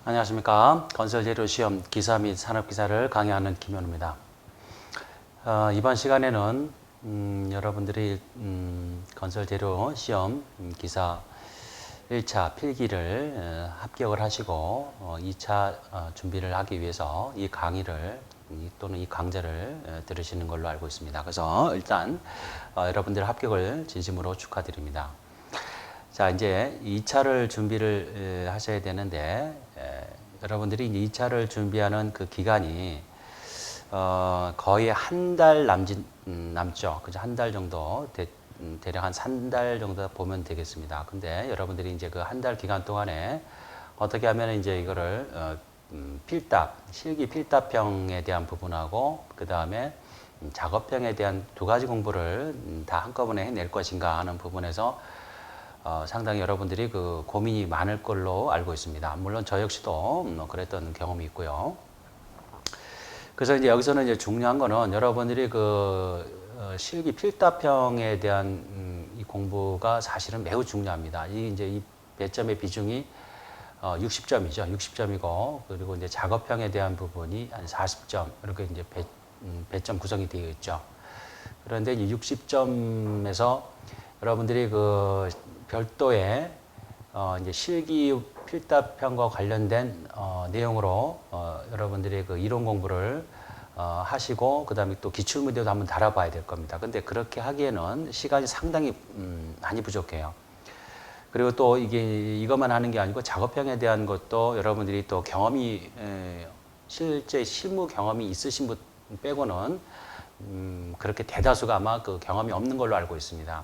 안녕하십니까. 건설재료 시험 기사 및 산업기사를 강의하는 김현우입니다. 이번 시간에는 여러분들이 건설재료 시험 기사 1차 필기를 합격을 하시고 2차 준비를 하기 위해서 이 강의를 또는 이 강좌를 들으시는 걸로 알고 있습니다. 그래서 일단 여러분들 합격을 진심으로 축하드립니다. 자, 이제 2차를 준비를 하셔야 되는데, 여러분들이 2차를 준비하는 그 기간이, 거의 한 달 남죠. 그죠? 한 달 정도, 대략 한 3달 정도 보면 되겠습니다. 근데 여러분들이 이제 그 한 달 기간 동안에 어떻게 하면 이제 이거를, 실기 필답형에 대한 부분하고, 그 다음에 작업형에 대한 두 가지 공부를 다 한꺼번에 해낼 것인가 하는 부분에서 상당히 여러분들이 그 고민이 많을 걸로 알고 있습니다. 물론 저 역시도 그랬던 경험이 있고요. 그래서 이제 여기서는 이제 중요한 거는 여러분들이 그 실기 필답형에 대한 이 공부가 사실은 매우 중요합니다. 이제 이 배점의 비중이 60점이죠. 60점이고 그리고 이제 작업형에 대한 부분이 한 40점 이렇게 이제 배점 구성이 되어 있죠. 그런데 이제 60점에서 여러분들이 그 별도의 이제 실기 필답형과 관련된 내용으로 여러분들이 그 이론 공부를 하시고 그다음에 또 기출문제도 한번 달아봐야 될 겁니다. 근데 그렇게 하기에는 시간이 상당히 많이 부족해요. 그리고 또 이것만 하는 게 아니고 작업형에 대한 것도 여러분들이 또 경험이 실제 실무 경험이 있으신 분 빼고는 그렇게 대다수가 아마 그 경험이 없는 걸로 알고 있습니다.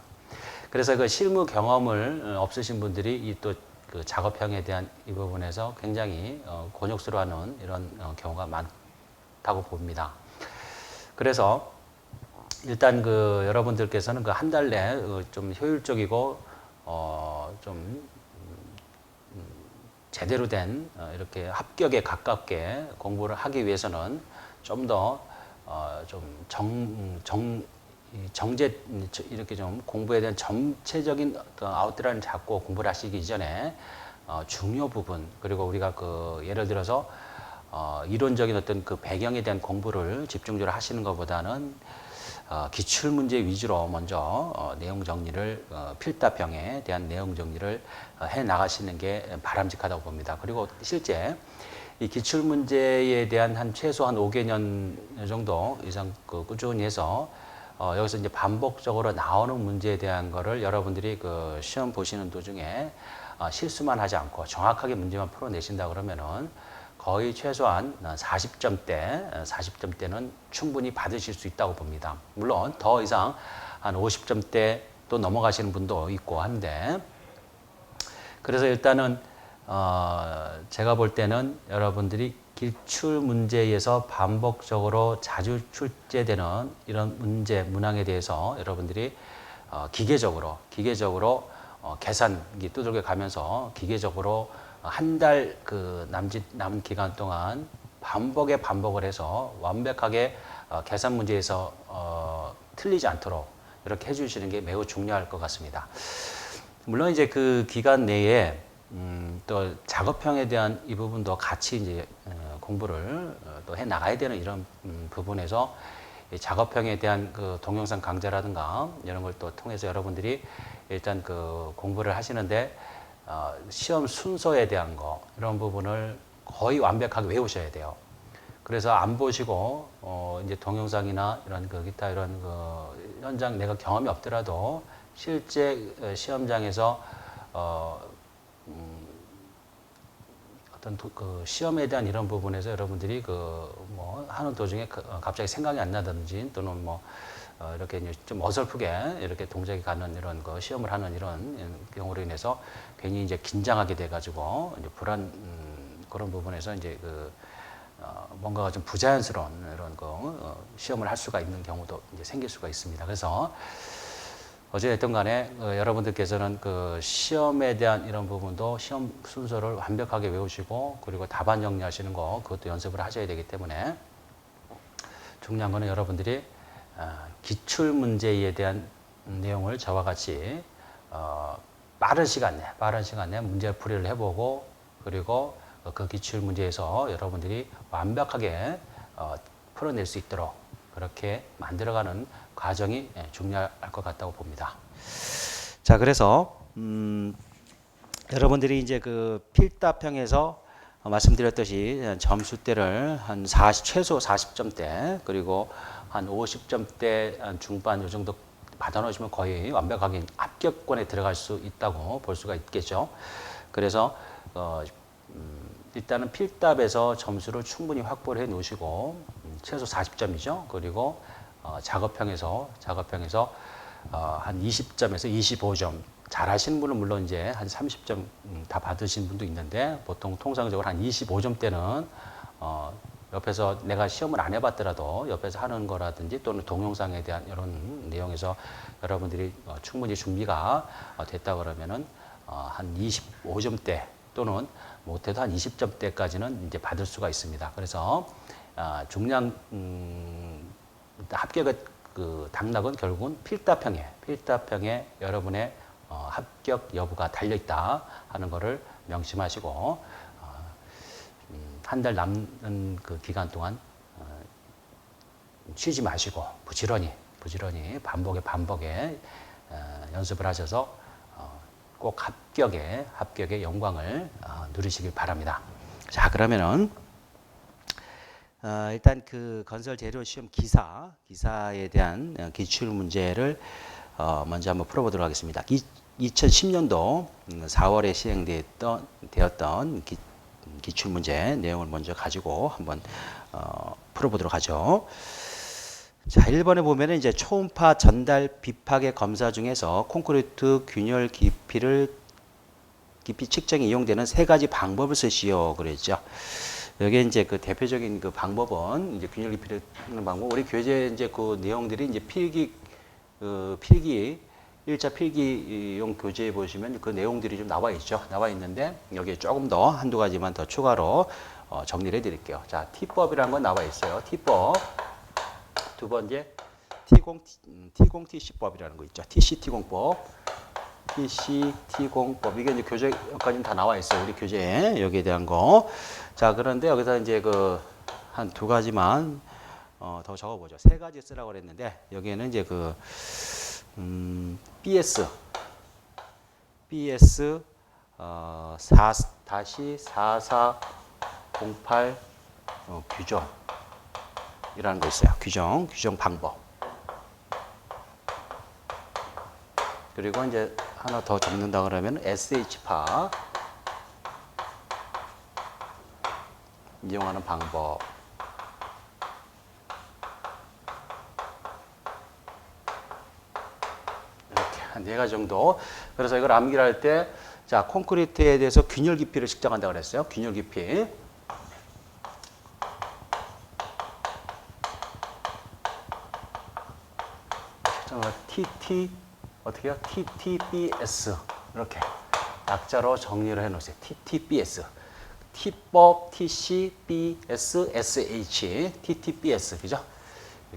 그래서 그 실무 경험을 없으신 분들이 이 또 그 작업형에 대한 이 부분에서 굉장히 곤욕스러워하는 이런 경우가 많다고 봅니다. 그래서 일단 그 여러분들께서는 그 한 달 내에 좀 효율적이고 좀 제대로 된 이렇게 합격에 가깝게 공부를 하기 위해서는 좀 더 정제 이렇게 좀 공부에 대한 전체적인 어떤 아웃라인을 잡고 공부를 하시기 이전에 중요 부분 그리고 우리가 그 예를 들어서 이론적인 어떤 그 배경에 대한 공부를 집중적으로 하시는 것보다는 기출 문제 위주로 먼저 내용 정리를 필답형에 대한 내용 정리를 해 나가시는 게 바람직하다고 봅니다. 그리고 실제 이 기출 문제에 대한 한 최소 한 5개년 정도 이상 꾸준히 해서 여기서 이제 반복적으로 나오는 문제에 대한 거를 여러분들이 그 시험 보시는 도중에 실수만 하지 않고 정확하게 문제만 풀어내신다 그러면은 거의 최소한 40점대는 충분히 받으실 수 있다고 봅니다. 물론 더 이상 한 50점대 또 넘어가시는 분도 있고 한데 그래서 일단은 제가 볼 때는 여러분들이 기출 문제에서 반복적으로 자주 출제되는 이런 문제 문항에 대해서 여러분들이 기계적으로 계산기 두들겨 가면서 기계적으로 한 달 그 남은 기간 동안 반복을 해서 완벽하게 계산 문제에서 틀리지 않도록 이렇게 해주시는 게 매우 중요할 것 같습니다. 물론 이제 그 기간 내에 또 작업형에 대한 이 부분도 같이 이제 공부를 또 해 나가야 되는 이런 부분에서 작업형에 대한 그 동영상 강좌라든가 이런 걸 또 통해서 여러분들이 일단 그 공부를 하시는데 시험 순서에 대한 거 이런 부분을 거의 완벽하게 외우셔야 돼요. 그래서 안 보시고 이제 동영상이나 이런 그 기타 이런 그 현장 내가 경험이 없더라도 실제 시험장에서 어떤 그 시험에 대한 이런 부분에서 여러분들이 그 뭐 하는 도중에 갑자기 생각이 안 나든지 또는 뭐 이렇게 좀 어설프게 이렇게 동작이 가는 이런 거 시험을 하는 이런 경우로 인해서 괜히 이제 긴장하게 돼가지고 이제 그런 부분에서 이제 그 뭔가가 좀 부자연스러운 이런 거 시험을 할 수가 있는 경우도 이제 생길 수가 있습니다. 그래서 어찌됐든 간에 여러분들께서는 그 시험에 대한 이런 부분도 시험 순서를 완벽하게 외우시고 그리고 답안 정리하시는 거 그것도 연습을 하셔야 되기 때문에 중요한 거는 여러분들이 기출 문제에 대한 내용을 저와 같이 빠른 시간 내에 문제 풀이를 해보고 그리고 그 기출 문제에서 여러분들이 완벽하게 풀어낼 수 있도록 그렇게 만들어가는 과정이 중요할 것 같다고 봅니다. 자, 그래서 여러분들이 이제 그 필답형에서 말씀드렸듯이 점수대를 한 40, 최소 40점대 그리고 한 50점대 중반 이 정도 받아놓으시면 거의 완벽하게 합격권에 들어갈 수 있다고 볼 수가 있겠죠. 그래서 일단은 필답에서 점수를 충분히 확보를 해 놓으시고 최소 40점이죠. 그리고 작업형에서 한 20점에서 25점 잘하시는 분은 물론 이제 한 30점 다 받으신 분도 있는데 보통 통상적으로 한 25점대는 옆에서 내가 시험을 안 해봤더라도 옆에서 하는 거라든지 또는 동영상에 대한 이런 내용에서 여러분들이 충분히 준비가 됐다 그러면은 한 25점대 또는 못해도 한 20점대까지는 이제 받을 수가 있습니다. 그래서 중량 합격의 그 당락은 결국은 필답형에 여러분의 합격 여부가 달려 있다 하는 것을 명심하시고 한 달 남는 그 기간 동안 쉬지 마시고 부지런히 반복에 연습을 하셔서 꼭 합격의 영광을 누리시길 바랍니다. 자, 그러면은 일단 그 건설 재료 시험 기사에 대한 기출 문제를 먼저 한번 풀어보도록 하겠습니다. 2010년도 4월에 시행되었던 기출 문제 내용을 먼저 가지고 한번 풀어보도록 하죠. 자, 1번에 보면은 이제 초음파 전달 비파계 검사 중에서 콘크리트 균열 깊이 측정에 이용되는 세 가지 방법을 쓰시오 그랬죠. 여기 이제 그 대표적인 그 방법은 이제 균열 깊이를 하는 방법. 우리 교재 이제 그 내용들이 이제 필기 1차 필기용 교재에 보시면 그 내용들이 좀 나와 있죠. 나와 있는데 여기에 조금 더 한두 가지만 더 추가로 정리를 해 드릴게요. 자, T법이라는 건 나와 있어요. T법. 두 번째 T0TC법이라는 거 있죠. TCT0법. TCT0법. 이게 이제 교재까지는 다 나와 있어요. 우리 교재에 여기에 대한 거. 자, 그런데 여기서 이제 그 한 두 가지만 더 적어보죠. 세 가지 쓰라고 그랬는데 여기에는 이제 그 BS 4-4408 규정이라는 거 있어요. 규정 방법. 그리고 이제 하나 더 적는다 그러면 SH파 이용하는 방법. 한 4가지 정도. 그래서 이걸 암기를 할 때, 자, 콘크리트에 대해서 균열 깊이를 측정한다고 그랬어요. 균열 깊이. 어떻게 해요? TTBS. 이렇게 약자로 정리를 해 놓으세요. TTBS. T법, TC, BS, SH. TTBS. 그죠?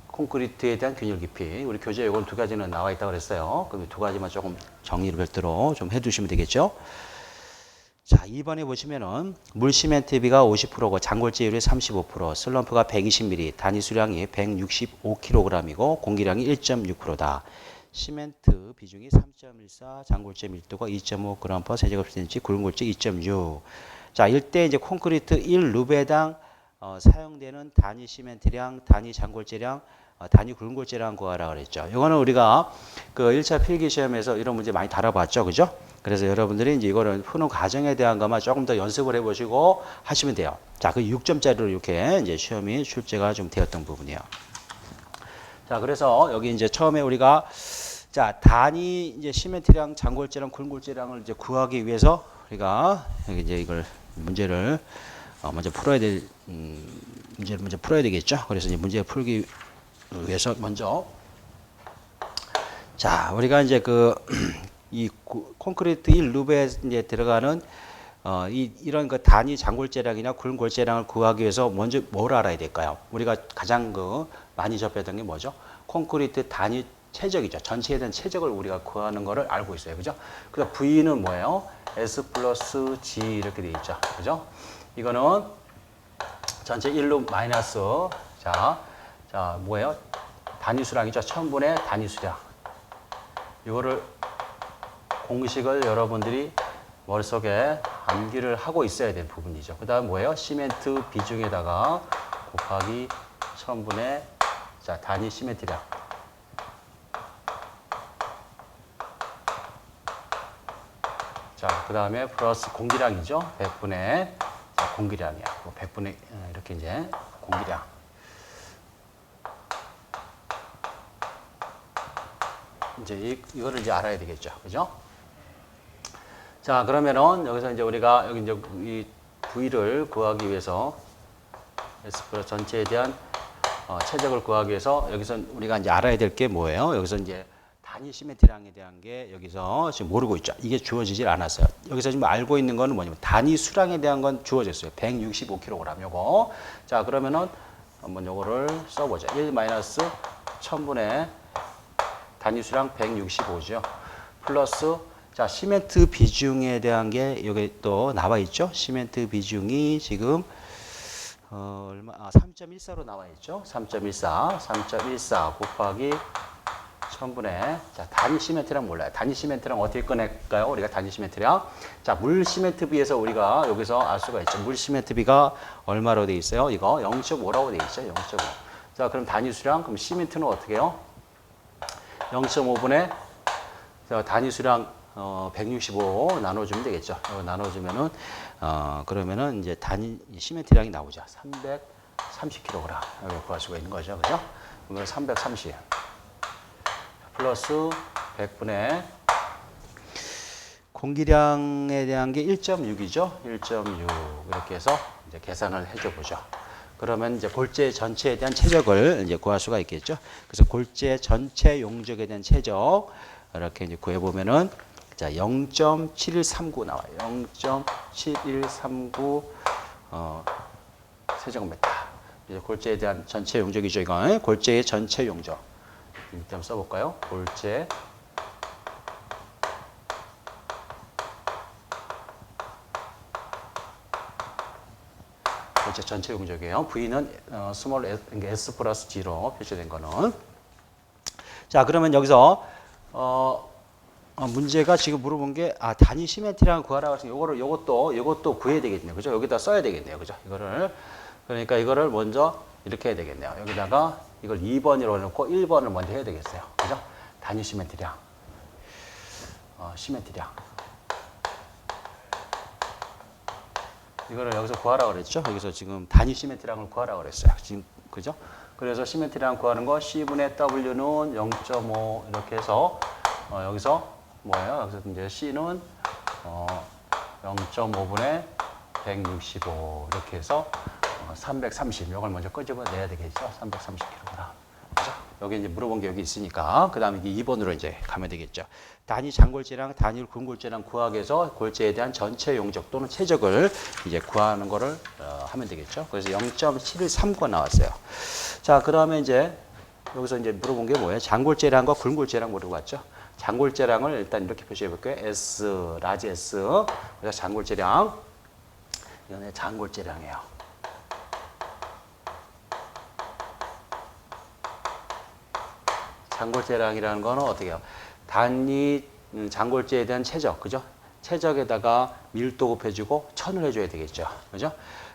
콘크리트에 대한 균열 깊이. 우리 교재에 이건 두 가지는 나와 있다고 그랬어요. 그럼 두 가지만 조금 정리를 별도로 좀 해두시면 되겠죠. 자, 2번에 보시면은 물 시멘트비가 50%고 장골재율이 35%, 슬럼프가 120mm, 단위 수량이 165kg이고 공기량이 1.6%다. 시멘트 비중이 3.14, 장골재 밀도가 2.5g/cm, 세제곱센치, 굵은골재 2.6. 자, 이때 이제 콘크리트 1루베당 사용되는 단위 시멘트량, 단위 장골재량, 단위 굵은골재량 구하라 그랬죠. 이거는 우리가 그 1차 필기 시험에서 이런 문제 많이 다뤄봤죠. 그죠? 그래서 여러분들이 이제 이거를 푸는 과정에 대한 것만 조금 더 연습을 해보시고 하시면 돼요. 자, 그 6점짜리로 이렇게 이제 시험이 출제가 좀 되었던 부분이에요. 자, 그래서 여기 이제 처음에 우리가 자, 단위 이제 시멘트량, 장골재량, 굵은골재량을 이제 구하기 위해서 우리가 여기 이제 이걸 문제를 먼저 풀어야 될 문제를 먼저 풀어야 되겠죠. 그래서 이제 문제 풀기 위해서 먼저 자, 우리가 이제 그 이 콘크리트 1루베에 이제 들어가는 이런 그 단위 장골재량이나 굵은골재량을 구하기 위해서 먼저 뭘 알아야 될까요? 우리가 가장 그 많이 접했던 게 뭐죠? 콘크리트 단위 최적이죠. 전체에 대한 최적을 우리가 구하는 거를 알고 있어요. 그죠? 그래서 V는 뭐예요? S 플러스 G 이렇게 돼 있죠. 그죠? 이거는 전체 1로 마이너스, 자, 뭐예요? 단위수량이죠. 1000분의 단위수량. 이거를 공식을 여러분들이 머릿속에 암기를 하고 있어야 될 부분이죠. 그 다음 뭐예요? 시멘트 비중에다가 곱하기 1000분의 자, 단위 시멘트량. 자, 그 다음에 플러스 공기량이죠. 100분의 자, 공기량이야. 100분의 이렇게 이제 공기량. 이제 이거를 이제 알아야 되겠죠. 그죠? 자, 그러면은 여기서 이제 우리가 여기 이제 이 V를 구하기 위해서 S 플러스 전체에 대한 최적을 구하기 위해서 여기서 우리가 이제 알아야 될 게 뭐예요? 여기서 이제 단위 시멘트량에 대한 게 여기서 지금 모르고 있죠. 이게 주어지질 않았어요. 여기서 지금 알고 있는 거는 뭐냐면 단위 수량에 대한 건 주어졌어요. 165kg 요거. 자, 그러면은 한번 요거를 써보자. 1 마이너스 1000분의 단위 수량 165죠. 플러스 자, 시멘트 비중에 대한 게 여기 또 나와 있죠. 시멘트 비중이 지금 얼마? 3.14로 나와 있죠. 3.14 곱하기 1000분의 자, 단위 시멘트량 몰라요. 단위 시멘트량 어떻게 꺼낼까요? 우리가 단위 시멘트량. 자, 물 시멘트비에서 우리가 여기서 알 수가 있죠. 물 시멘트비가 얼마로 돼 있어요? 이거 0.5라고 돼 있죠. 0.5. 자, 그럼 단위 수량 그럼 시멘트는 어떻게 해요? 0.5분의 단위 수량 165 나눠주면 되겠죠. 나눠주면은 그러면은 이제 단위 시멘트량이 나오죠. 330kg 이렇게 구할 수가 있는 거죠. 그죠? 그러면 330 플러스 100분의 공기량에 대한 게 1.6이죠. 1.6 이렇게 해서 이제 계산을 해줘 보죠. 그러면 이제 골재 전체에 대한 최적을 이제 구할 수가 있겠죠. 그래서 골재 전체 용적에 대한 최적 이렇게 이제 구해 보면은 자, 0.7139 나와요. 0.7139 세제곱미터. 이제 골재에 대한 전체 용적이죠. 이거 골재의 전체 용적. 밑에 한번 써볼까요? 골재 전체 용적이에요. V는 스몰 S 플러스 G로 표시된 거는. 자, 그러면 여기서 문제가 지금 물어본 게 단위 시멘트량을 구하라고 해서 요것도 구해야 되겠네요. 그죠? 여기다 써야 되겠네요. 그죠? 그러니까 이거를 먼저 이렇게 해야 되겠네요. 여기다가 이걸 2번으로 놓고 1번을 먼저 해야 되겠어요. 그죠? 단위 시멘트량. 시멘트량. 이거를 여기서 구하라고 그랬죠? 여기서 지금 단위 시멘트량을 구하라고 그랬어요. 지금, 그죠? 그래서 시멘트량 구하는 거 C분의 W는 0.5 이렇게 해서 여기서 뭐예요? 여기서 이제 C는 0.5분의 165 이렇게 해서 330 이걸 먼저 끄집어내야 되겠죠? 330kg. 그죠? 여기 이제 물어본 게 여기 있으니까 그 다음에 2번으로 이제 가면 되겠죠. 단위 장골재랑 단위 군골재랑 구하기 위해서 골재에 대한 전체 용적 또는 최적을 이제 구하는 거를 하면 되겠죠. 그래서 0.7139가 나왔어요. 자, 그 다음에 이제 여기서 이제 물어본 게 뭐예요? 장골재량과 군골재량 물어봤죠. 장골재량을 일단 이렇게 표시해 볼게요. S, 라지 S. 그래서 장골재량. 이거는 장골재량이에요. 장골재량이라는 거는 어떻게 해요? 단위 장골재에 대한 최적, 그죠? 최적에다가 밀도 곱해주고 천을 해줘야 되겠죠, 그죠?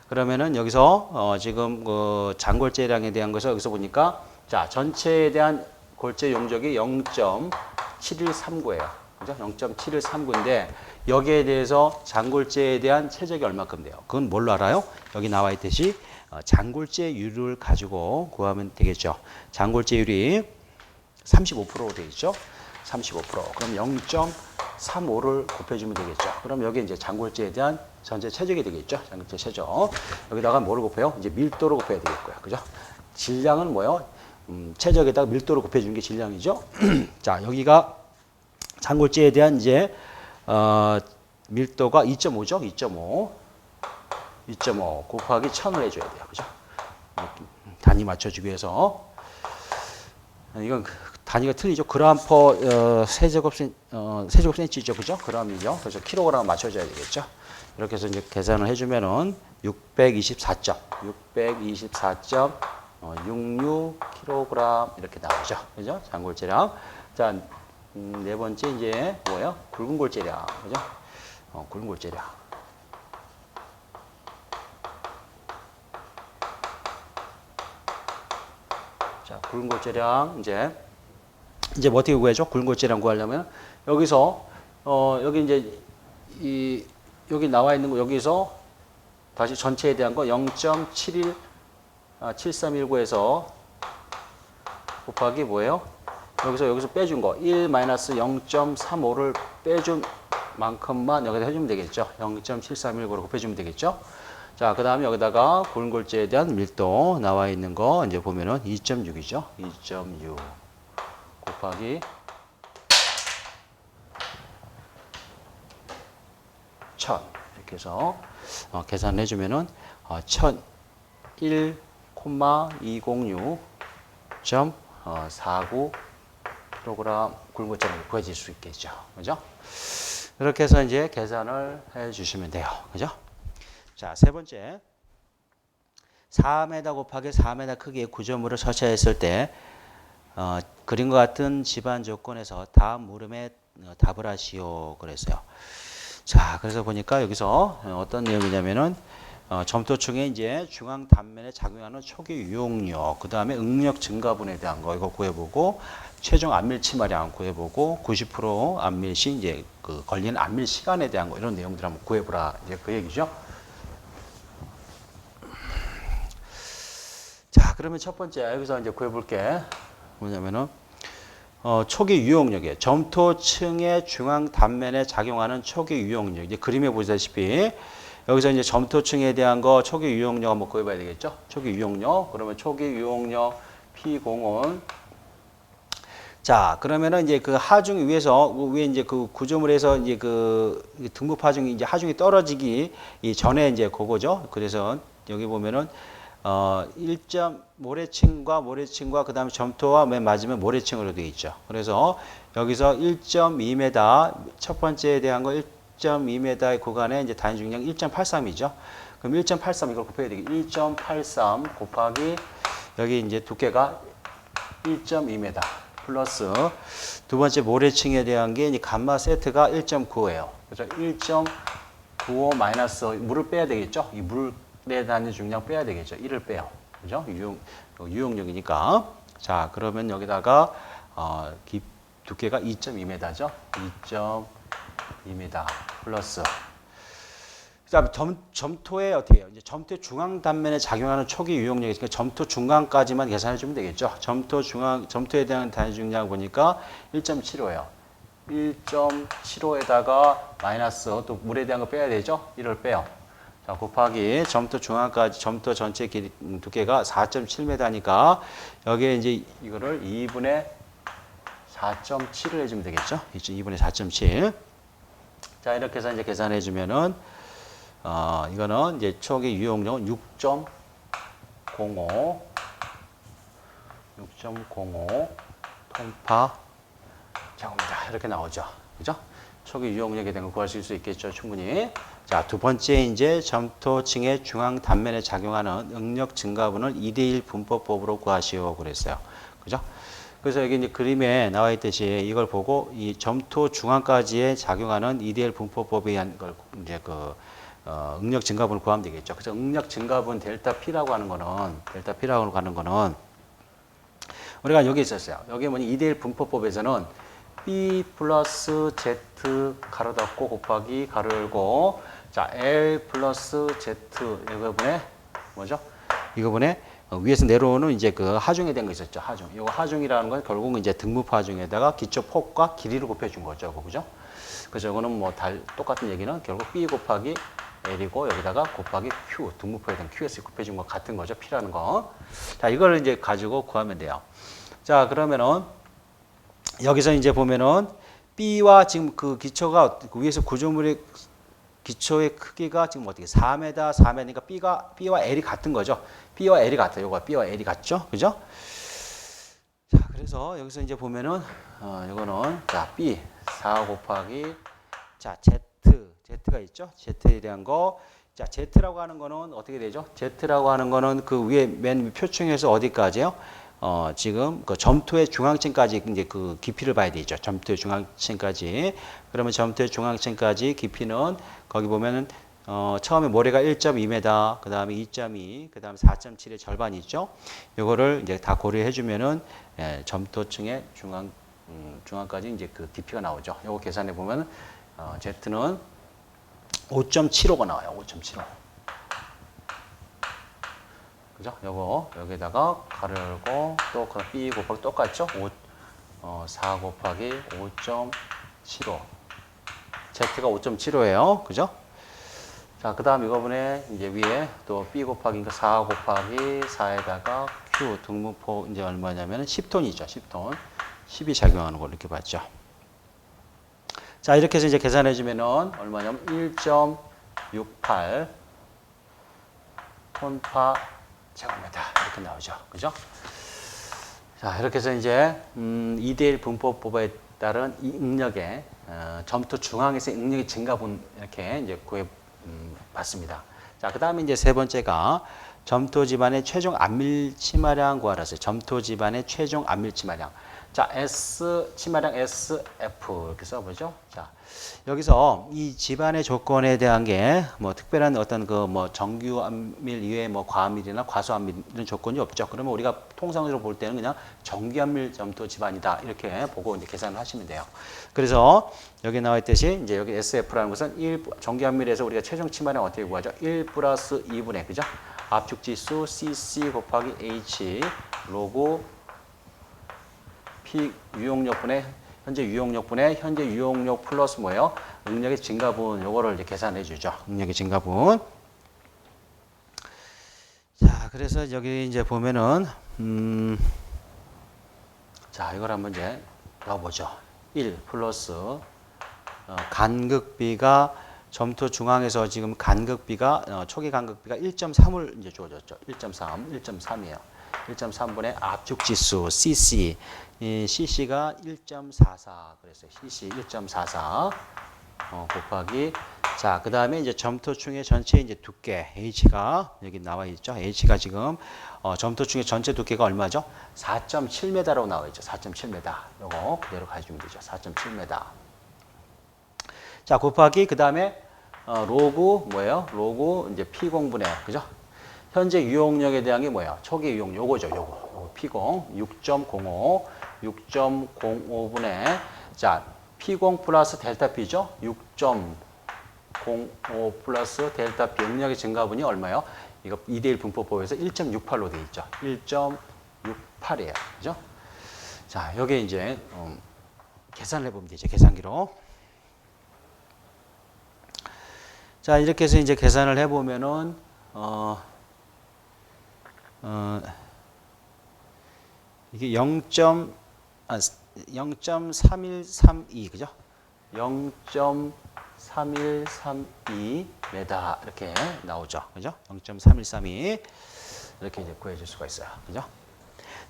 그러면은 여기서 지금 그 장골재량에 대한 것을 여기서 보니까 자, 전체에 대한 골재 용적이 0.7139예요, 그죠? 0.7139인데 여기에 대해서 장골재에 대한 최적이 얼마큼 돼요? 그건 뭘로 알아요? 여기 나와 있듯이 장골재율을 가지고 구하면 되겠죠. 장골재율이 35%로 되어 있죠. 35%. 그럼 0.35를 곱해주면 되겠죠. 그럼 여기 이제 장골재에 대한 전체 최적이 되겠죠. 장골재 최적. 여기다가 뭐를 곱해요? 이제 밀도를 곱해야 되겠고요. 그죠? 질량은 뭐요? 최적에다가 밀도를 곱해주는 게 질량이죠. 자, 여기가 장골재에 대한 이제 밀도가 2.5죠. 2.5 곱하기 1000을 해줘야 돼요. 그죠? 단위 맞춰주기 위해서. 이건 단위가 틀리죠. 그램 퍼 세제곱센치죠. 그죠? 그램이죠. 그래서 킬로그램 맞춰줘야 되겠죠. 이렇게 해서 이제 계산을 해주면은 624.66kg 이렇게 나오죠. 그죠? 장골재량. 자, 네 번째 이제 뭐예요? 굵은 골재량. 그죠? 굵은 골재량. 자, 굵은 골재량 이제 뭐 어떻게 구해줘? 굵은 골재량 구하려면 여기서 여기 이제 여기 나와 있는 거 여기서 다시 전체에 대한 거 0.7319에서 곱하기 뭐예요? 여기서 빼준 거 1-0.35를 빼준 만큼만 여기다 해주면 되겠죠. 0.7319로 곱해주면 되겠죠. 자, 그 다음에 여기다가 굵은 골재에 대한 밀도 나와 있는 거 이제 보면은 2.6이죠. 2.6 곱하기 1000 이렇게 해서 계산해 주면은 1001,206.49kg 굵은 골재량이 구해질 수 있겠죠. 그죠? 이렇게 해서 이제 계산을 해 주시면 돼요. 그죠? 자, 세 번째. 4m 곱하기 4m 크기의 구조물을 설치했을 때 그림과 같은 집안 조건에서 다음 물음에 답을 하시오 그랬어요. 자, 그래서 보니까 여기서 어떤 내용이냐면은 점토층의 이제 중앙 단면에 작용하는 초기 유용력, 그 다음에 응력 증가분에 대한 거 이거 구해보고, 최종 안밀 치마량 구해보고, 90% 안밀 시 이제 그 걸리는 안밀 시간에 대한 거 이런 내용들 한번 구해보라 이제 그 얘기죠. 자, 그러면 첫 번째 여기서 이제 구해볼게. 뭐냐면은 초기 유용력이에요. 점토층의 중앙 단면에 작용하는 초기 유용력. 이제 그림에 보시다시피 여기서 이제 점토층에 대한 거 초기 유용력 한번 구해봐야 되겠죠. 초기 유용력. 그러면 초기 유용력 P0은 자, 그러면은 이제 그 하중 위에서 위에 이제 그 구조물에서 이제 그 등급 하중이 이제 하중이 떨어지기 전에 이제 그거죠. 그래서 여기 보면은 1점 모래층과 그다음에 점토와 맨 맞으면 모래층으로 되어 있죠. 그래서 여기서 1.2m 첫 번째에 대한 거 1.2m의 구간에 이제 단위 중량 1.83이죠. 그럼 1.83 이걸 곱해야 되겠죠. 1.83 곱하기 여기 이제 두께가 1.2m 플러스 두 번째 모래층에 대한 게 이제 감마 세트가 1.95예요. 그래서 1.95 마이너스 물을 빼야 되겠죠. 이 물에 단위 중량 빼야 되겠죠. 1을 빼요. 그죠? 유용력이니까. 자, 그러면 여기다가 두께가 2.2m죠. 2.2m 플러스. 그다음에 점토에 어떻게 해요? 이제 점토 중앙 단면에 작용하는 초기 유용력이 있으니까 점토 중앙까지만 계산해 주면 되겠죠. 점토에 대한 단위 중량 보니까 1.75예요. 1.75에다가 마이너스 또 물에 대한 거 빼야 되죠. 1을 빼요. 자, 곱하기 점토 중앙까지 점토 전체 길이 두께가 4.7m니까 여기에 이제 이거를 2분의 4.7을 해주면 되겠죠. 2분의 4.7. 자, 이렇게 해서 이제 계산해 주면은 이거는 이제 초기 유용력은 6.05 톤파 제곱미터 이렇게 나오죠. 그죠? 초기 유용력에 대한 거 구하실 수 있겠죠. 충분히. 자, 두 번째 이제 점토층의 중앙 단면에 작용하는 응력 증가분을 2대1 분포법으로 구하시오 그랬어요. 그죠? 그래서 여기 이제 그림에 나와 있듯이 이걸 보고 이 점토 중앙까지에 작용하는 2대1 분포법에 의한 걸 이제 응력 증가분을 구하면 되겠죠. 그래서 응력 증가분 델타 P라고 하는 거는 우리가 여기 있었어요. 여기 뭐니 2대1 분포법에서는 B 플러스 Z 가로 닫고 곱하기 가로 열고 자 L 플러스 Z 이거분에 뭐죠? 이거분에 위에서 내려오는 이제 그 하중에 대한 거 있었죠. 하중. 이거 하중이라는 건 결국 이제 등급 하중에다가 기초 폭과 길이를 곱해준 거죠. 그죠? 그래서 이거는 뭐 똑같은 얘기는 결국 B 곱하기 L이고 여기다가 곱하기 Q 등급호에 대한 QS 곱해준 거 같은 거죠. P라는 거. 자, 이걸 이제 가지고 구하면 돼요. 자, 그러면은 여기서 이제 보면은 B와 지금 그 기초가 위에서 구조물의 기초의 크기가 지금 어떻게 4m니까 B와 L이 같은 거죠. B와 L이 같아요. 요거 B와 L이 같죠. 그죠? 자, 그래서 그래서 여기서 이제 보면은 이거는 자 B 4 곱하기 자 Z가 있죠. Z에 대한 거. 자 Z라고 하는 거는 어떻게 되죠? Z라고 하는 거는 그 위에 맨 표층에서 어디까지요? 지금 그 점토의 중앙층까지 이제 그 깊이를 봐야 되죠. 점토의 중앙층까지. 그러면 점토의 중앙층까지 깊이는 거기 보면은 처음에 모래가 1.2m, 그 다음에 2.2, 그 다음에 4.7의 절반이 있죠. 요거를 이제 다 고려해 주면은 점토층의 중앙까지 이제 그 깊이가 나오죠. 요거 계산해 보면 Z는 5.75가 나와요. 5.75. 그죠? 요거 여기다가 가로 열고 또 B 곱하기 똑같죠? 4 곱하기 5.75. Z가 5.75예요. 그죠? 자, 그 다음 이거분에 이제 위에 또 B 곱하기 4 곱하기 4에다가 Q 등분포 이제 얼마냐면 10톤이죠. 10톤. 10이 작용하는 걸 이렇게 봤죠. 자, 이렇게 해서 이제 계산해 주면은 얼마냐면 1.68 톤파 제곱미터 이렇게 나오죠. 그죠? 자, 이렇게 해서 이제 2대1 분포법에 따른 이 응력의 점토 중앙에서의 응력의 증가분 이렇게 이제 구해 봤습니다. 자, 그다음에 이제 세 번째가 점토 지반의 최종 압밀 치마량 구하라서 점토 지반의 최종 압밀 치마량. 자, S 치마량 SF 이렇게 써보죠. 자, 여기서 이 지반의 조건에 대한 게 뭐 특별한 어떤 그 뭐 정규 압밀 이외에 뭐 과압밀이나 과소 압밀 이런 조건이 없죠. 그러면 우리가 통상적으로 볼 때는 그냥 정규 압밀 점토 지반이다 이렇게 보고 이제 계산을 하시면 돼요. 그래서 여기 나와 있듯이 이제 여기 SF라는 것은 정규 압밀에서 우리가 최종 치마량 어떻게 구하죠? 1 플러스 2분의 그죠? 압축 지수 CC 곱하기 H 로그 P 유용력분의 현재 유용력분의 현재 유용력 플러스 뭐예요? 응력의 증가분 요거를 이제 계산해 주죠. 응력의 증가분. 자, 그래서 여기 이제 보면은 자, 이걸 한번 이제 넣어보죠. 1 플러스 간극비가 점토 중앙에서 지금 간극비가 초기 간극비가 1.3을 이제 주어졌죠. 1.3이에요. 1.3분의 압축지수 CC, CC가 1.44 그랬어요. CC 1.44 곱하기 자, 그 다음에 이제 점토층의 전체 이제 두께 H가 여기 나와 있죠. H가 지금 점토층의 전체 두께가 얼마죠? 4.7m라고 나와 있죠. 4.7m. 요거 그대로 가지면 되죠. 4.7m. 자, 곱하기 그 다음에 로그 뭐예요? 로그 이제 P0분의 그죠? 현재 유용력에 대한 게 뭐야? 초기 유용력 요거죠. 요거 P0 6.05분의 자 P0 플러스 델타 P죠. 6.05 플러스 델타 P 응력의 증가분이 얼마예요? 이거 2대1 분포법에서 1.68로 돼 있죠. 1.68이에요. 그죠? 자, 여기 이제 계산을 해보면 되죠. 계산기로. 자, 이렇게 해서 이제 계산을 해보면은 이게 0.3132 그죠? 0.3132m 이렇게 나오죠. 그죠? 0.3132 이렇게 이제 구해 줄 수가 있어요. 그죠?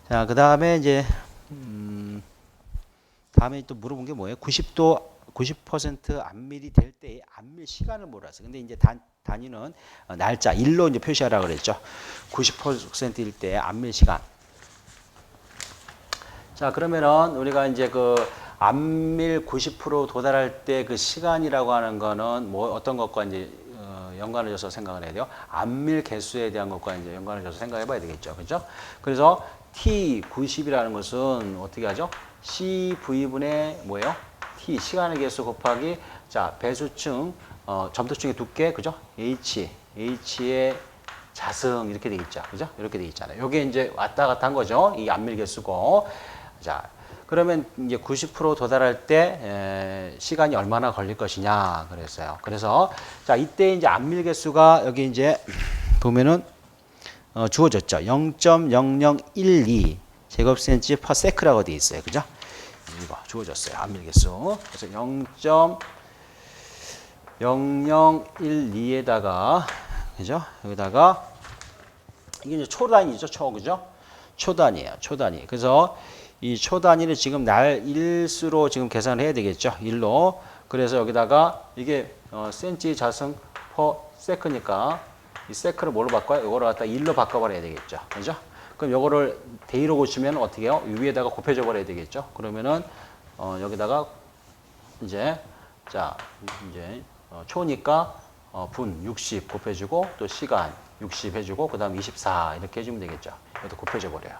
자, 그다음에 이제 다음에 또 물어본 게 뭐예요? 90% 압밀이 될 때의 압밀 시간을 몰아서. 근데 이제 단위는 날짜, 일로 이제 표시하라 그랬죠. 90%일 때 압밀 시간. 자, 그러면은 우리가 이제 그 압밀 90% 도달할 때 그 시간이라고 하는 거는 뭐 어떤 것과 이제 연관을 줘서 생각을 해야 돼요. 압밀 개수에 대한 것과 이제 연관을 줘서 생각해 봐야 되겠죠. 그죠? 그래서 T90이라는 것은 어떻게 하죠? CV분의 뭐예요? T 시간의 개수 곱하기 자, 배수층 점토층의 두께 그죠? H의 자승 이렇게 돼 있죠. 그죠? 이렇게 돼 있잖아요. 요게 이제 왔다 갔다 한 거죠. 이 압밀 개수고. 자, 그러면 이제 90% 도달할 때 시간이 얼마나 걸릴 것이냐 그랬어요. 그래서 자, 이때 이제 압밀 개수가 여기 이제 보면은 주어졌죠. 0.0012 제곱센치 퍼 세크라고 돼 있어요. 그죠? 이거 주어졌어요. 압밀 개수. 그래서 0.0012에다가 그죠? 여기다가 이게 이제 초단위죠. 그죠? 초단위예요. 초단위. 그래서 이 초 단위는 지금 날 일수로 지금 계산을 해야 되겠죠. 1로. 그래서 여기다가 이게 센치 자승 퍼 세크니까 이 세크를 뭘로 바꿔요? 이거를 갖다 1로 바꿔버려야 되겠죠. 그죠? 그럼 요거를 대의로 고치면 어떻게 해요? 위에다가 곱해줘 버려야 되겠죠. 그러면은 여기다가 이제 자 이제 초니까 분 60 곱해주고 또 시간 60 해주고 그 다음 24 이렇게 해주면 되겠죠. 이것도 곱해줘 버려요.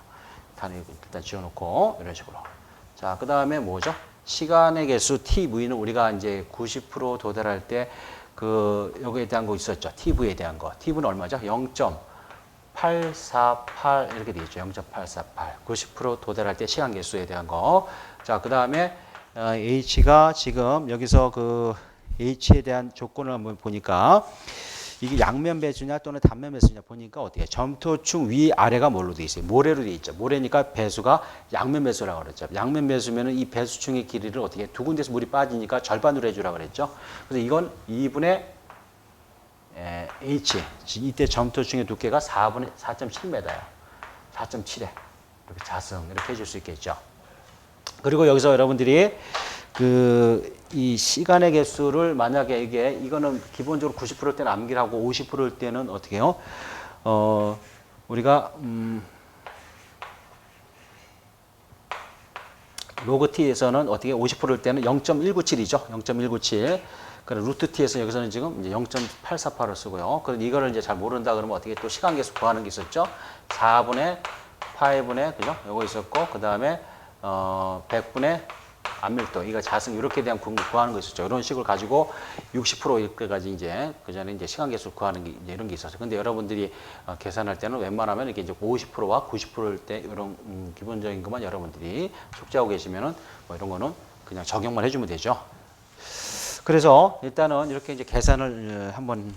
단위 일단 지워놓고 이런 식으로. 자, 그 다음에 뭐죠? 시간의 개수 TV는 우리가 이제 90% 도달할 때 그 여기에 대한 거 있었죠. TV에 대한 거. TV는 얼마죠? 0.848 이렇게 되겠죠. 0.848. 90% 도달할 때 시간 개수에 대한 거. 자, 그 다음에 H가 지금 여기서 그 H에 대한 조건을 한번 보니까 이게 양면 배수냐 또는 단면 배수냐 보니까 어떻게 점토층 위 아래가 뭘로 돼 있어요? 모래로 돼 있죠. 모래니까 배수가 양면 배수라고 그랬죠. 양면 배수면은 이 배수층의 길이를 어떻게 두 군데서 물이 빠지니까 절반으로 해주라고 그랬죠. 그래서 이건 2분의 H. 이때 점토층의 두께가 4.7m예요. 4.7에 이렇게 자승 이렇게 해줄 수 있겠죠. 그리고 여기서 여러분들이 이 시간의 개수를 만약에 이거는 기본적으로 90%일 때는 암기하고 50%일 때는 어떻게 해요? 우리가 로그 t에서는 어떻게 50%일 때는 0.197이죠. 0.197. 그럼 루트 t에서 여기서는 지금 이제 0.848을 쓰고요. 그럼 이거를 이제 잘 모른다 그러면 어떻게 또 시간 개수 구하는 게 있었죠? 4분의 파이분의 그죠? 요거 있었고 그다음에 100분의 암밀도, 이거 자승 이렇게 대한 구하는 거 있었죠. 이런 식으로 가지고 60% 이렇게까지 이제 그 전에 이제 시간 개수 구하는 게 이제 이런 게 있었어요. 근데 여러분들이 계산할 때는 웬만하면 이게 이제 50%와 90%일 때 이런 기본적인 것만 여러분들이 숙지하고 계시면은 뭐 이런 거는 그냥 적용만 해주면 되죠. 그래서 일단은 이렇게 이제 계산을 한번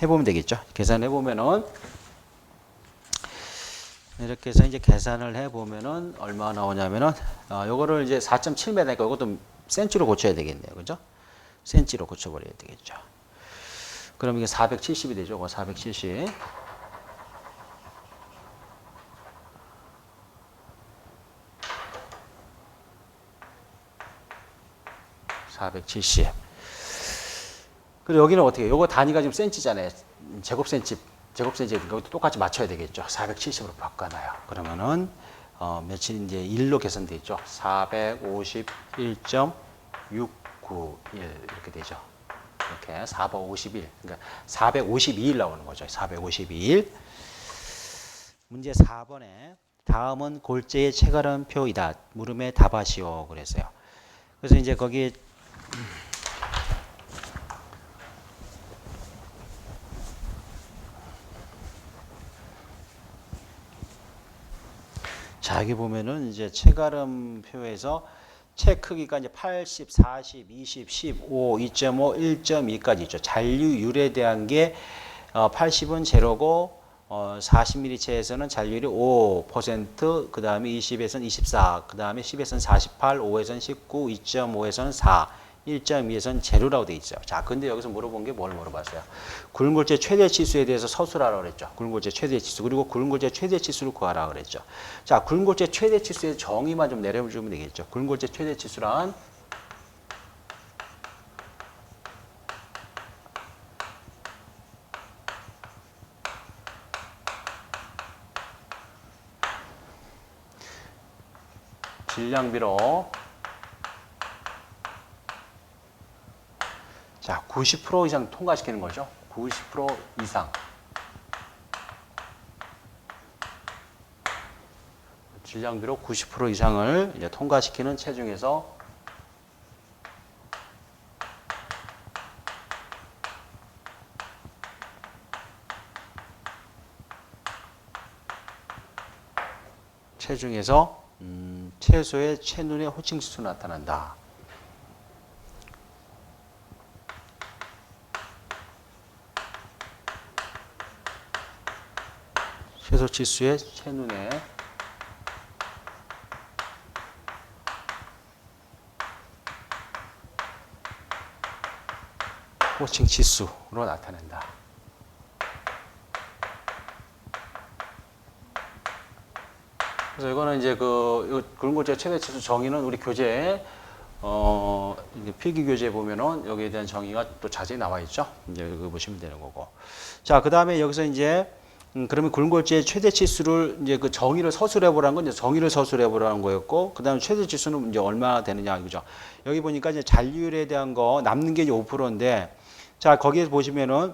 해보면 되겠죠. 계산해 보면은. 이렇게 해서 이제 계산을 해보면은 얼마 나오냐면은, 요거를 이제 4.7m니까 이것도 센치로 고쳐야 되겠네요. 그죠? 센치로 고쳐버려야 되겠죠. 그럼 이게 470이 되죠. 470. 470. 그리고 여기는 어떻게, 요거 단위가 지금 센치잖아요. 제곱센치, 이것도 똑같이 맞춰야 되겠죠. 470으로 바꿔놔요. 그러면은, 며칠 이제 1로 계산돼 있죠. 451.691 이렇게 되죠. 이렇게 451. 그러니까 452일 나오는 거죠. 452일. 문제 4번에 다음은 골재의 체가름표이다. 물음에 답하시오. 그랬어요. 그래서 이제 거기 자, 여기 보면은 이제 체가름표에서 체 크기가 이제 80, 40, 20, 15, 2.5, 1.2까지 있죠. 잔류율에 대한 게 80은 제로고 40mm 체에서는 잔류율이 5%, 그 다음에 20에서는 24, 그 다음에 10에서는 48, 5에서는 19, 2.5에서는 4, 1.2에서는 제로라고 돼 있죠. 자, 근데 여기서 물어본 게 뭘 물어봤어요? 굵은골재 최대 치수에 대해서 서술하라고 그랬죠. 굵은골재 최대 치수. 그리고 굵은골재 최대 치수를 구하라고 그랬죠. 자, 굵은골재 최대 치수의 정의만 좀 내려주면 되겠죠. 굵은골재 최대 치수란 질량비로 자, 90% 이상 통과시키는 거죠. 90% 이상. 질량비로 90% 이상을 이제 통과시키는 체중에서 최소의 체눈의 호칭지수 나타난다. 최소 치수의 체눈의 호칭 치수로 나타낸다. 그래서 이거는 이제 굴골제 최대치수 정의는 우리 교재에 이제 필기 교재에 보면은 여기에 대한 정의가 또 자세히 나와 있죠. 이제 이거 보시면 되는 거고. 자, 그 다음에 여기서 이제 그러면 굴골제의 최대치수를 이제 그 정의를 서술해 보라는 건 이제 정의를 서술해 보라는 거였고, 그 다음에 최대치수는 이제 얼마나 되느냐 이거죠. 여기 보니까 이제 잔류율에 대한 거 남는 게 이제 5%인데, 자 거기에 보시면은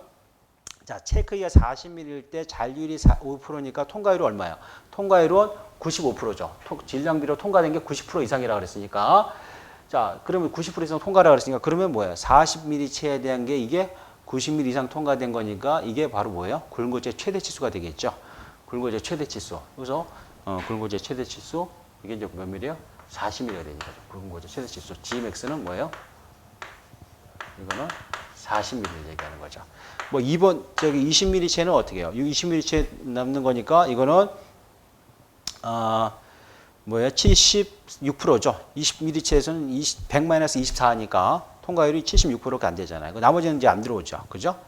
자 체크기가 40ml일 때 잔류율이 5%니까 통과율은 얼마예요? 통과율은 95%죠. 질량비로 통과된 게 90% 이상이라 그랬으니까. 자, 그러면 90% 이상 통과라 그랬으니까 그러면 뭐예요? 40ml체에 대한 게 이게 90ml 이상 통과된 거니까 이게 바로 뭐예요? 굴골제 최대치수가 되겠죠. 굴골제 최대치수. 그래서 굴골제 최대치수 이게 이제 몇 밀이에요? 40ml가 되는 거죠. 굴골제 최대치수. Gmax는 뭐예요? 이거는 40ml를 얘기하는 거죠. 뭐 2번 저기 20ml체는 어떻게 해요? 20ml체 남는 거니까 이거는 뭐예요? 76%죠. 20ml체에서는 100-24니까 통과율이 76%가 안 되잖아요. 나머지는 이제 안 들어오죠. 그죠?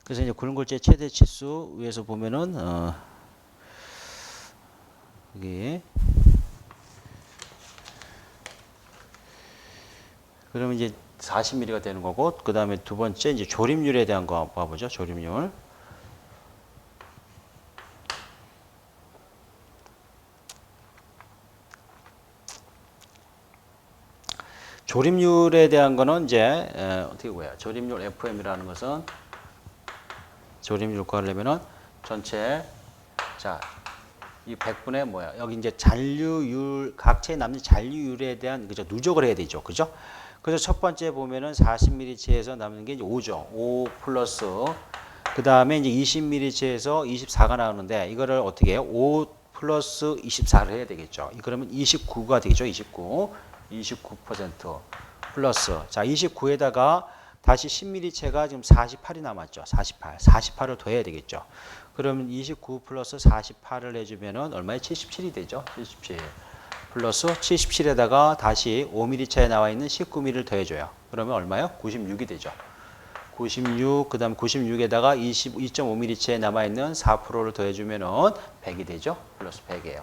그래서 이제 굴골제 최대 치수 위에서 보면은 여기 그러면 이제 40ml가 되는 거고, 그 다음에 두 번째 이제 조립률에 대한 거 봐보죠. 조립률. 조립률에 대한 거는 이제 어떻게 보여요? 조립률 FM이라는 것은 조립률 구하려면은 전체 자 이 100분의 뭐야? 여기 이제 잔류율 각체에 남는 잔류율에 대한 그죠 누적을 해야 되죠, 그죠? 그래서 첫 번째 보면은 40ml체에서 남는 게 이제 5죠. 5 플러스 그 다음에 이제 20ml체에서 24가 나오는데 이거를 어떻게 해요? 5 플러스 24를 해야 되겠죠. 그러면 29가 되겠죠. 29% 플러스 자 29에다가 다시 10ml체가 지금 48이 남았죠. 48을 더해야 되겠죠. 그러면 29 플러스 48을 해주면은 얼마에 77이 되죠. 77 플러스 77에다가 다시 5ml체에 나와 있는 19ml를 더해줘요. 그러면 얼마요? 96이 되죠. 96, 그 다음 96에다가 2.5ml체에 남아있는 4%를 더해주면은 100이 되죠. 플러스 100이에요.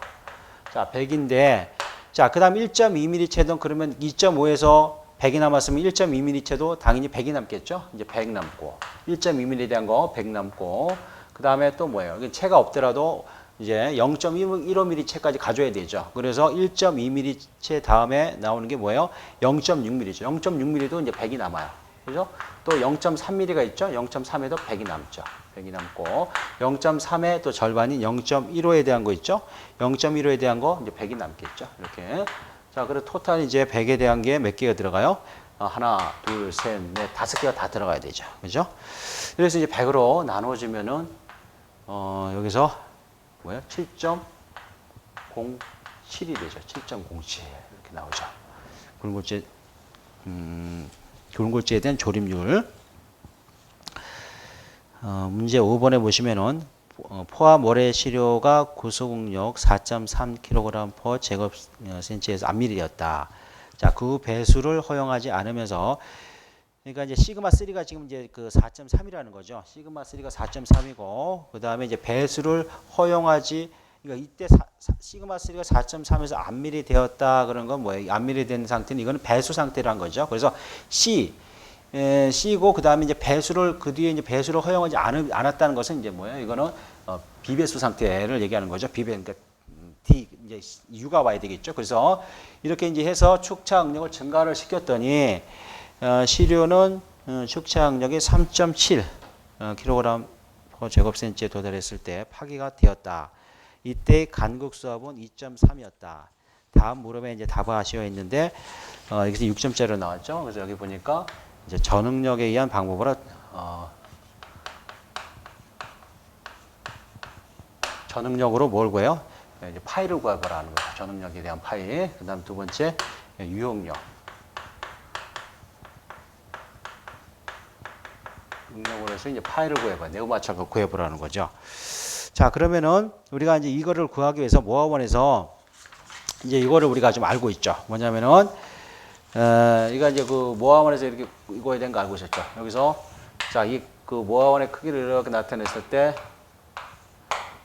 자, 100인데, 자, 그 다음 1.2ml체도 그러면 2.5에서 100이 남았으면 1.2ml체도 당연히 100이 남겠죠. 이제 100 남고, 1.2ml에 대한 거 100 남고, 그 다음에 또 뭐예요? 체가 없더라도 이제 0.15ml체까지 가져야 되죠. 그래서 1.2ml체 다음에 나오는 게 뭐예요? 0.6ml죠. 0.6ml도 이제 100이 남아요. 그죠? 또 0.3ml가 있죠. 0.3에도 100이 남죠. 100이 남고 0.3의 또 절반인 0.15에 대한 거 있죠. 0.15에 대한 거 이제 100이 남겠죠. 이렇게. 자, 그래서 토탈 이제 100에 대한 게 몇 개가 들어가요? 하나, 둘, 셋, 넷, 5개가 다 들어가야 되죠. 그죠? 그래서 이제 100으로 나눠주면은 여기서 뭐야? 7.07이 되죠. 7.07 이렇게 나오죠. 굴골제에 대한 조립률. 문제 5번에 보시면은 포함 월의 시료가 구수국력 4.3kg/제곱센치에서 안밀이었다. 자, 그 배수를 허용하지 않으면서 그러니까 이제 시그마 3가 지금 이제 그 4.3이라는 거죠. 시그마 3가 4.3이고 그 다음에 이제 배수를 허용하지 그러니까 이때 시그마 3가 4.3에서 안밀이 되었다 그런 건 뭐예요? 안밀이 된 상태는 이거는 배수 상태란 거죠. 그래서 C고 그 다음에 이제 배수를 그 뒤에 이제 배수를 허용하지 않았다는 것은 이제 뭐예요? 이거는 비배수 상태를 얘기하는 거죠. 그러니까 D 이제 U가 와야 되겠죠. 그래서 이렇게 이제 해서 축차 응력을 증가를 시켰더니 시료는 축차 응력이 3.7 kg/제곱센치에 도달했을 때 파기가 되었다. 이때 간극 수압은 2.3이었다. 다음 물음에 이제 답을 하시어 있는데 여기서 6점짜리로 나왔죠. 그래서 여기 보니까 이제 전응력에 의한 방법으로 전응력으로 뭘 구해요? 이제 파이를 구해보라는 거죠. 전응력에 대한 파이. 그다음 두 번째 유형력. 응력으로 해서 이제 파이를 구해봐. 네오 맞춰서 구해보라는 거죠. 자, 그러면은 우리가 이제 이거를 구하기 위해서 모아원에서 이제 이거를 우리가 좀 알고 있죠. 뭐냐면은 이거 이제 그 모아원에서 이렇게 이거에 대한 거 알고 계셨죠? 여기서 자, 이 그 모아원의 크기를 이렇게 나타냈을 때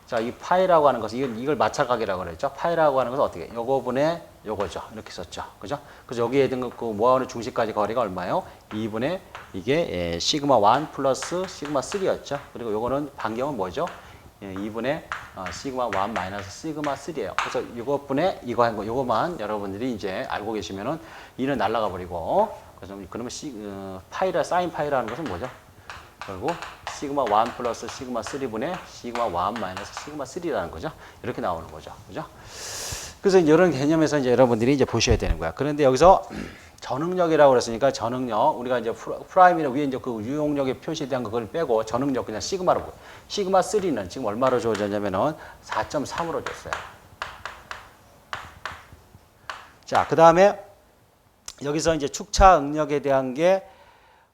자, 이 파이라고 하는 것은 이걸 마찰각이라고 그랬죠? 파이라고 하는 것은 어떻게? 요거 분의 요거죠. 이렇게 썼죠. 그죠? 그래서 여기에 든 그 모아원의 중심까지 거리가 얼마예요? 2분의 이게 시그마 1 플러스 시그마 3였죠. 그리고 요거는 반경은 뭐죠? 2분의 시그마 1 마이너스 시그마 3예요. 그래서 이것분의 이거 한 거, 요거만 여러분들이 이제 알고 계시면은 이는 날라가 버리고, 그래서 그러면 파이라 사인 파이라는 것은 뭐죠? 결국 시그마 1 플러스 시그마 3분의 시그마 1 마이너스 시그마 3라는 거죠. 이렇게 나오는 거죠. 그죠? 그래서 이런 개념에서 이제 여러분들이 이제 보셔야 되는 거야. 그런데 여기서 전응력이라고 그랬으니까 전응력, 우리가 이제 프라임이나 위에 이제 그 유용력의 표시에 대한 그걸 빼고 전응력 그냥 시그마로 보고, 시그마 3는 지금 얼마로 주어졌냐면은 4.3으로 줬어요. 자, 그 다음에 여기서 이제 축차 응력에 대한 게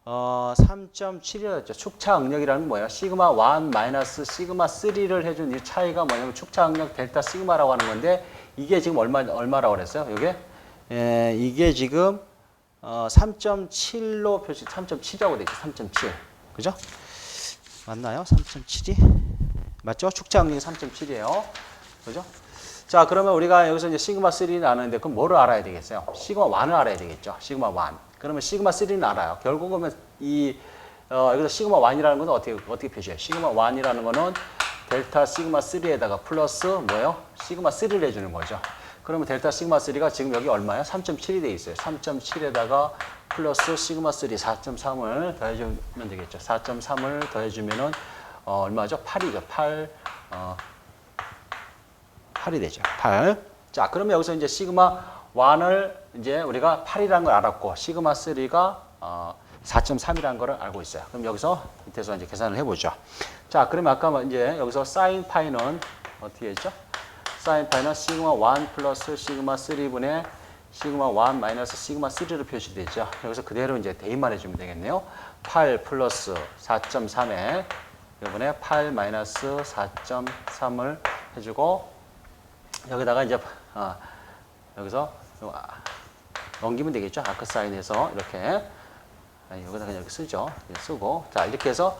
3.7이었죠. 축차 응력이라는 건 뭐예요? 시그마 1 마이너스 시그마 3를 해준 이 차이가 뭐냐면 축차 응력 델타 시그마라고 하는 건데, 이게 지금 얼마라고 그랬어요? 이게 지금 3.7로 표시, 3.7이라고 돼 있죠. 3.7. 그죠? 맞나요? 3.7이? 맞죠? 축차 응력이 3.7이에요. 그죠? 자, 그러면 우리가 여기서 이제 시그마 3는 아는데, 그럼 뭐를 알아야 되겠어요? 시그마 1을 알아야 되겠죠. 시그마 1. 그러면 시그마 3는 알아요. 결국은 여기서 시그마 1이라는 것은 어떻게 표시해요? 시그마 1이라는 거는 델타 시그마 3에다가 플러스 뭐예요? 시그마 3를 해주는 거죠. 그러면 델타 시그마 3가 지금 여기 얼마예요? 3.7이 돼 있어요. 3.7에다가 플러스 시그마 3 4.3을 더해주면 되겠죠. 4.3을 더해주면은 얼마죠? 8이죠. 8이 되죠. 8. 자, 그러면 여기서 이제 시그마 1을 이제 우리가 8이라는 걸 알았고, 시그마 3가 4.3이라는 걸 알고 있어요. 그럼 여기서 밑에서 이제 계산을 해보죠. 자, 그러면 아까 이제 여기서 사인 파이는 어떻게 했죠? 사인 파이는 시그마 1 플러스 시그마 3분의 시그마 1 마이너스 시그마 3로 표시되죠. 여기서 그대로 이제 대입만 해주면 되겠네요. 8 플러스 4.3에 이번에 8 마이너스 4.3을 해주고, 여기다가 이제 여기서 넘기면 되겠죠. 아크 사인에서 이렇게 여기다 그냥 이렇게 쓰죠. 쓰고, 자, 이렇게 해서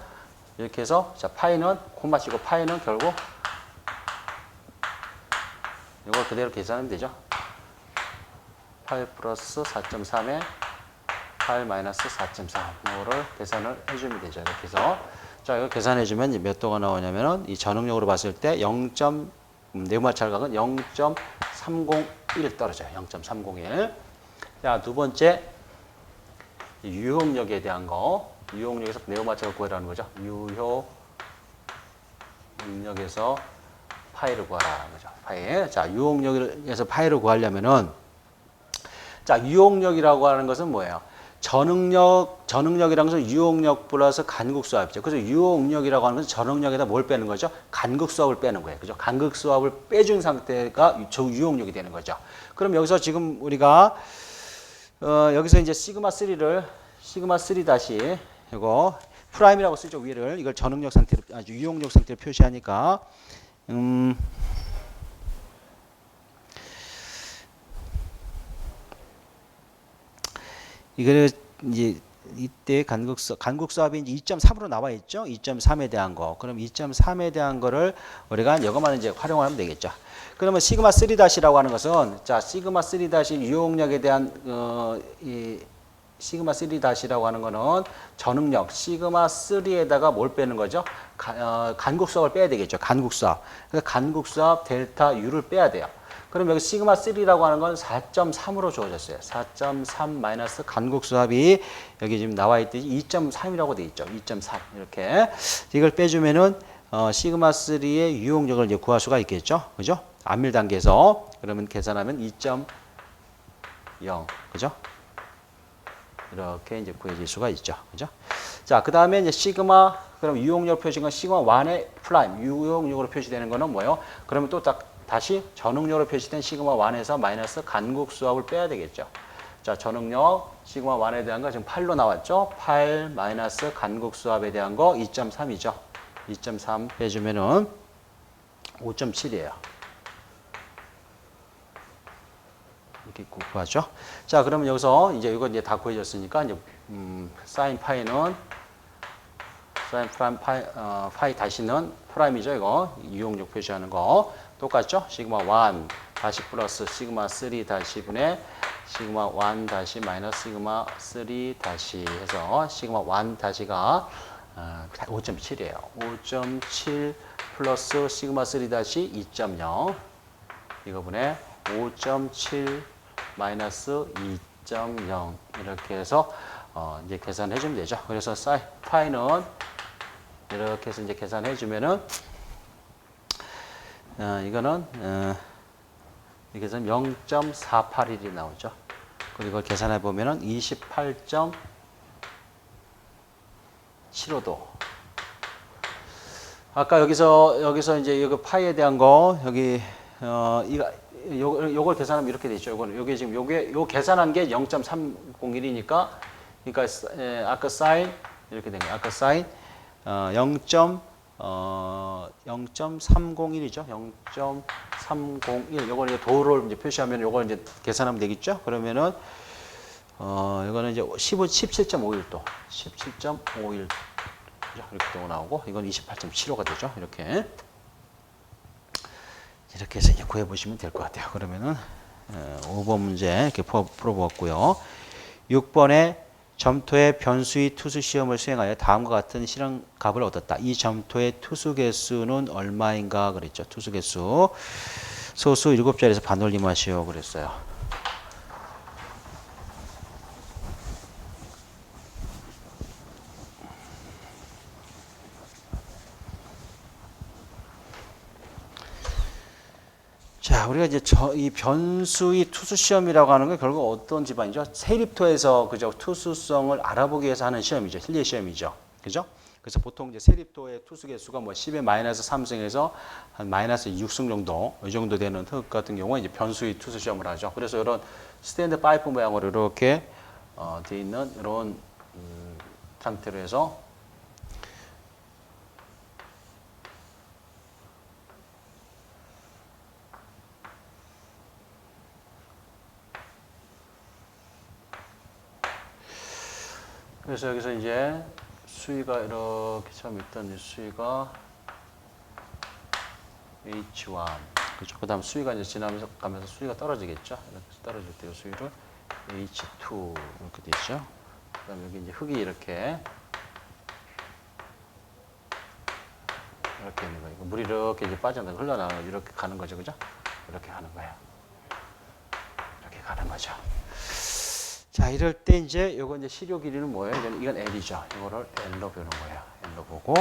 자, 파이는 콤마 치고, 파이는 결국 이걸 그대로 계산하면 되죠. 8 플러스 4.3에 8 마이너스 4.3 이거를 계산을 해주면 되죠. 이렇게 해서 자, 이거 계산해주면 몇 도가 나오냐면은 이 전응력으로 봤을 때 내부마찰각은 0.301 떨어져요. 0.301. 자, 두 번째 유용력에 대한 거. 유용력에서 내부마찰을 구하라는 거죠. 유용력에서 파이를 구하라는 거죠. 파이. 자, 유용력에서 파이를 구하려면은, 자, 유용력이라고 하는 것은 뭐예요? 전응력이라는 것은 유용력 플러스 간극수압이죠. 그래서 유용력이라고 하는 것은 전응력에다 뭘 빼는 거죠? 간극수압을 빼는 거예요. 그죠? 간극수압을 빼준 상태가 유용력이 되는 거죠. 그럼 여기서 지금 우리가 여기서 이제 시그마 3 다시 이거 프라임이라고 쓰죠. 위를 이걸 전응력 상태로, 아주 유용력 상태로 표시하니까 이거를 이제 이때 간극수압이 이제 2.3으로 나와 있죠. 2.3에 대한 거. 그럼 2.3에 대한 거를 우리가 이것만 이제 활용하면 되겠죠. 그러면 시그마 3 다시라고 하는 것은, 자, 시그마 3 다시 유용력에 대한 이 시그마 3 다시라고 하는 거는 전응력 시그마 3에다가 뭘 빼는 거죠? 간극수압을 빼야 되겠죠. 간극수압. 그래서 간극수압 델타 U를 빼야 돼요. 그럼 여기 시그마 3라고 하는 건 4.3으로 주어졌어요. 4.3 마이너스 간극수압이 여기 지금 나와 있듯이 2.3이라고 돼 있죠. 2.3 이렇게 이걸 빼주면은 시그마 3의 유용력을 이제 구할 수가 있겠죠. 그죠? 안밀 단계에서 그러면 계산하면 2.0 그죠? 이렇게 이제 구해질 수가 있죠. 그죠? 자, 그 다음에 이제 시그마, 그럼 유용력 표시가 시그마 1의 프라임, 유용력으로 표시되는 거는 뭐예요? 그러면 또 다시 전응력으로 표시된 시그마 1에서 마이너스 간극수압을 빼야 되겠죠. 자, 전응력 시그마 1에 대한 거 지금 8로 나왔죠. 8 마이너스 간극수압에 대한 거 2.3이죠. 2.3 빼주면은 5.7이에요. 이렇게 구하죠. 자, 그러면 여기서 이제 이거 이제 다 구해졌으니까 이제 사인 파이는 사인 프라임 파이 다시는 프라임이죠. 이거 유용력 표시하는 거 똑같죠. 시그마 1 다시 플러스 시그마 3 다시 분의 시그마 1 다시 마이너스 시그마 3 다시 해서 시그마 1 다시가 5.7이에요. 5.7 플러스 시그마 3 다시 2.0 이거분에 5.7 마이너스 2.0 이렇게 해서 이제 계산해 주면 되죠. 그래서 파이는 이렇게 해서 이제 계산해 주면은 이거는 이렇게 해서 0.481이 나오죠. 그리고 이걸 계산해 보면은 28.75도. 아까 여기서 이제 이거 파이에 대한 거 여기 요걸 계산하면 이렇게 되죠. 요게 지금 요 계산한 게 0.301이니까 그러니까 아까 사인 이렇게 된 거예요. 아까 사인 0.301이죠. 0.301. 요걸 도를 이제 표시하면 요걸 이제 계산하면 되겠죠. 그러면은 이거는 이제 17.51도. 17.51. 이렇게 또 나오고 이건 28.75가 되죠. 이렇게 해서 이제 구해 보시면 될 것 같아요. 그러면은 5번 문제 이렇게 풀어보았고요. 6번에 점토의 변수의 투수 시험을 수행하여 다음과 같은 실험 값을 얻었다. 이 점토의 투수 개수는 얼마인가 그랬죠. 투수 개수 소수 7자리에서 반올림하시오 그랬어요. 자, 우리가 이제 이 변수의 투수 시험이라고 하는 건 결국 어떤 집안이죠? 세립토에서 그죠? 투수성을 알아보기 위해서 하는 시험이죠. 힐리의 시험이죠. 그죠? 그래서 보통 이제 세립토의 투수 개수가 뭐 10의 마이너스 3승에서 한 마이너스 6승 정도, 이 정도 되는 흙 같은 경우에 이제 변수의 투수 시험을 하죠. 그래서 이런 스탠드 파이프 모양으로 이렇게 되어 있는 이런 상태로 해서 그래서 여기서 이제 수위가 이렇게 처음 있던 이 수위가 H1 그렇죠. 그다음 수위가 이제 지나면서 가면서 수위가 떨어지겠죠. 이렇게 떨어질 때 이 수위를 H2 이렇게 되죠. 그다음 여기 이제 흙이 이렇게 있는 거예요. 물이 이렇게 이제 빠져나가 흘러나가 이렇게 가는 거죠, 그죠? 이렇게 가는 거예요. 이렇게 가는 거죠. 자, 이럴 때 이제 요거 이제 시료 길이는 뭐예요? 이건 L이죠. 이거를 L로 보는 거예요. L로 보고.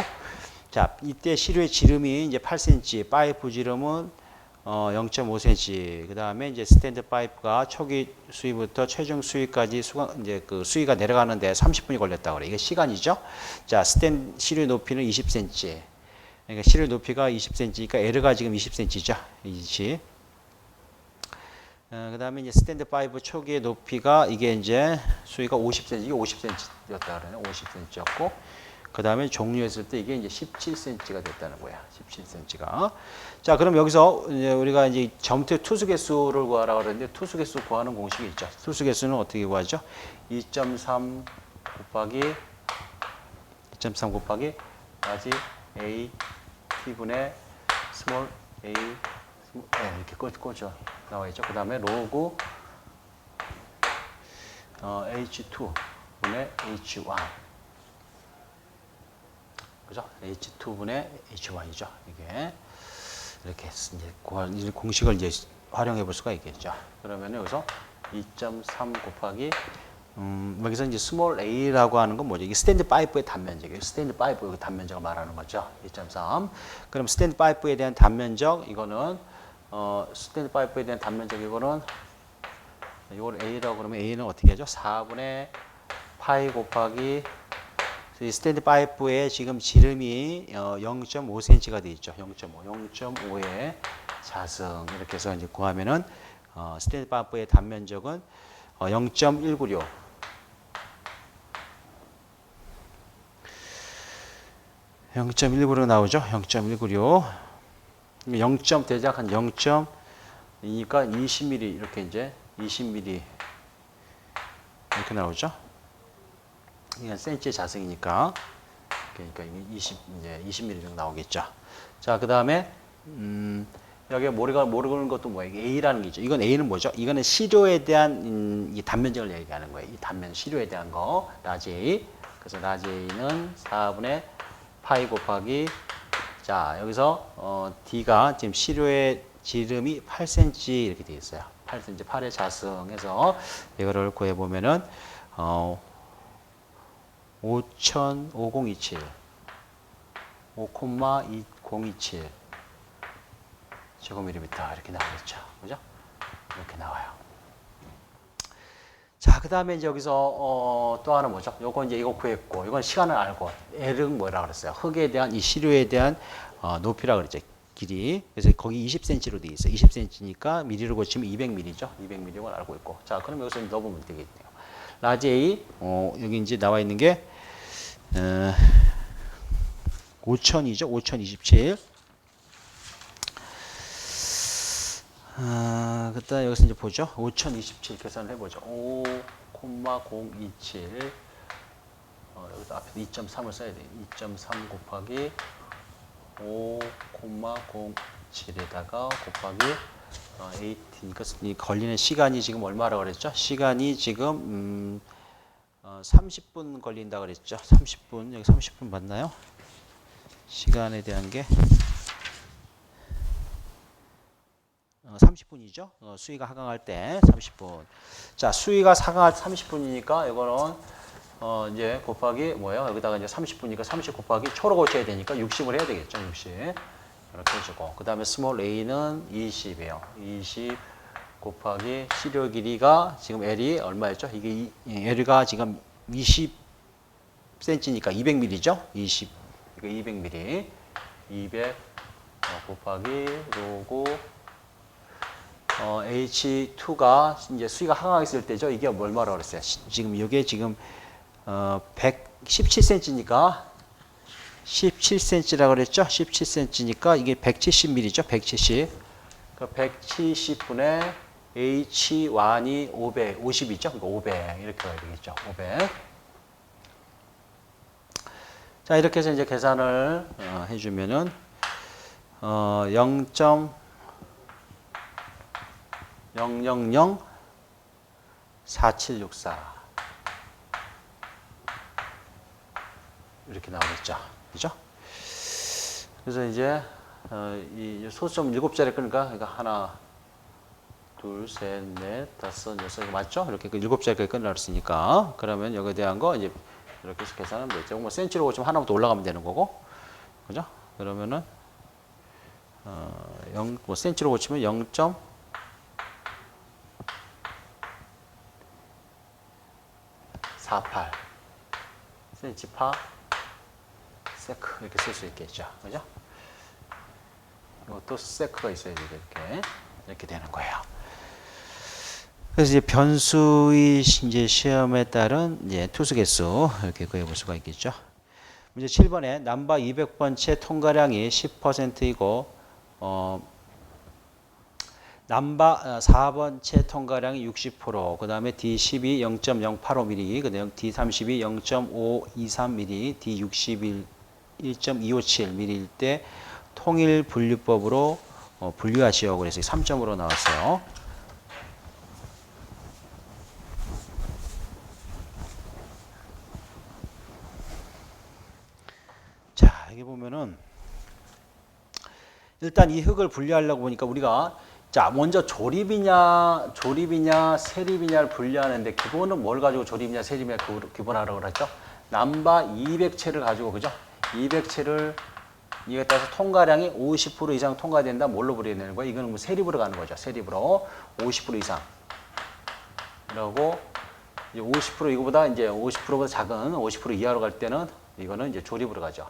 자, 이때 시료의 지름이 이제 8cm, 파이프 지름은 0.5cm. 그다음에 이제 스탠드 파이프가 초기 수위부터 최종 수위까지 이제 그 수위가 내려가는데 30분이 걸렸다 그래. 이게 시간이죠. 자, 시료의 높이는 20cm. 그러니까 시료의 높이가 20cm니까 L가 지금 20cm죠. 20. 그 다음에 이제 스탠드 파이프 초기의 높이가 이게 이제 수위가 50cm, 이게 50cm였다 그러네. 50cm였고, 그 다음에 종료했을 때 이게 이제 17cm가 됐다는 거야. 17cm가. 자, 그럼 여기서 이제 우리가 이제 점토의 투수 개수를 구하라고 그랬는데 투수 개수 구하는 공식이 있죠. 투수 개수는 어떻게 구하죠? 2.3 곱하기 라지 A T분의 스몰 A 이렇게 꽂죠. 나와 있죠. 그 다음에 로그 H2분의 H1 그죠? H2분의 H1이죠. 이게 이렇게 이제 공식을 이제 활용해 볼 수가 있겠죠. 그러면 여기서 2.3 곱하기 여기서 이제 스몰 a라고 하는 건 뭐죠? 이게 스탠드 파이프의 단면적이에요. 스탠드 파이프의 단면적을 말하는 거죠. 2.3. 그럼 스탠드 파이프에 대한 단면적 이거는 스탠드 파이프에 대한 단면적 이거는 이걸 a라고 그러면 a는 어떻게 하죠? 4분의 파이 곱하기 이 스탠드 파이프의 지금 지름이 0.5cm가 돼 있죠. 0.5의 4승 이렇게 해서 이제 구하면은 스탠드 파이프의 단면적은 0.196 0.196 나오죠. 0.196 0점 대략 한 0.2니까 20mm 이렇게 이제 20mm 이렇게 나오죠. 이건 센치의 자승이니까 그러니까 이게 20mm 정도 나오겠죠. 자, 그 다음에 여기 모르는 것도 뭐예요? 이게 A라는 게 있죠. 이건 A는 뭐죠? 이거는 시료에 대한 이 단면적을 얘기하는 거예요. 이 단면 시료에 대한 거 라지 A. 그래서 라지 A는 4분의 파이 곱하기 자 여기서 D가 지금 시료의 지름이 8cm 이렇게 되어 있어요. 8cm 8의 자승해서 이거를 구해 보면은 5027 5,2027 제곱밀리미터 이렇게 나오겠죠. 그죠? 이렇게 나와요. 자, 그 다음에 이제 여기서 또 하나 뭐죠? 요거 이제 이거 구했고, 이건 시간을 알고, L은 뭐라 그랬어요? 흙에 대한, 이 시료에 대한 높이라 그랬죠. 길이. 그래서 거기 20cm로 돼 있어요. 20cm니까 미리로 고치면 200mm죠. 200mm를 알고 있고. 자, 그럼 여기서 넣어보면 되겠네요. 라지 A, 여기 이제 나와 있는 게, 5000이죠. 5027. 그다음 여기서 이제 보죠. 5027 계산을 해보죠. 5,027 여기서 앞에서 2.3을 써야 돼요. 2.3 곱하기 5,07에다가 곱하기 18. 이 걸리는 시간이 지금 얼마라고 그랬죠? 시간이 지금 30분 걸린다 그랬죠. 30분 여기 30분 맞나요? 시간에 대한 게 30분이죠. 수위가 하강할 때 30분. 자, 수위가 하강할 때 30분이니까 이거는 이제 곱하기 뭐예요? 여기다가 이제 30분이니까 30 곱하기 초로 고쳐야 되니까 60을 해야 되겠죠. 60. 이렇게 해주고. 그 다음에 스몰 a는 20이에요. 20 곱하기 시료 길이가 지금 L이 얼마였죠? 이게 L가 지금 20cm니까 200mm죠? 20. 그러니까 200mm. 200 곱하기 로고 H2가 이제 수위가 하강했을 때죠. 이게 얼마라고 그랬어요? 지금 이게 지금 117cm니까 17cm라고 그랬죠? 17cm니까 이게 170mm죠. 170. 그러니까 170분의 H1이 550이죠. 그러니까 500 이렇게 가야 되겠죠. 500. 자, 이렇게 해서 이제 계산을 해주면은 0.0004764 이렇게 나오겠죠. 그죠? 그래서 이제 이 소수점 7자리 끄니까 하나, 둘, 셋, 넷, 다섯, 여섯 맞죠? 이렇게 7자리까지 끝나고 있으니까 그러면 여기에 대한 거 이제 이렇게 해서 계산하면 되죠. 뭐 센치로 고치면 하나부터 올라가면 되는 거고, 그죠? 그러면은 뭐 센치로 고치면 0.48 센치파 세크 이렇게 쓸 수 있겠죠, 그죠? 이것도 세크가 있어야 되죠, 이렇게 되는 거예요. 그래서 이제 변수의 이제 시험에 따른 이제 투수 개수 이렇게 구해볼 수가 있겠죠. 문제 7번에 남바 200번째 통과량이 10%이고 남바 4번째 통과량이 60%, 그 다음에 D12 0.085mm, 그 다음에 D32 0.523mm, D61 1.257mm일 때 통일 분류법으로 분류하시오. 그래서 3점으로 나왔어요. 자, 여기 보면은 일단 이 흙을 분류하려고 보니까 우리가 자 먼저 조립이냐 세립이냐를 분류하는데 기본은 뭘 가지고 조립이냐 세립이냐 기본하라고 그랬죠. 남바 200채를 가지고 그죠? 200채를 이에 따라서 통과량이 50% 이상 통과된다. 뭘로 분류되는 거야? 이거는 뭐 세립으로 가는 거죠. 세립으로 50% 이상. 그리고 이제 50% 이거보다 이제 50%보다 작은 50% 이하로 갈 때는 이거는 이제 조립으로 가죠.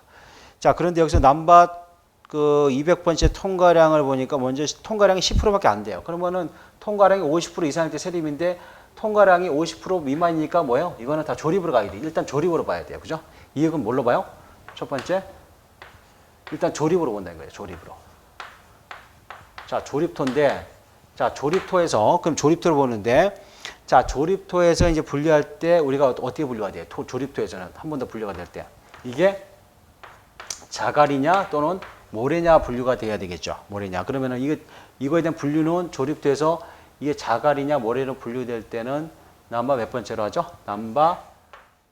자, 그런데 여기서 남바 그 200번째 통과량을 보니까 먼저 통과량이 10%밖에 안 돼요. 그러면은 통과량이 50% 이상일 때 세립인데 통과량이 50% 미만이니까 뭐예요? 이거는 다 조립으로 가야 돼. 일단 조립으로 봐야 돼요. 그죠? 이 흙은 뭘로 봐요? 첫 번째, 일단 조립으로 본다는 거예요. 조립으로. 자, 조립토인데 자, 조립토에서, 그럼 조립토를 보는데, 자, 조립토에서 이제 분류할 때 우리가 어떻게 분류가 돼요? 조립토에서는 한 번 더 분류가 될 때. 이게 자갈이냐 또는 모래냐 분류가 돼야 되겠죠. 모래냐. 그러면은 이거에 대한 분류는 조립토에서 이게 자갈이냐 모래로 분류될 때는 넘버 몇 번째로 하죠? 넘버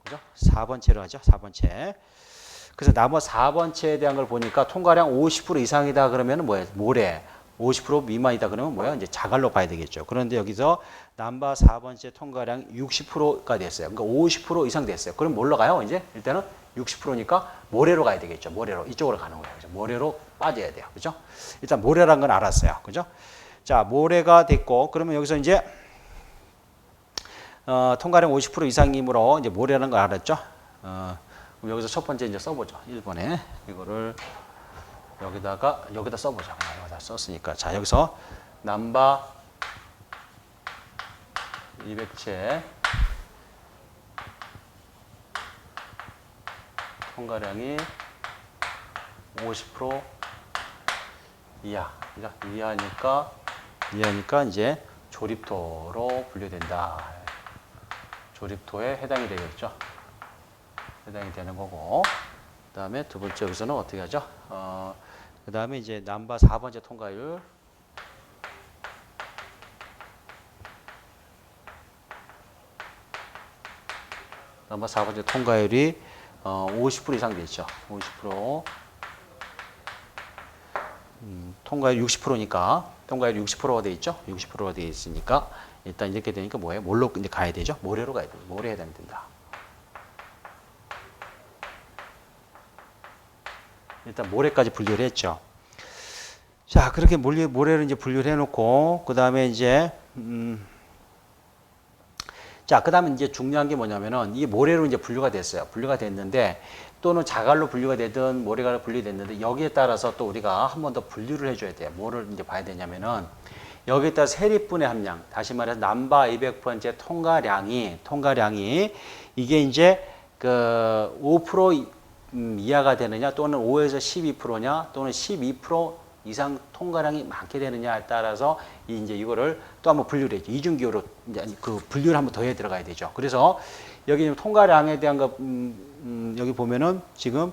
그죠? 4번째로 하죠. 4번째. 그래서 넘버 4번째에 대한 걸 보니까 통과량 50% 이상이다 그러면 뭐예요? 모래. 50% 미만이다 그러면 뭐야? 이제 자갈로 봐야 되겠죠. 그런데 여기서 넘버 4번째 통과량 60%가 됐어요. 그러니까 50% 이상 됐어요. 그럼 뭘로 가요? 이제 일단은 60%니까 모래로 가야 되겠죠. 모래로 이쪽으로 가는 거예요. 그죠? 모래로 빠져야 돼요. 그죠? 일단 모래라는 건 알았어요. 그죠? 자, 모래가 됐고 그러면 여기서 이제 통과량 50% 이상이므로 이제 모래라는 걸 알았죠. 그럼 여기서 첫 번째 이제 써보죠. 1번에 이거를 여기다 써보자. 여기다 썼으니까. 자, 여기서 넘버 200채 통과량이 50% 이하. 이하니까 이제 조립토로 분류된다. 조립토에 해당이 되겠죠. 해당이 되는 거고. 그 다음에 두 번째 여기서는 어떻게 하죠? 그 다음에 이제 넘버 4번째 통과율. 넘버 4번째 통과율이 50% 이상 돼 있죠. 50%. 통과율 60%니까 통과율 60%가 돼 있죠. 60%가 돼 있으니까 일단 이렇게 되니까 뭐예요? 뭘로 이제 가야 되죠? 모래로 가야 돼요. 모래에 해당이 된다. 일단 모래까지 분류를 했죠. 자, 그렇게 모래를 이제 분류를 해놓고 그 다음에 이제 자, 그 다음에 이제 중요한 게 뭐냐면은 이 모래로 이제 분류가 됐어요. 분류가 됐는데 또는 자갈로 분류가 되든 모래가 분류됐는데 여기에 따라서 또 우리가 한 번 더 분류를 해줘야 돼요. 뭐를 이제 봐야 되냐면은 여기에 따라 세리분의 함량, 다시 말해서 넘버 200번째 통과량이 이게 이제 그 5% 이하가 되느냐 또는 5에서 12%냐 또는 12% 이상 통과량이 많게 되느냐에 따라서 이제 이거를 또 한번 분류를 했죠. 이중기호로 이제 그 분류를 한번 더 해 들어가야 되죠. 그래서 여기 통과량에 대한 거 여기 보면은 지금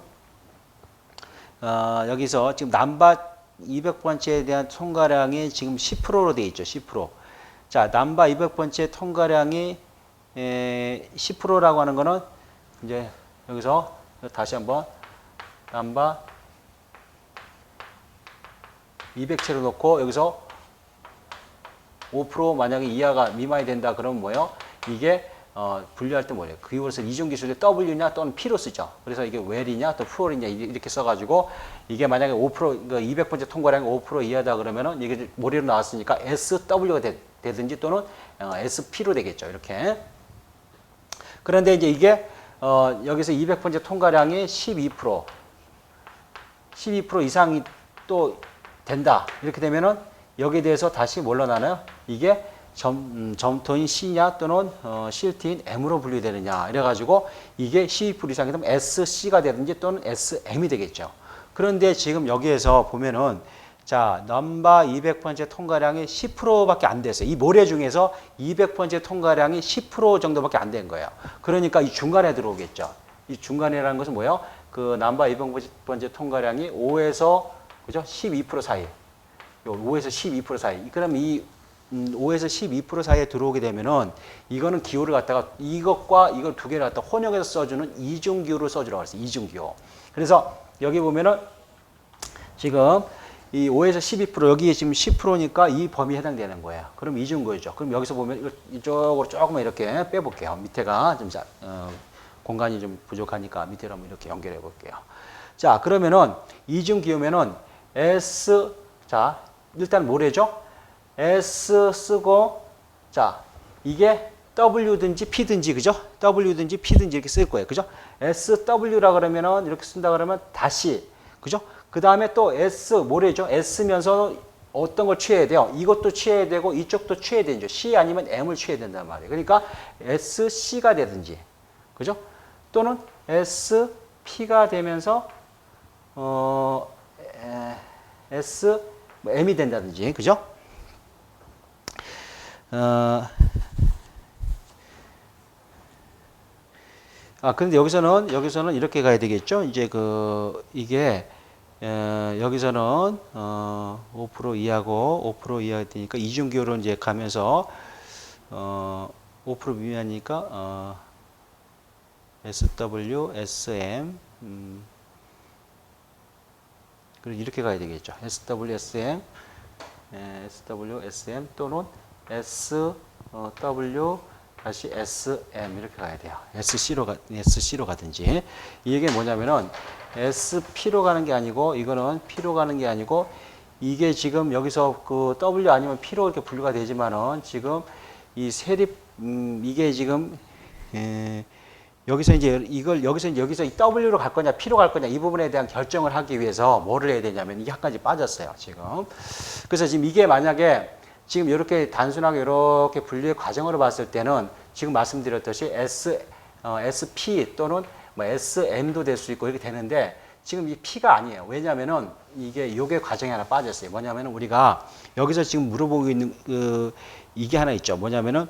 여기서 지금 넘버 200번째에 대한 통과량이 지금 10%로 돼 있죠. 10%. 자, 넘버 200번째 통과량이 10%라고 하는 거는 이제 여기서 다시 한번 넘버 200채로 놓고 여기서 5% 만약에 이하가 미만이 된다 그러면 뭐예요? 이게 분류할 때 뭐예요? 그것을 이중기술의 W냐 또는 P로 쓰죠. 그래서 이게 well이냐 또 fuel이냐 이렇게 써가지고 이게 만약에 5% 그러니까 200번째 통과량이 5% 이하다 그러면은 이게 모래로 나왔으니까 SW가 되든지 또는 SP로 되겠죠. 이렇게. 그런데 이제 이게 여기서 200번째 통과량이 12% 이상이 또 된다. 이렇게 되면은 여기에 대해서 다시 뭘로 나눠요? 이게 점토인 C냐 또는 실트인 M으로 분류되느냐. 이래가지고 이게 12% 이상이 되면 SC가 되든지 또는 SM이 되겠죠. 그런데 지금 여기에서 보면은 자, 넘버 200번째 통과량이 10%밖에 안 됐어요. 이 모래 중에서 200번째 통과량이 10% 정도밖에 안 된 거예요. 그러니까 이 중간에 들어오겠죠. 이 중간이라는 것은 뭐예요? 그 넘버 200번째 통과량이 5에서 그죠? 12% 사이. 5에서 12% 사이. 그럼 이 5에서 12% 사이에 들어오게 되면은 이거는 기호를 갖다가 이것과 이걸 두 개를 갖다 혼용해서 써주는 이중기호를 써주라고 했어요. 이중기호. 그래서 여기 보면은 지금 이 5에서 12% 여기에 지금 10%니까 이 범위에 해당되는 거예요. 그럼 이중기호죠. 그럼 여기서 보면 이쪽으로 조금만 이렇게 빼볼게요. 밑에가 좀 공간이 좀 부족하니까 밑에로 한번 이렇게 연결해 볼게요. 자, 그러면은 이중기호면은 S 자 일단 모래죠. S 쓰고 자 이게 W든지 P든지 그죠? W든지 P든지 이렇게 쓸 거예요. 그죠? SW라 그러면은 이렇게 쓴다 그러면 다시 그죠? 그 다음에 또 S 모래죠. S면서 어떤 걸 취해야 돼요? 이것도 취해야 되고 이쪽도 취해야 되죠. C 아니면 M을 취해야 된단 말이에요. 그러니까 SC가 되든지 그죠? 또는 SP가 되면서 M이 된다든지, 그죠? 근데 여기서는 이렇게 가야 되겠죠? 이제 이게, 여기서는, 5% 이하고 5% 이하 되니까 이중기호로 이제 가면서, 5% 미만이니까, SW, SM, 그리고 이렇게 가야 되겠죠. SW, SM, SW, SM 또는 SW, 다시 SM 이렇게 가야 돼요. SC로 가든지. 이게 뭐냐면은 SP로 가는 게 아니고 이거는 P로 가는 게 아니고 이게 지금 여기서 W 아니면 P로 이렇게 분류가 되지만은 지금 이 세립 이게 지금 여기서 이제 여기서 이 W로 갈 거냐 P로 갈 거냐 이 부분에 대한 결정을 하기 위해서 뭐를 해야 되냐면 이게 한 가지 빠졌어요 지금. 그래서 지금 이게 만약에 지금 이렇게 단순하게 이렇게 분류의 과정으로 봤을 때는 지금 말씀드렸듯이 SP 또는 뭐 SM도 될 수 있고 이렇게 되는데 지금 이 P가 아니에요. 왜냐하면은 요게 과정이 하나 빠졌어요. 뭐냐면은 우리가 여기서 지금 물어보고 있는 이게 하나 있죠. 뭐냐면은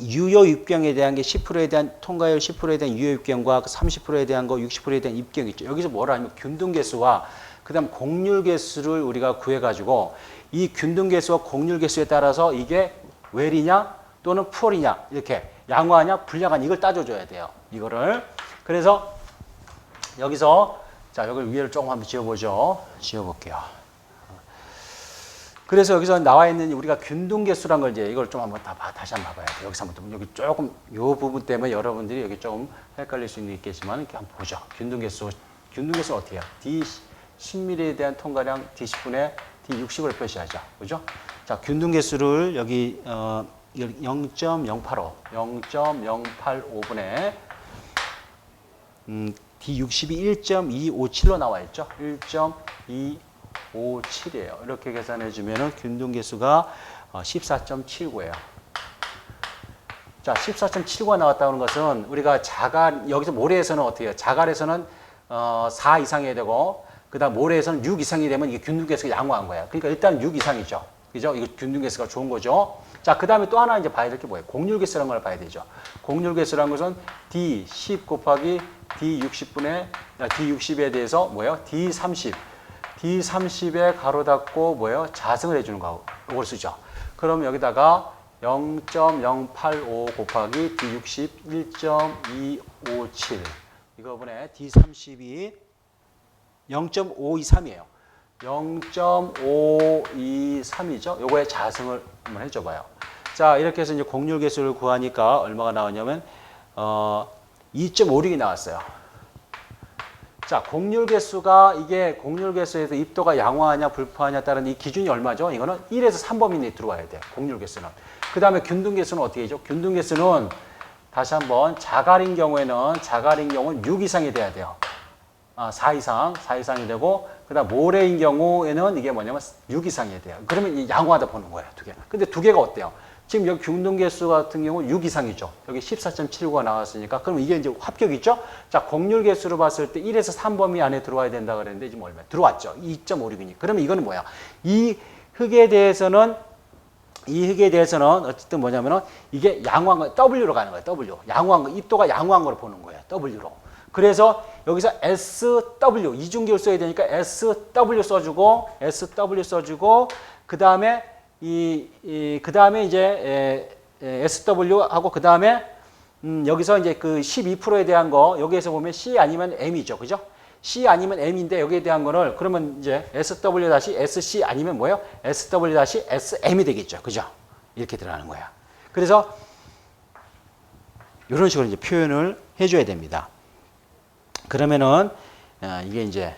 유효 입경에 대한 게 10%에 대한 통과율 10%에 대한 유효 입경과 30%에 대한 거 60%에 대한 입경이 있죠. 여기서 뭐라 하면 균등 개수와 그다음 공률 개수를 우리가 구해 가지고 이 균등 개수와 공률 개수에 따라서 이게 웰이냐 또는 푸얼이냐 이렇게 양호하냐 불량하냐 이걸 따져줘야 돼요. 이거를. 그래서 여기서 자 여기 위에를 조금 한번 지워보죠. 지워볼게요. 그래서 여기서 나와 있는 우리가 균등 개수란 걸 이제 이걸 좀 한번 다시 한번 봐봐야 돼요. 여기서 한번 여기 조금 요 부분 때문에 여러분들이 여기 조금 헷갈릴 수는 있겠지만 이렇게 한번 보죠. 균등 개수는 어떻게 해요? D 10mm에 대한 통과량 D10분의 D60을 표시하죠. 그죠? 자, 균등 개수를 여기 0.085분의 D60이 1.257로 나와 있죠. 1.257이에요. 이렇게 계산해 주면은 균등 개수가 14.79예요. 자, 14.79가 나왔다는 것은 우리가 여기서 모래에서는 어떻게 해요? 자갈에서는 4 이상이어야 되고 그다음 모래에서는 6 이상이 되면 이게 균등 개수가 양호한 거예요. 그러니까 일단 6 이상이죠. 그죠? 이거 균등 개수가 좋은 거죠. 자, 그다음에 또 하나 이제 봐야 될 게 뭐예요? 공률 개수라는 걸 봐야 되죠. 공률 개수라는 것은 D10 곱하기 D60분의 D60에 대해서 뭐예요? D30. D30에 가로 닫고 뭐예요? 자승을 해 주는 거. 이걸 쓰죠. 그럼 여기다가 0.085 곱하기 D60 1.257. 이거분에 D30이 0.523이에요. 0.523이죠. 요거에 자승을 한번 해줘봐요. 자, 이렇게 해서 이제 공률 개수를 구하니까 얼마가 나왔냐면 2.56이 나왔어요. 자, 공률 개수가 이게 공률 개수에서 입도가 양호하냐 불포하냐 따른 이 기준이 얼마죠? 이거는 1에서 3범 이내에 들어와야 돼요. 공률 개수는. 그 다음에 균등 개수는 어떻게 되죠? 균등 개수는 다시 한번 자갈인 경우는 6 이상이 돼야 돼요. 4 이상이 되고, 그 다음 모래인 경우에는 이게 뭐냐면 6 이상이 돼요. 그러면 양호하다 보는 거예요, 두 개. 근데 두 개가 어때요? 지금 여기 균등 개수 같은 경우는 6 이상이죠. 여기 14.79가 나왔으니까. 그럼 이게 이제 합격이죠? 자, 공률 개수로 봤을 때 1에서 3범위 안에 들어와야 된다 그랬는데 지금 얼마? 들어왔죠. 2.56이니. 그러면 이거는 뭐야? 이 흙에 대해서는 어쨌든 뭐냐면은 이게 양호한 거, W로 가는 거예요, W. 양호한 거, 입도가 양호한 걸 보는 거예요, W로. 그래서 여기서 SW, 이중기호를 써야 되니까 SW 써주고, 그 다음에 그 다음에 이제 SW하고 그 다음에 여기서 이제 그 12%에 대한 거, 여기에서 보면 C 아니면 M이죠, 그죠? C 아니면 M인데 여기에 대한 거를 그러면 이제 SW-SC 아니면 뭐예요? SW-SM이 되겠죠, 그죠? 이렇게 들어가는 거야. 그래서 이런 식으로 이제 표현을 해줘야 됩니다. 그러면은 이게 이제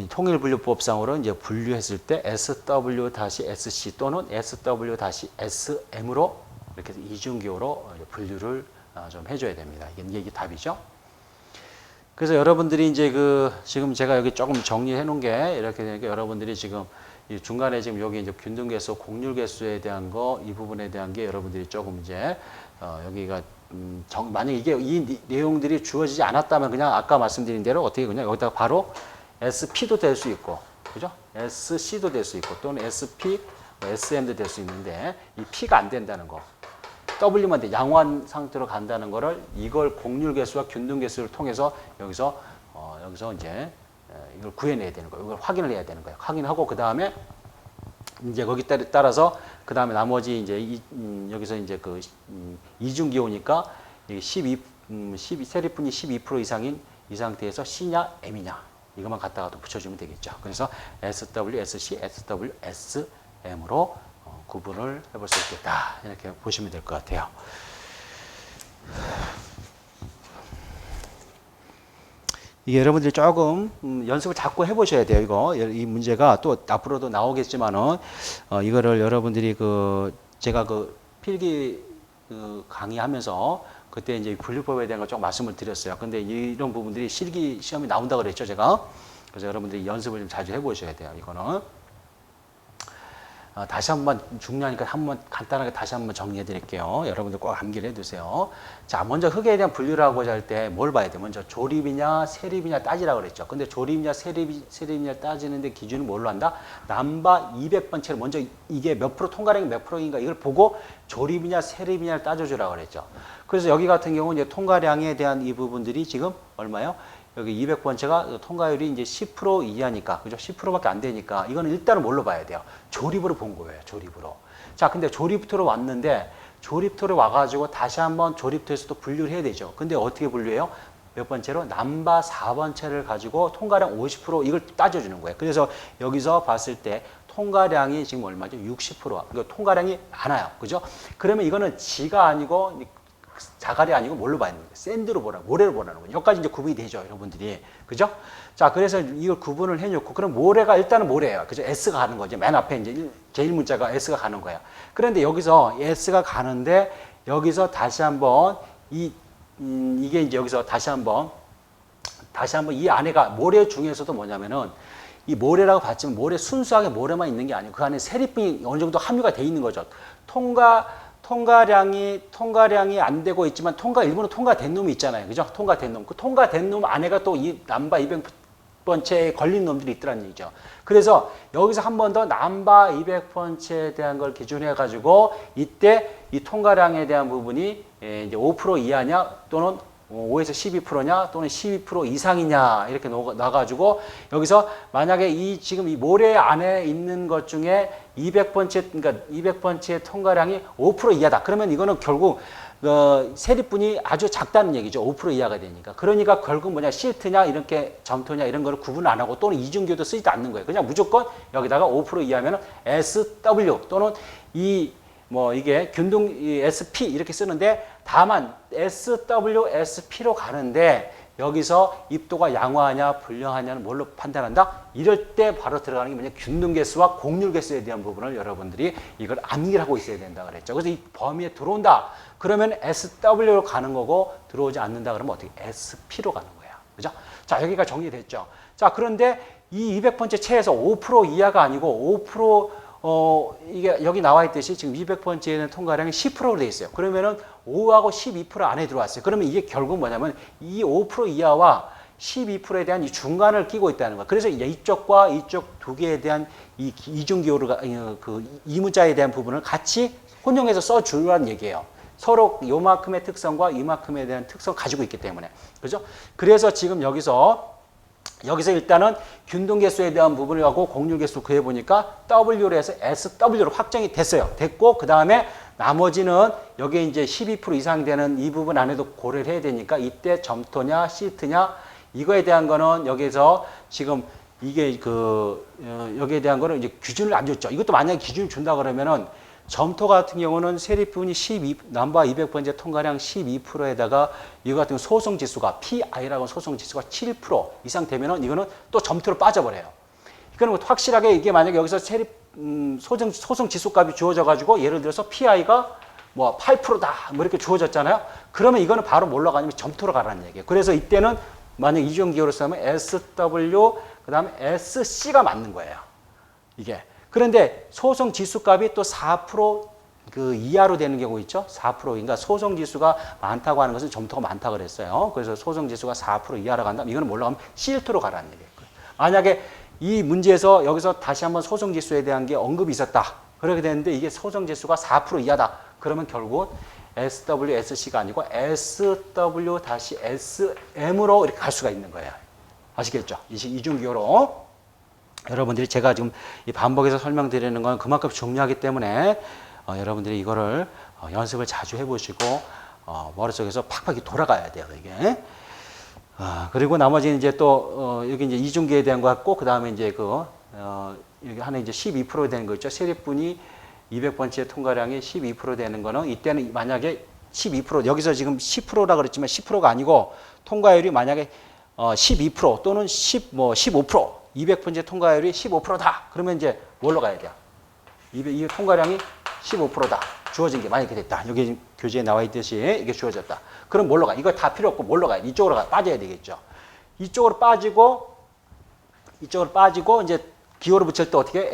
통일분류법상으로 이제 분류했을 때 SW-SC 또는 SW-SM으로 이렇게 이중기호로 분류를 좀 해줘야 됩니다. 이게 답이죠. 그래서 여러분들이 이제 지금 제가 여기 조금 정리해 놓은 게 이렇게 되니까 여러분들이 지금 이 중간에 지금 여기 이제 균등개수, 공률개수에 대한 거, 이 부분에 대한 게 여러분들이 조금 이제 여기가 만약 이게 이 내용들이 주어지지 않았다면 그냥 아까 말씀드린 대로 어떻게 그냥 여기다가 바로 SP도 될 수 있고, 그죠? SC도 될 수 있고, 또는 SP SM도 될 수 있는데 이 P가 안 된다는 거. W만 돼. 양호한 상태로 간다는 거를 이걸 곡률 개수와 균등 개수를 통해서 여기서 이제 이걸 구해내야 되는 거예요. 이걸 확인을 해야 되는 거예요. 확인하고 그 다음에 이제 거기 따라서 그 다음에 나머지 이제 여기서 이제 그 이중기호니까 이게 12 세리분이 12% 이상인 이 상태에서 C냐 M이냐 이것만 갖다가 또 붙여주면 되겠죠. 그래서 SW, SC, SW, SM으로 구분을 해볼 수 있겠다. 이렇게 보시면 될 것 같아요. 이게 여러분들이 조금 연습을 자꾸 해보셔야 돼요. 이 문제가 또 앞으로도 나오겠지만은 이거를 여러분들이 제가 필기 강의하면서 그때 이제 분류법에 대한 걸 좀 말씀을 드렸어요. 근데 이런 부분들이 실기 시험이 나온다 그랬죠, 제가. 그래서 여러분들이 연습을 좀 자주 해보셔야 돼요. 이거는. 다시 한번 중요하니까 한번 간단하게 다시 한번 정리해 드릴게요. 여러분들 꼭 암기를 해 두세요. 자, 먼저 흙에 대한 분류를 하고자 할 때 뭘 봐야 돼? 먼저 조립이냐, 세립이냐 따지라고 그랬죠. 근데 조립이냐, 세립이냐 따지는데 기준은 뭘로 한다? 남바 200번째를 먼저 이게 몇 프로 통과량이 몇 프로인가 이걸 보고 조립이냐, 세립이냐를 따져주라고 그랬죠. 그래서 여기 같은 경우는 이제 통과량에 대한 이 부분들이 지금 얼마요? 여기 200번째가 통과율이 이제 10% 이하니까, 그죠? 10%밖에 안 되니까, 이거는 일단은 뭘로 봐야 돼요? 조립으로 본 거예요, 조립으로. 자, 근데 조립토로 왔는데, 조립토로 와가지고 다시 한번 조립토에서도 분류를 해야 되죠. 근데 어떻게 분류해요? 몇 번째로? 남바 4번째를 가지고 통과량 50% 이걸 따져주는 거예요. 그래서 여기서 봤을 때, 통과량이 지금 얼마죠? 60%. 그러니까 통과량이 많아요. 그죠? 그러면 이거는 지가 아니고, 자갈이 아니고 뭘로 봐야 됩니까? 샌드로 보라, 모래로 보라는 거예요. 여기까지 이제 구분이 되죠, 여러분들이. 그죠? 자, 그래서 이걸 구분을 해놓고, 그럼 모래가 일단은 모래예요. 그죠? S가 가는 거죠. 맨 앞에 이제 제일 문자가 S가 가는 거예요. 그런데 여기서 S가 가는데, 여기서 다시 한번 이게 이제 여기서 다시 한번 이 안에가 모래 중에서도 뭐냐면은 이 모래라고 봤지만 모래 순수하게 모래만 있는 게 아니고 그 안에 세리분이 어느 정도 함유가 돼 있는 거죠. 통과량이 안 되고 있지만 일부는 통과된 놈이 있잖아요. 그죠? 통과된 놈. 그 통과된 놈 안에가 또 이 남바 200번째에 걸린 놈들이 있더란 얘기죠. 그래서 여기서 한 번 더 남바 200번째에 대한 걸 기준해 가지고 이때 이 통과량에 대한 부분이 이제 5% 이하냐 또는 5에서 12%냐 또는 12% 이상이냐 이렇게 나가지고 여기서 만약에 지금 이 모래 안에 있는 것 중에 200번째 통과량이 5% 이하다. 그러면 이거는 결국 세립분이 아주 작다는 얘기죠. 5% 이하가 되니까. 그러니까 결국 뭐냐 실트냐 이렇게 점토냐 이런 거를 구분 안 하고 또는 이중교도 쓰지도 않는 거예요. 그냥 무조건 여기다가 5% 이하면 SW 또는 이게 균등 SP 이렇게 쓰는데 다만 SW, SP로 가는데 여기서 입도가 양호하냐 불량하냐는 뭘로 판단한다? 이럴 때 바로 들어가는 게 뭐냐 균등 개수와 곡률 개수에 대한 부분을 여러분들이 이걸 암기를 하고 있어야 된다 그랬죠. 그래서 이 범위에 들어온다. 그러면 SW로 가는 거고 들어오지 않는다 그러면 어떻게 SP로 가는 거야. 그죠? 자, 여기가 정리됐죠. 자, 그런데 이 200번째 체에서 5% 이하가 아니고 5% 이게 여기 나와 있듯이 지금 200번째에는 통과량이 10%로 돼 있어요. 그러면은 5하고 12% 안에 들어왔어요. 그러면 이게 결국 뭐냐면 이 5% 이하와 12%에 대한 이 중간을 끼고 있다는 거예요. 그래서 이쪽과 이쪽 두 개에 대한 이 이중기호를 이 문자에 대한 부분을 같이 혼용해서 써주라는 얘기예요. 서로 요만큼의 특성과 이만큼에 대한 특성을 가지고 있기 때문에. 그죠? 그래서 지금 여기서 일단은 균등 개수에 대한 부분을 하고 곡률 개수 구해 보니까 W로 해서 SW로 확정이 됐어요. 됐고 그 다음에 나머지는 여기에 이제 12% 이상 되는 이 부분 안에도 고려를 해야 되니까 이때 점토냐 시트냐 이거에 대한 거는 여기서 지금 이게 여기에 대한 거는 이제 기준을 안 줬죠. 이것도 만약에 기준을 준다 그러면은 점토 같은 경우는 세리분이 남바 200번째 통과량 12%에다가 이거 같은 소송 지수가 PI라고 소송 지수가 7% 이상 되면은 이거는 또 점토로 빠져버려요. 이거는 확실하게 이게 만약에 여기서 소송 지수 값이 주어져 가지고 예를 들어서 PI가 8%다 이렇게 주어졌잖아요. 그러면 이거는 바로 뭘로 가냐면 점토로 가라는 얘기예요. 그래서 이때는 만약 이중기호로 쓰면 SW 그다음에 SC가 맞는 거예요. 이게. 그런데 소송 지수 값이 또 4% 이하로 되는 경우 있죠. 4%인가 소송 지수가 많다고 하는 것은 점토가 많다고 그랬어요. 그래서 소송 지수가 4% 이하로 간다면 이거는 뭘로 가면 실토로 가라는 얘기예요. 만약에 이 문제에서 여기서 다시 한번 소송 지수에 대한 게 언급이 있었다. 그렇게 되는데 이게 소정 지수가 4% 이하다. 그러면 결국 SWSC가 아니고 SW-SM으로 이렇게 갈 수가 있는 거예요. 아시겠죠? 이중기호로. 여러분들이 제가 지금 이 반복해서 설명드리는 건 그만큼 중요하기 때문에 여러분들이 이거를 연습을 자주 해보시고 머릿속에서 팍팍 돌아가야 돼요. 이게. 그리고 나머지는 이제 또 여기 이제 이중기에 대한 거 같고 그 다음에 이제 여기 하나 이제 12% 되는 거 있죠. 세립분이 200번째 통과량이 12% 되는 거는 이때는 만약에 12% 여기서 지금 10%라 그랬지만 10%가 아니고 통과율이 만약에 12% 또는 15% 200번째 통과율이 15%다. 그러면 이제 뭘로 가야 돼요? 이 통과량이 15%다. 주어진 게 만약에 됐다. 여기 지금 교재에 나와 있듯이 이게 주어졌다. 그럼 뭘로 가? 이거 다 필요 없고 뭘로 가야 돼? 이쪽으로 빠져야 되겠죠. 이쪽으로 빠지고 이제 기호를 붙일 때 어떻게?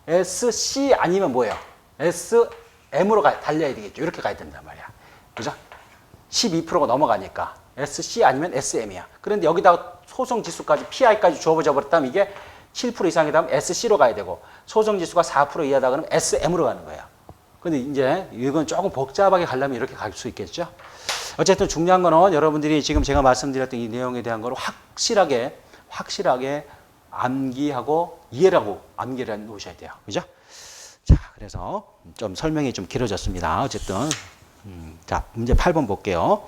SC 아니면 뭐예요? SM으로 달려야 되겠죠. 이렇게 가야 된단 말이야. 그죠? 12%가 넘어가니까 SC 아니면 SM이야. 그런데 여기다가 소송 지수까지 PI까지 주어져 버렸다면 이게 7% 이상이다면 SC로 가야 되고 소송 지수가 4% 이하다 그러면 SM으로 가는 거예요. 근데 이제 이건 조금 복잡하게 가려면 이렇게 갈 수 있겠죠. 어쨌든 중요한 거는 여러분들이 지금 제가 말씀드렸던 이 내용에 대한 거를 확실하게 암기하고 이해를 하고 암기를 해 놓으셔야 돼요. 그죠? 자, 그래서 좀 설명이 좀 길어졌습니다. 어쨌든 자, 문제 8번 볼게요.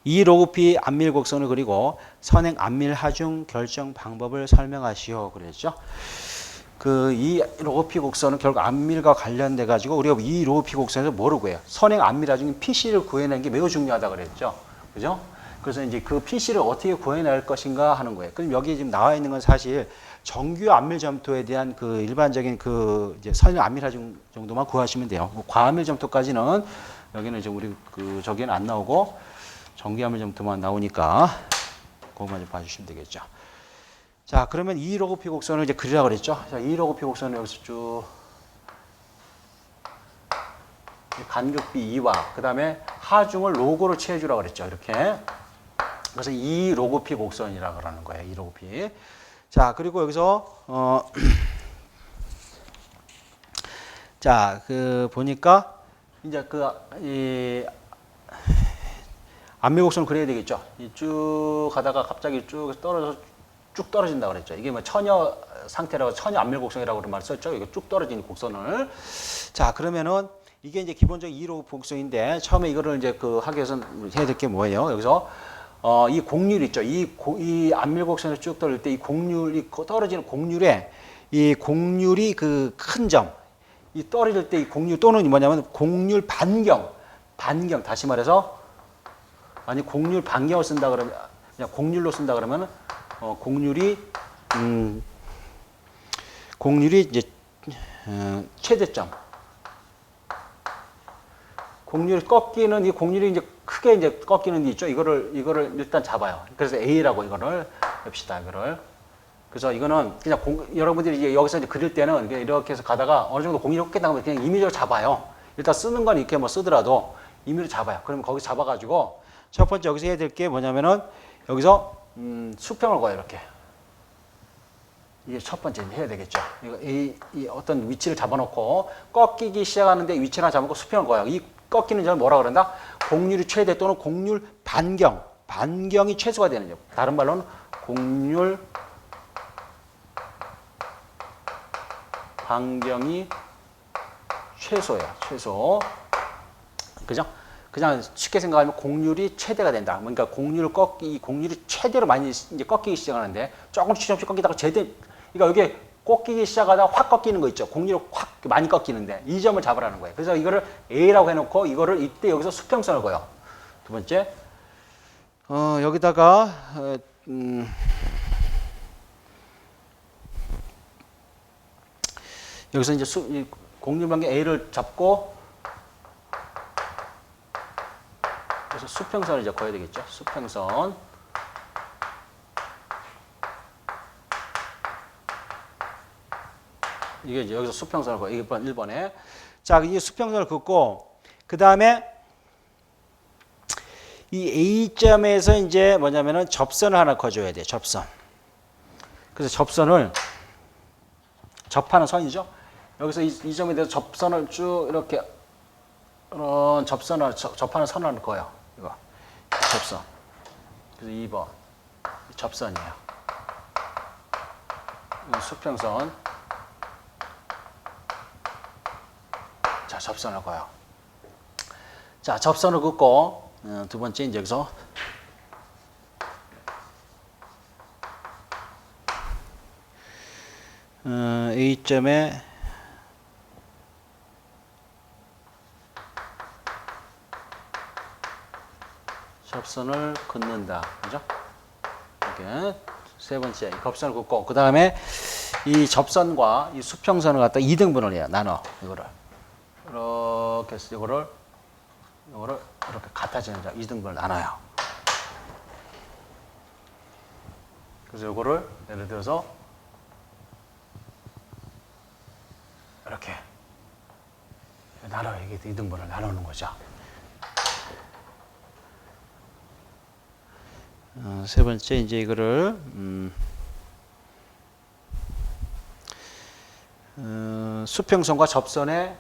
이 로그피 안밀 곡선을 그리고 선행 안밀 하중 결정 방법을 설명하시오. 그랬죠? 이 로그피 곡선은 결국 안밀과 관련돼 가지고 우리가 이 로그피 곡선에서 뭐를 구해요? 선행 안밀 하중 PC를 구해내는 게 매우 중요하다 그랬죠? 그죠? 그래서 이제 그 PC를 어떻게 구해낼 것인가 하는 거예요. 그럼 여기 지금 나와 있는 건 사실 정규 안밀 점토에 대한 그 일반적인 이제 선행 안밀 하중 정도만 구하시면 돼요. 과안밀 점토까지는 여기는 이제 우리 저기는 안 나오고 정규 안밀 점토만 나오니까 그것만 좀 봐주시면 되겠죠. 자, 그러면 이 로그피 곡선을 이제 그리라 그랬죠. 자, 이 로그피 곡선을 여기서 쭉 간격비 2와 그 다음에 하중을 로고로 취해주라 그랬죠. 이렇게. 그래서 이 로그피 곡선이라 그러는 거예요. 이 로그피. 자, 그리고 여기서 자, 보니까 이제 이 안밀 곡선을 그려야 되겠죠. 쭉 가다가 갑자기 쭉 떨어진다 그랬죠. 이게 뭐 처녀 상태라고 처녀 안밀 곡선이라고 그런 말 썼죠. 이거 쭉 떨어지는 곡선을. 자, 그러면은 이게 이제 기본적인 2로그피 곡선인데 처음에 이거를 이제 하기 위해서 해야 될 게 뭐예요? 여기서 이 곡률 있죠. 이 안밀 곡선을 쭉 떨어질 때 이 곡률이 떨어지는 곡률에 이 곡률이 큰 점, 이 떨어질 때 이 곡률 또는 뭐냐면 곡률 반경 다시 말해서 아니 곡률 반경을 쓴다 그러면 그냥 곡률로 쓴다 그러면 곡률이 이제 최대점. 곡률이 꺾이는 이 곡률이 이제 크게 이제 꺾이는 데 있죠. 이거를 일단 잡아요. 그래서 A라고 이거를 봅시다. 이거를. 그래서 이거는 그냥 여러분들이 이제 여기서 이제 그릴 때는 이렇게 해서 가다가 어느 정도 곡률이 꺾인다 그러면 그냥 임의적으로 잡아요. 일단 쓰는 건 이렇게 뭐 쓰더라도 임의로 잡아요. 그러면 거기 잡아가지고 첫 번째 여기서 해야 될 게 뭐냐면은 여기서 수평을 그어요. 이렇게. 이게 첫 번째 해야 되겠죠. 이거 이 어떤 위치를 잡아놓고 꺾이기 시작하는데 위치를 잡아놓고 수평을 그어요. 이 꺾이는 점을 뭐라 그런다? 곡률이 최대 또는 곡률 반경이 최소가 되는 점. 다른 말로는 곡률 반경이 최소예요. 최소. 그죠? 그냥 쉽게 생각하면 곡률이 최대가 된다. 그러니까 곡률이 최대로 많이 이제 꺾이기 시작하는데 조금씩 꺾이다가 그러니까 여기 꺾이기 시작하다가 확 꺾이는 거 있죠. 곡률이 확 많이 꺾이는데 이 점을 잡으라는 거예요. 그래서 이거를 A라고 해놓고 이거를 이때 여기서 수평선을 그어요. 두 번째, 여기다가 여기서 이제 곡률 반경 A를 잡고 그래서 수평선을 이제 그어야 되겠죠. 수평선. 이게 이제 여기서 수평선을 그어. 1번에. 자, 이 수평선을 긋고, 그 다음에 이 A점에서 이제 뭐냐면은 접선을 하나 그어줘야 돼요. 접선. 그래서 접선을 접하는 선이죠. 여기서 이 점에 대해서 접선을 쭉 이렇게 이런 접선을 접하는 선을 할 거예요. 이거 접선. 그래서 2번 접선이에요. 수평선. 자, 접선을 그어요. 자, 접선을 긋고 두 번째 이제 여기서 A점에 접선을 긋는다. 그죠? 이렇게 세 번째 접선을 긋고 그 다음에 이 접선과 이 수평선을 갖다 2등분을 해요. 나눠 이거를 이렇게 해서 이거를 이렇게 같아지는 자 2등분을 나눠요. 그래서 이거를 예를 들어서 이렇게 나눠요. 이게 2등분을 나누는 거죠. 세 번째 이제 이거를 수평선과 접선에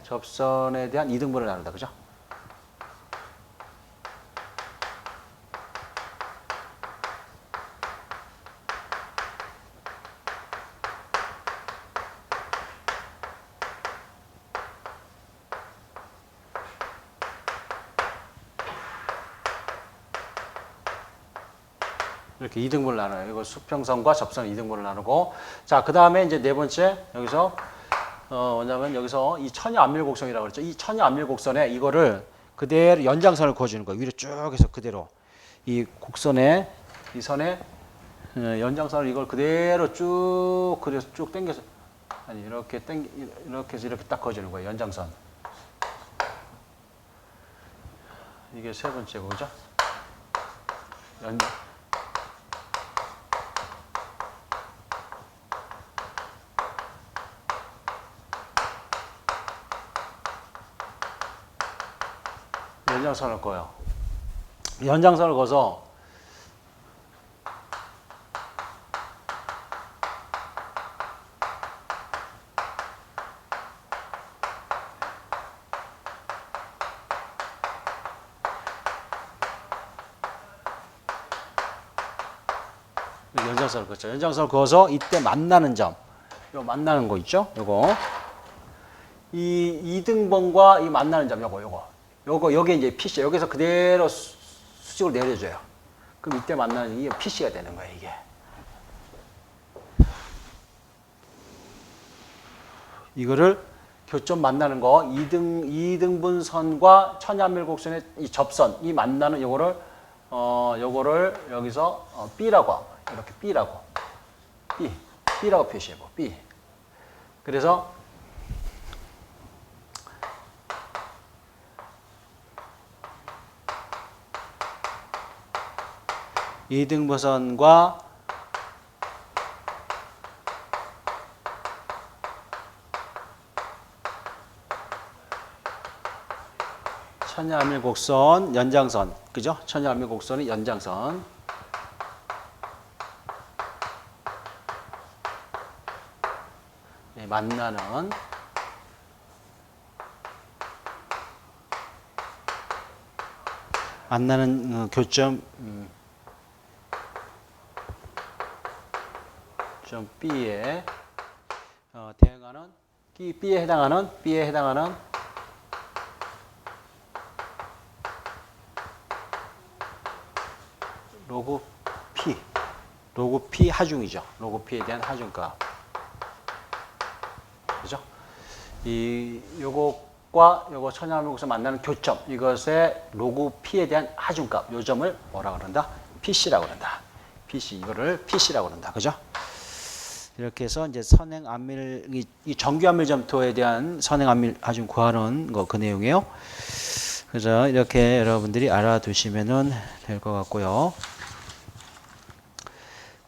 대한 2등분을 나눈다. 그죠? 이렇게 2등분을 나눠요. 이거 수평선과 접선 2등분을 나누고, 자, 그 다음에 이제 네 번째, 여기서, 뭐냐면 여기서 이 천여 안밀곡선이라고 그랬죠. 이 천여 안밀곡선에 이거를 그대로 연장선을 그어주는 거예요. 위로 쭉 해서 그대로. 이 곡선에, 이 선에, 연장선을 이걸 그대로 쭉, 그래서 쭉 당겨서, 아니, 이렇게 이렇게 해서 이렇게 딱 그어주는 거예요. 연장선. 이게 세 번째고, 그죠? 연장선을 그어요. 연장선을 그어서 연장선을 그었죠. 연장선을 그어서 이때 만나는 점, 요 만나는 거 있죠? 요거 이 2등분과 이 만나는 점, 요게 이제 PC. 여기서 그대로 수직을 내려줘요. 그럼 이때 만나는 이게 PC가 되는 거예요, 이게. 이거를 교점 만나는 거, 2등분선과 천연밀곡선의 이 접선, 이 만나는 요거를 여기서 B라고 하고, 이렇게 B라고. B라고 표시해보, B. 그래서 이등분선과 천여암밀곡선 연장선, 그죠? 천여암밀곡선의 연장선. 네, 만나는 교점 점 B에 대응하는 B에 해당하는 로그 P 하중이죠. 로그 P에 대한 하중값. 그죠? 요것과 요거 천연암밀곡선 만나는 교점, 이것의 로그 P에 대한 하중값, 요 점을 뭐라 그런다? PC라고 그런다. PC, 이거를 PC라고 그런다. 그죠? 이렇게 해서 이제 선행암밀, 이 정규암밀 점토에 대한 선행암밀 하중 구하는 거 그 내용이에요. 그래서 이렇게 여러분들이 알아두시면은 될 것 같고요.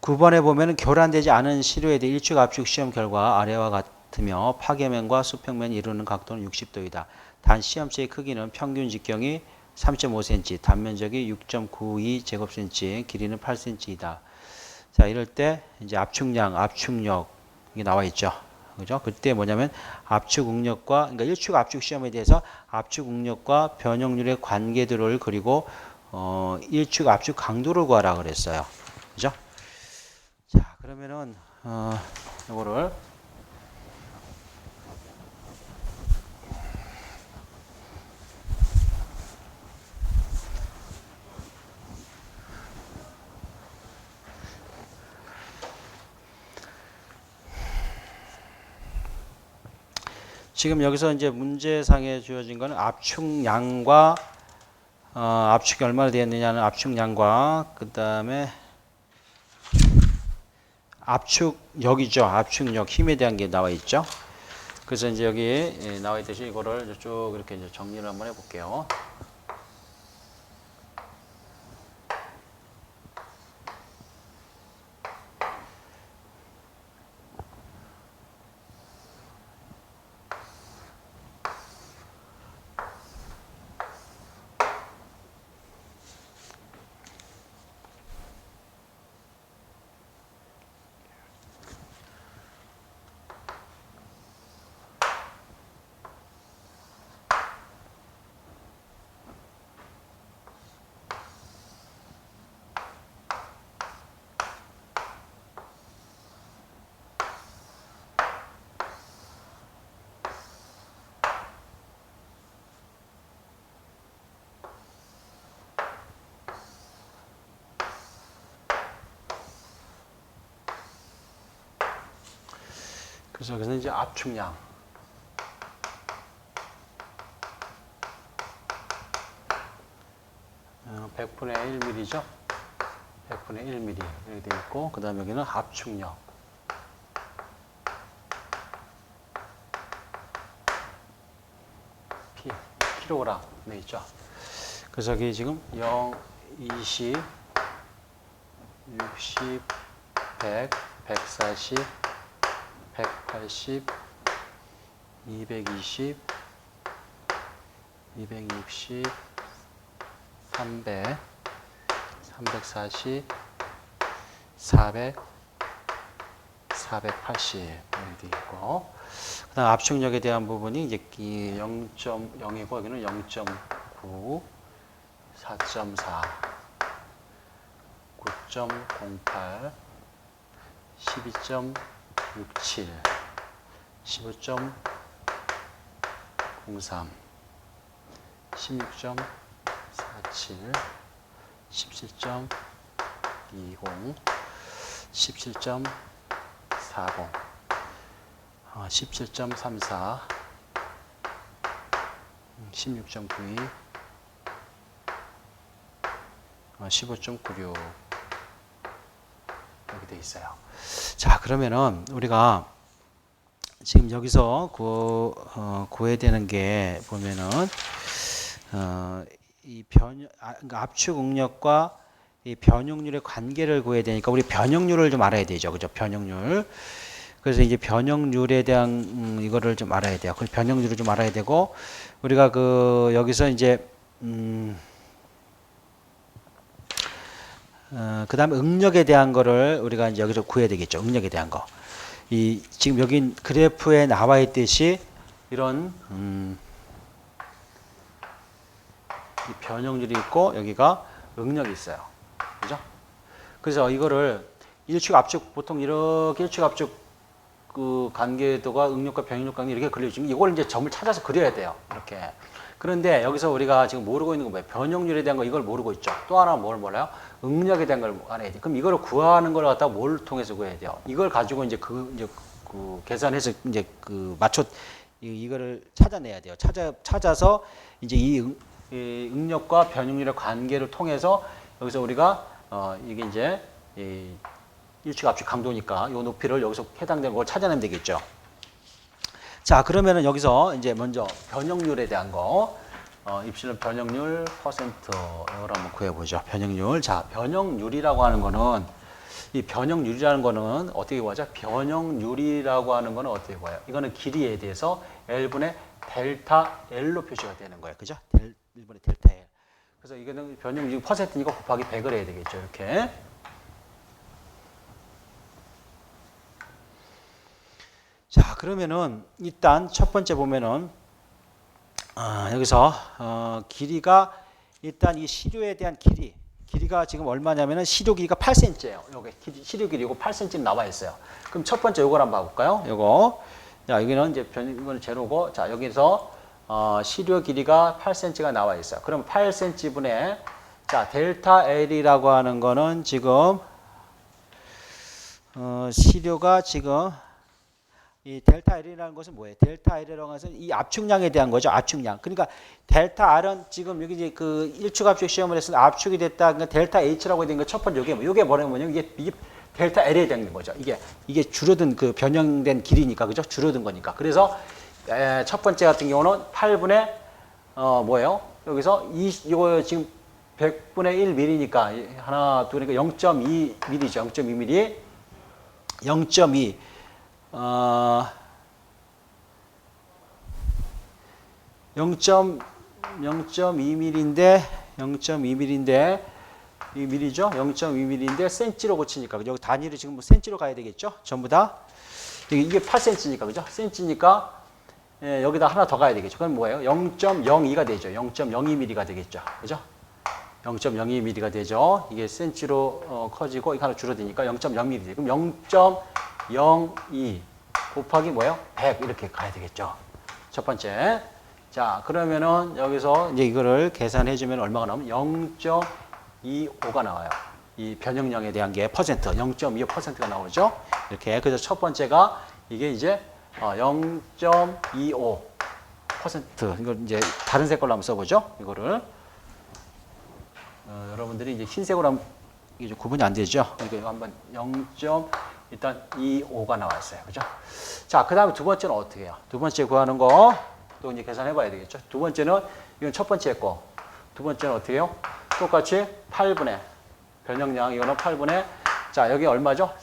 9번에 보면은 교란되지 않은 시료에 대해 일축 압축 시험 결과 아래와 같으며 파괴면과 수평면이 이루는 각도는 60도이다. 단 시험체의 크기는 평균 직경이 3.5cm, 단면적이 6.92 제곱cm, 길이는 8cm이다. 자, 이럴 때 이제 압축량, 압축력 이게 나와 있죠. 그죠? 그때 뭐냐면 압축 응력과, 그러니까 일축 압축 시험에 대해서 압축 응력과 변형률의 관계들을 그리고 일축 압축 강도를 구하라 그랬어요. 그죠? 자, 그러면은 요거를 지금 여기서 이제 문제상에 주어진 거는 압축량과 압축이 얼마나 되었느냐는 압축량과 그 다음에 압축력이죠. 압축력 힘에 대한 게 나와 있죠. 그래서 이제 여기 나와 있듯이 이거를 쭉 이렇게 이제 정리를 한번 해볼게요. 그래서 여기서 이제 압축량 100분의 1mm죠. 100분의 1mm 이렇게 되어 있고, 그 다음에 여기는 압축력 P, 킬로그램 돼 있죠. 그래서 여기 지금 0, 20, 60, 100, 140, 180, 220, 260, 300, 340, 400, 480 이렇게 있고, 그다음 압축력에 대한 부분이 이제 0.0이고 여기는 0.9, 4.4, 9.08, 12.67, 15.03, 16.47, 17.20, 17.40, 17.34, 16.92, 15.96 이렇게 돼 있어요. 자, 그러면은 우리가 지금 여기서 구해야 되는 게 보면은 이 그러니까 압축 응력과 이 변형률의 관계를 구해야 되니까 우리 변형률을 좀 알아야 되죠. 그죠? 변형률. 그래서 이제 변형률에 대한 이거를 좀 알아야 돼요. 그 변형률을 좀 알아야 되고, 우리가 여기서 이제 그다음에 응력에 대한 거를 우리가 이제 여기서 구해야 되겠죠. 응력에 대한 거. 지금 여기 그래프에 나와 있듯이 이런 이 변형률이 있고 여기가 응력이 있어요. 그죠? 그래서 이거를 일축 압축 보통 이렇게 일축 압축 그 관계도가 응력과 변형률 관계 이렇게 그려지면 이걸 이제 점을 찾아서 그려야 돼요. 이렇게. 그런데 여기서 우리가 지금 모르고 있는 건 뭐예요? 변형률에 대한 거 이걸 모르고 있죠. 또 하나 뭘 몰라요? 응력에 대한 걸 알아야 돼. 그럼 이거를 구하는 걸 갖다가 뭘 통해서 구해야 돼요? 이걸 가지고 이제 계산해서 이제 이거를 찾아내야 돼요. 찾아서 이제 이 응력과 변형률의 관계를 통해서 여기서 우리가 이게 이제 일축 압축 강도니까 이 높이를 여기서 해당되는 걸 찾아내면 되겠죠. 자, 그러면은 여기서 이제 먼저 변형률에 대한 거, 입실은 변형률 퍼센트 이걸 한번 구해보죠. 변형률. 자, 변형률이라고 하는 거는 이 변형률이라는 거는 어떻게 구하죠? 변형률이라고 하는 거는 어떻게 구해요? 이거는 길이에 대해서 L분의 델타 L로 표시가 되는 거예요. 그죠? 1분의 델타 L. 그래서 이거는 변형률 퍼센트니까 곱하기 100을 해야 되겠죠. 이렇게. 자, 그러면은 일단 첫 번째 보면은 여기서 길이가 일단 이 시료에 대한 길이가 지금 얼마냐면은 시료 길이가 8cm예요. 여기 시료 길이고 8cm 나와 있어요. 그럼 첫 번째 요걸 한번 봐볼까요? 요거. 자, 여기는 이제 이거는 제로고, 자, 여기서 시료 길이가 8cm가 나와 있어요. 그럼 8cm 분의 자, 델타 L이라고 하는 거는 지금 시료가 지금 이 델타 L이라는 것은 뭐예요? 델타 L이라는 것은 이 압축량에 대한 거죠. 압축량. 그러니까 델타 R은 지금 여기 이제 그 일축 압축 시험을 했을 때 압축이 됐다. 그러니까 델타 H라고 된 거 첫 번째 요게 뭐냐면 이게 델타 L에 대한 거죠. 이게 줄어든 그 변형된 길이니까 그죠? 줄어든 거니까. 그래서 첫 번째 같은 경우는 8분의 뭐예요? 여기서 이거 지금 100분의 1mm니까 하나 둘 그러니까 0.2mm죠. 0.2mm. 0.2 0.2mm인데 0.2mm인데 이 mm죠? 0.2mm인데 센치로 고치니까 여기 단위를 지금 뭐 센치로 가야 되겠죠? 전부 다 이게 8cm니까 그죠? 센치니까 여기다 하나 더 가야 되겠죠? 그럼 뭐예요? 0.02가 되죠. 0.02mm가 되겠죠. 그죠? 0.02mm가 되죠. 이게 센치로 커지고 이거 하나 줄어드니까 0.0mm. 그럼 0.02 곱하기 뭐예요? 100 이렇게 가야 되겠죠. 첫 번째. 자, 그러면은 여기서 이제 이거를 계산해 주면 얼마가 나오면 0.25가 나와요. 이 변형량에 대한 게 퍼센트 0.25%가 나오죠. 이렇게. 그래서 첫 번째가 이게 이제 0.25%. 이걸 이제 다른 색깔로 한번 써보죠. 이거를. 여러분들이 이제 흰색으로 하면 이게 좀 구분이 안 되죠. 이거 한번 0.일단 25가 나와 있어요. 그죠? 자, 그 다음에 두 번째는 어떻게 해요? 두 번째 구하는 거 또 이제 계산해 봐야 되겠죠. 두 번째는 이건 첫 번째 거. 두 번째는 어떻게 해요? 똑같이 8분의 변형량 이거는 8분의 자, 여기 얼마죠?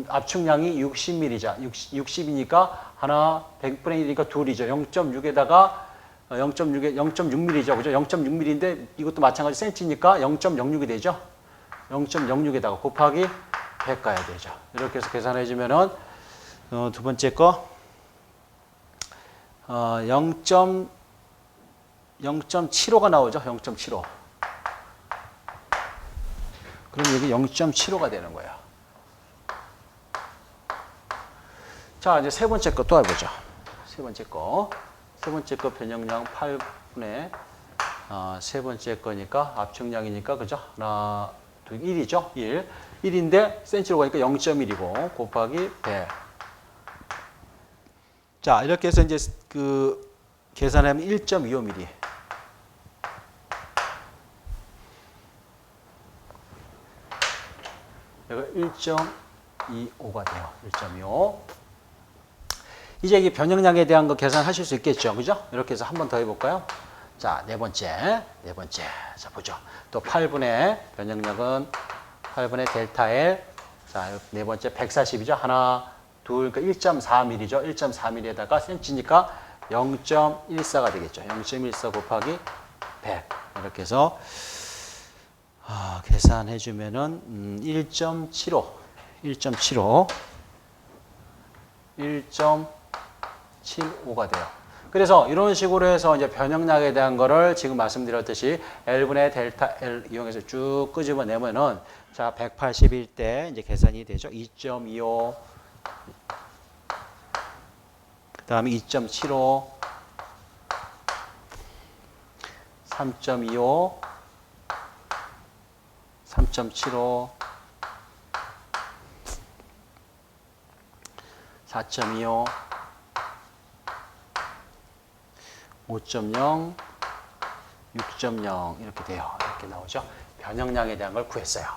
압축량이 60mm죠. 60이니까 하나 100분의 1이니까 둘이죠. 0.6에다가 0.6mm죠. 그죠? 0.6mm인데 이것도 마찬가지 센치니까 0.06이 되죠. 0.06에다가 곱하기 100 가야 되죠. 이렇게 해서 계산해 주면은 두 번째 거 0.75가 나오죠. 0.75. 그럼 여기 0.75가 되는 거예요. 자, 이제 세 번째 거 또 해보죠. 세 번째 거. 세 번째 거 변형량 8분의 세 번째 거니까 압축량이니까 그죠? 하나, 둘, 1이죠? 1. 1인데 센치로 가니까 0.1이고 곱하기 100. 자, 이렇게 해서 이제 그 계산하면 1.25mm. 여기 1.25가 돼요. 1.25. 이제 이 변형량에 대한 거 계산하실 수 있겠죠. 그죠? 이렇게 해서 한 번 더 해볼까요? 자, 네 번째. 자, 보죠. 또 8분의 변형량은 8분의 델타 L. 자, 네 번째 140이죠. 하나, 둘, 그러니까 1.4mm죠. 1.4mm에다가 센치니까 0.14가 되겠죠. 0.14 곱하기 100. 이렇게 해서 계산해 주면은 1.75. 1.75가 돼요. 그래서 이런 식으로 해서 이제 변형량에 대한 거를 지금 말씀드렸듯이 L분의 델타 L 이용해서 쭉 끄집어내면은 자, 180일 때 이제 계산이 되죠. 2.25. 그 다음에 2.75. 3.25. 3.75. 4.25. 5.0, 6.0 이렇게 돼요. 이렇게 나오죠. 변형량에 대한 걸 구했어요.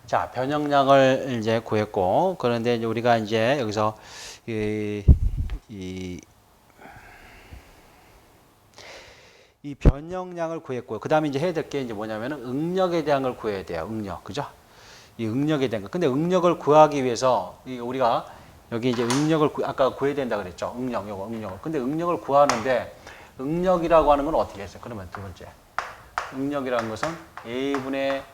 자, 변형량을 이제 구했고, 그런데 이제 우리가 이제 여기서 이 변형량을 구했고, 그 다음에 이제 해야 될 게 이제 뭐냐면은 응력에 대한 걸 구해야 돼요. 응력, 그죠? 이 응력에 대한 거. 근데 응력을 구하기 위해서 우리가 여기 이제 응력을 아까 구해야 된다 그랬죠. 응력을. 근데 응력을 구하는데 응력이라고 하는 건 어떻게 했어요? 그러면 두 번째. 응력이라는 것은 A분의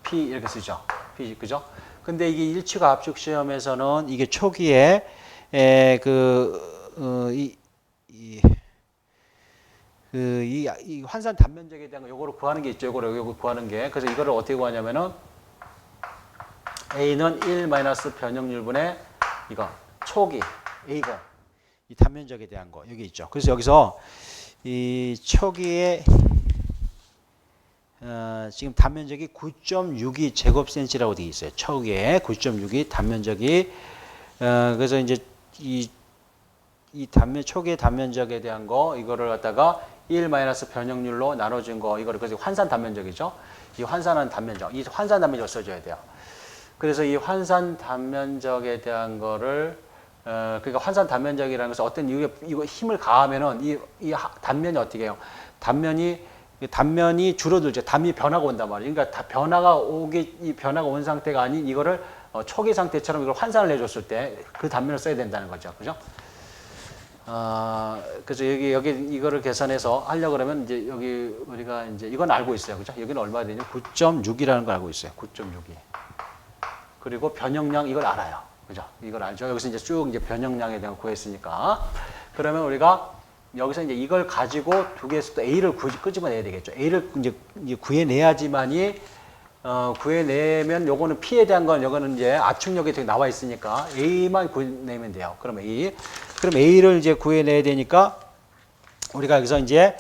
P 이렇게 쓰죠. P, 그죠? 근데 이게 일치가 압축 시험에서는 이게 초기에 이 환산 단면적에 대한 거 요거를 구하는 게 있죠. 요거 구하는 게. 그래서 이거를 어떻게 구하냐면은 A는 1 마이너스 변형률분의 이거 초기 A0 이 단면적에 대한 거 여기 있죠. 그래서 여기서 이 초기의 지금 단면적이 9.62 제곱센치라고 되어 있어요. 초기에 9.62 단면적이 그래서 이제 이 초기의 단면적에 대한 거 이거를 갖다가 1 마이너스 변형률로 나눠준 거 이거를 그래서 환산 단면적이죠. 이 환산한 단면적, 이 환산 단면적을 써줘야 돼요. 그래서 이 환산 단면적에 대한 거를 그러니까 환산 단면적이라는 것은 어떤 이거 힘을 가하면은 이 단면이 어떻게 해요? 단면이 줄어들죠. 단면이 변화가 온단 말이에요. 그러니까 이 변화가 온 상태가 아닌 이거를 초기 상태처럼 이걸 환산을 해줬을 때 그 단면을 써야 된다는 거죠. 그죠? 그래서 여기 이거를 계산해서 하려고 그러면 이제 여기 우리가 이제 이건 알고 있어요. 그죠? 여기는 얼마 되냐? 9.6이라는 걸 알고 있어요. 9.6이. 그리고 변형량 이걸 알아요. 그죠? 이걸 알죠? 여기서 이제 쭉 이제 변형량에 대한 거 구했으니까. 그러면 우리가 여기서 이제 이걸 가지고 두 개에서 또 A를 끄집어내야 되겠죠. A를 이제 구해내야지만이 구해내면 요거는 P에 대한 건 요거는 이제 압축력이 되게 나와 있으니까 A만 구해내면 돼요. 그럼 A를 이제 구해내야 되니까 우리가 여기서 이제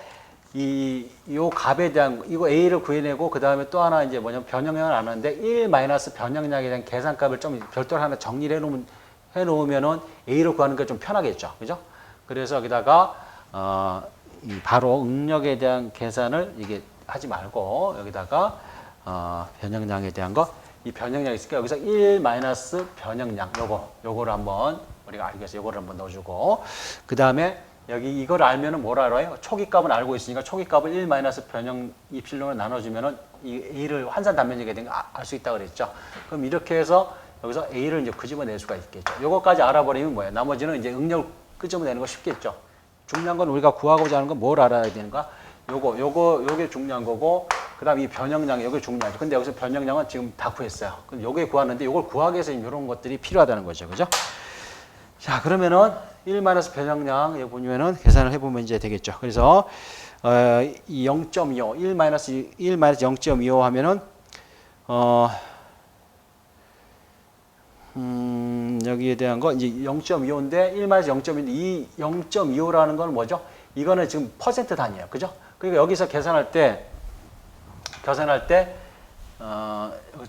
요 값에 대한 이거 A를 구해내고 그 다음에 또 하나 이제 뭐냐면 변형량을 아는데 1 마이너스 변형량에 대한 계산값을 좀 별도로 하나 정리를 해놓으면은 A를 구하는 게 좀 편하겠죠. 그죠? 그래서 여기다가 바로 응력에 대한 계산을 이게 하지 말고 여기다가 변형량에 대한 거 이 변형량이 있으니까 여기서 1 마이너스 변형량 요거를 한번 우리가 알겠어요. 요거를 한번 넣어주고 그 다음에 여기 이걸 알면은 뭘 알아요? 초기값은 알고 있으니까 초기값을 1 마이너스 변형 이필론을 나눠주면은 이 A를 환산 단면적에 대한 거 알 수 있다 그랬죠. 그럼 이렇게 해서 여기서 A를 이제 끄집어낼 수가 있겠죠. 요거까지 알아버리면 뭐예요? 나머지는 이제 응력을 끄집어내는 거 쉽겠죠. 중요한 건 우리가 구하고자 하는 건 뭘 알아야 되는가? 요게 중요한 거고, 그 다음 이 변형량이 요게 중요하죠. 근데 여기서 변형량은 지금 다 구했어요. 그럼 요게 구하는데 요걸 구하기 위해서 이런 것들이 필요하다는 거죠. 그죠? 자, 그러면은 1 마이너스 변형량 여기 보면은 계산을 해보면 이제 되겠죠. 그래서 이 0.25, 1 마이너스 0.25 하면은 여기에 대한 거 이제 0.25인데 1 마이너스 0.25인데 이 0.25라는 건 뭐죠? 이거는 지금 퍼센트 단위예요. 그죠? 그러니까 여기서 계산할 때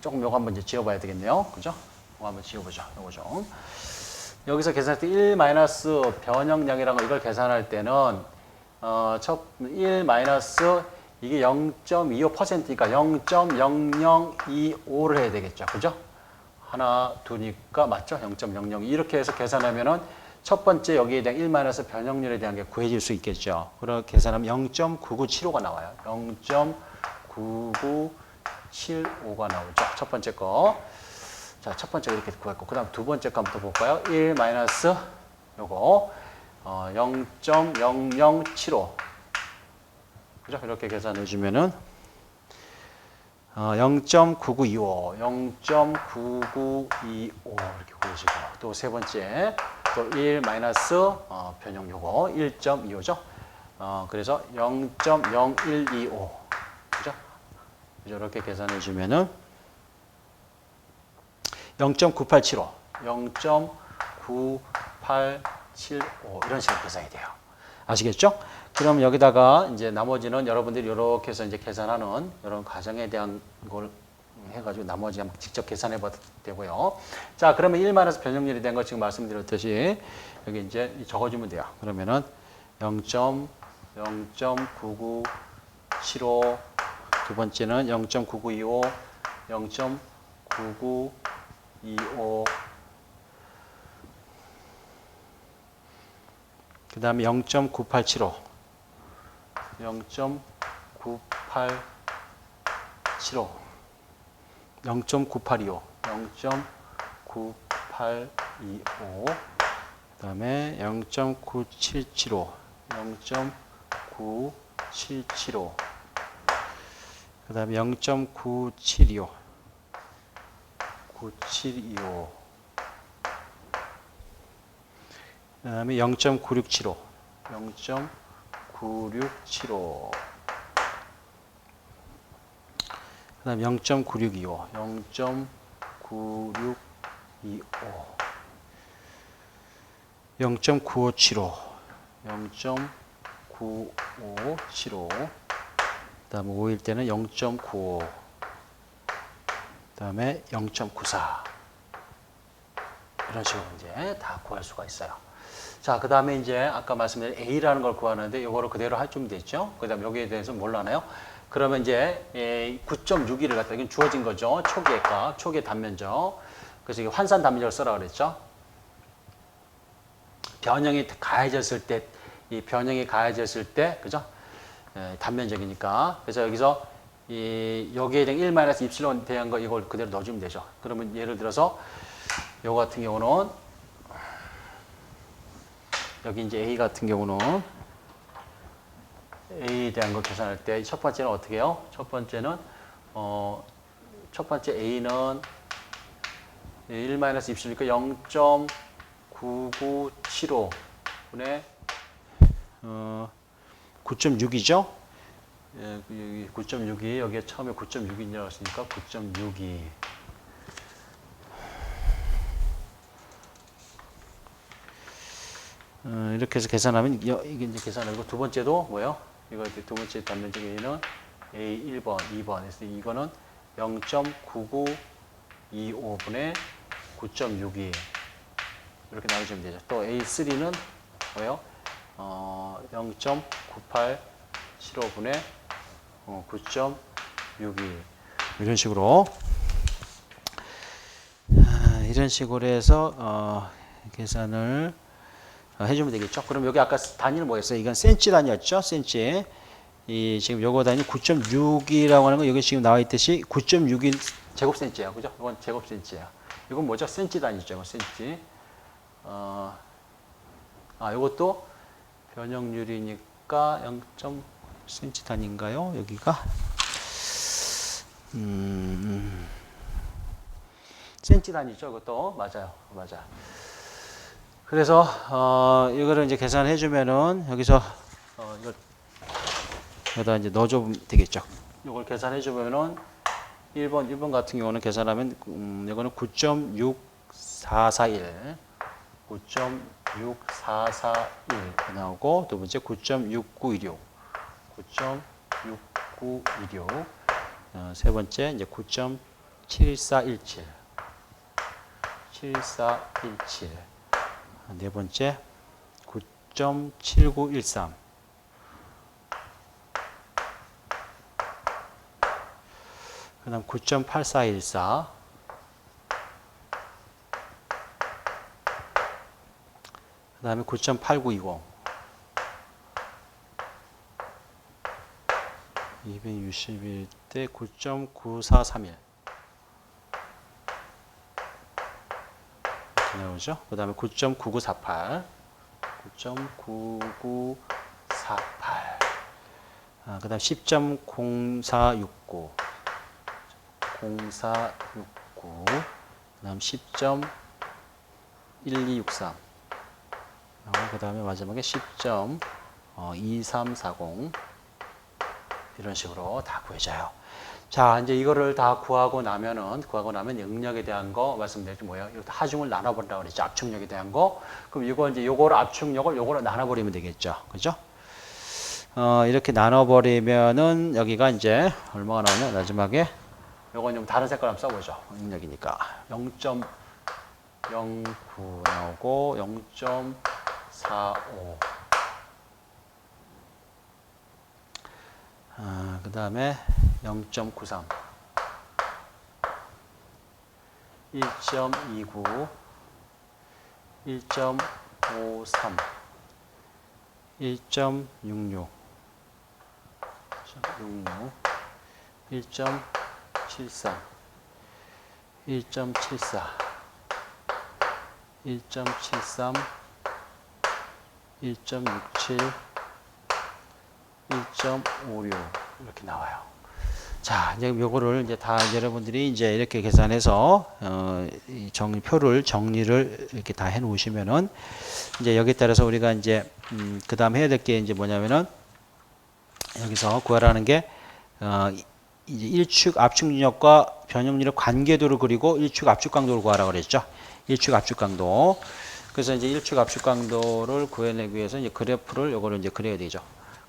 조금 요거 한번 이제 지워봐야 되겠네요. 그죠? 요거 한번 지워보죠. 요거 좀. 여기서 계산할 때 1 마이너스 변형량이라는 거 이걸 계산할 때는 1 마이너스 이게 0.25%니까 0.0025를 해야 되겠죠. 그죠? 하나, 두니까 맞죠? 0.00 이렇게 해서 계산하면은 첫 번째 여기에 대한 1 마이너스 변형률에 대한 게 구해질 수 있겠죠. 그렇게 계산하면 0.9975가 나와요. 0.9975가 나오죠. 첫 번째 거. 자, 첫 번째 이렇게 구했고, 그 다음 두 번째 거 한번 더 볼까요? 1 마이너스 요거 0.0075 그죠? 이렇게 계산해 주면은 0.9925 이렇게 구해지고, 또 세 번째 또 1 마이너스 변형 요거 1.25죠. 그래서 0.0125 그죠? 이렇게 계산해 주면은 0.9875 이런 식으로 계산이 돼요. 아시겠죠? 그럼 여기다가 이제 나머지는 여러분들이 이렇게 해서 이제 계산하는 이런 과정에 대한 걸 해가지고 나머지 한번 직접 계산해 봐도 되고요. 자, 그러면 1 마이너스 변형률이 된 거 지금 말씀드렸듯이 여기 이제 적어주면 돼요. 그러면은 0.9975 두 번째는 0.9925 0.9925 그 다음에 0.9875 0.9875 0.9825 0.9825 그 다음에 0.9775 0.9775 그 다음에 0.9725 9725 그 다음에 0.9675. 0.9675. 그 다음에 0.9625. 0.9625. 0.9575. 0.9575. 그 다음에 5일 때는 0.95. 그 다음에 0.94. 이런 식으로 이제 다 구할 수가 있어요. 자, 그 다음에 이제 아까 말씀드린 A라는 걸 구하는데 이거를 그대로 해주면 되죠. 그 다음에 여기에 대해서 몰라나요? 그러면 이제 9.61을 갖다 이건 주어진 거죠. 초기의 값, 초기의 단면적. 그래서 이게 환산 단면적을 쓰라 그랬죠. 변형이 가해졌을 때, 이 변형이 가해졌을 때, 그죠? 단면적이니까. 그래서 여기서 여기에 대한 1-입실론 대한 거 이걸 그대로 넣어주면 되죠. 그러면 예를 들어서 요거 같은 경우는 여기 이제 A 같은 경우는 A에 대한 거 계산할 때 첫 번째는 어떻게 해요? 첫 번째는 첫 번째 A는 1-입실이니까 0.9975 분의 9.6이죠? 예, 여기 9.62 여기에 처음에 9.6이라고 했으니까 9.62 이렇게 해서 계산하면 이게 이제 계산하고 두 번째도 뭐예요? 이거 두 번째 단면적 A는 A 1번, 2번 해서 이거는 0.9925분의 9.62 이렇게 나눠주면 되죠. 또 A3는 뭐예요? 0.9875분의 9.62 이런 식으로 이런 식으로 해서 계산을 해주면 되겠죠. 그럼 여기 아까 단위는 뭐였어요? 이건 센치 단위였죠. 센치. 이 지금 요거 단위 9.6이라고 하는 거 여기 지금 나와 있듯이 9.61 제곱센치예요. 그죠? 이건 제곱센치예요. 이건 뭐죠? 센치 단위죠. 센치. 요것도 변형률이니까 0.cm 단위인가요? 여기가 센치 단위죠. 이것도 맞아요. 맞아. 그래서 이거를 이제 계산해 주면은 여기서 이걸 여기다 이제 넣어 주면 되겠죠. 이걸 계산해 주면은 1번 같은 경우는 계산하면 이거는 9.6441 9.6441 나오고 두 번째 9.6916 9.6916 세 번째 이제 9.7417 7417 네 번째 9.7913 그 다음 9.8414 그 다음에 9.8920 261 대 9.9431 나오죠. 그 다음에 9.9948 9.9948 그 다음 10.0469 0469 그 다음 10.1263 그 다음에 마지막에 10.2340 이런 식으로 다 구해져요. 자, 이제 이거를 다 구하고 나면 응력에 대한 거 말씀드렸죠. 뭐예요? 이거 하중을 나눠버린다고 그랬죠. 압축력에 대한 거. 그럼 이거 이제 요거를 압축력을 요거로 나눠버리면 되겠죠. 그죠? 이렇게 나눠버리면은 여기가 이제 얼마가 나오냐? 마지막에 요건 좀 다른 색깔 한번 써보죠. 응력이니까 0.09 나오고 0.45 그 다음에 0.93 1.29 1.53 1.66 1.73 1.74 1.73 1.67 1.56 이렇게 나와요. 자, 이제 요거를 이제 다 여러분들이 이제 이렇게 계산해서 이 표를 정리를 이렇게 다 해 놓으시면은 이제 여기에 따라서 우리가 이제 그다음 해야 될 게 이제 뭐냐면은 여기서 구하라는 게 이제 일축 압축 능력과 변형 능력 관계도를 그리고 일축 압축 강도를 구하라고 그랬죠. 일축 압축 강도. 그래서 이제 일축 압축 강도를 구해내기 위해서 이제 그래프를 요거를 이제 그려야 되죠.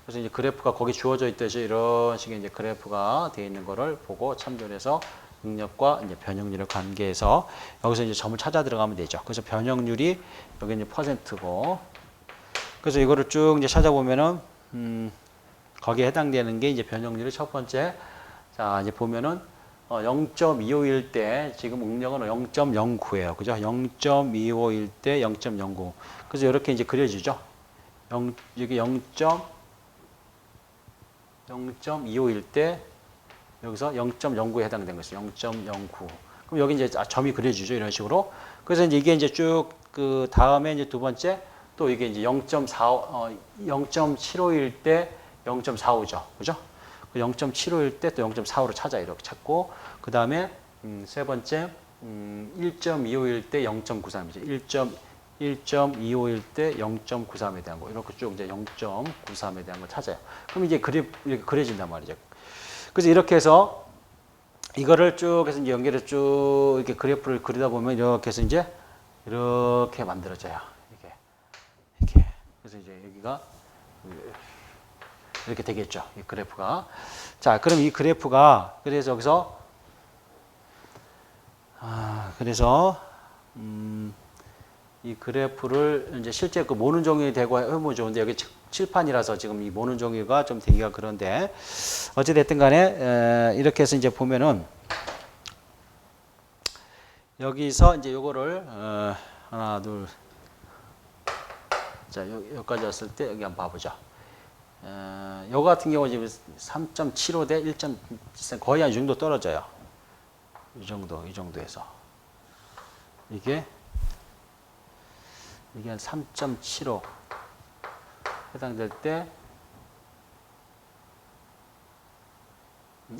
그래서 이제 그래프가 거기 주어져 있듯이 이런 식의 이제 그래프가 되어 있는 거를 보고 참조해서 능력과 이제 변형률을 관계해서 여기서 이제 점을 찾아 들어가면 되죠. 그래서 변형률이 여기 이제 퍼센트고, 그래서 이거를 쭉 이제 찾아보면은 거기에 해당되는 게 이제 변형률의 첫 번째. 자, 이제 보면은 0.251 때 지금 응력은 0.09예요. 그죠? 0.251 때 0.09. 그래서 이렇게 이제 그려지죠. 여기 0.251 때 여기서 0.09에 해당된 것이죠. 0.09. 그럼 여기 이제 점이 그려지죠. 이런 식으로. 그래서 이제 이게 이제 쭉 그 다음에 이제 두 번째 또 이게 이제 0.751 때 0.45죠. 그죠? 0.751 때 또 0.45로 찾아 이렇게 찾고, 그 다음에 세 번째 1.251 때 0.93이죠. 1.251 때 0.93에 대한 거 이렇게 쭉 이제 0.93에 대한 걸 찾아요. 그럼 이제 이렇게 그려진단 말이죠. 그래서 이렇게 해서 이거를 쭉 해서 이제 연결을 쭉 이렇게 그래프를 그리다 보면 이렇게 해서 이제 이렇게 만들어져요. 이렇게. 그래서 이제 여기가 이렇게 되겠죠. 이 그래프가. 자, 그럼 이 그래프가 그래서 여기서 이 그래프를 이제 실제 그 모는 종이 되고 해보면 좋은데 여기 칠판이라서 지금 이 모는 종이가 좀 되기가 그런데 어찌 됐든 간에 이렇게 해서 이제 보면은 여기서 이제 요거를 하나 둘 자, 여기까지 왔을 때 여기 한번 봐보죠. 요거 같은 경우 지금 3.75 대 1.7 거의 한 이 정도 떨어져요. 이 정도에서 이게 한 3.75 해당될 때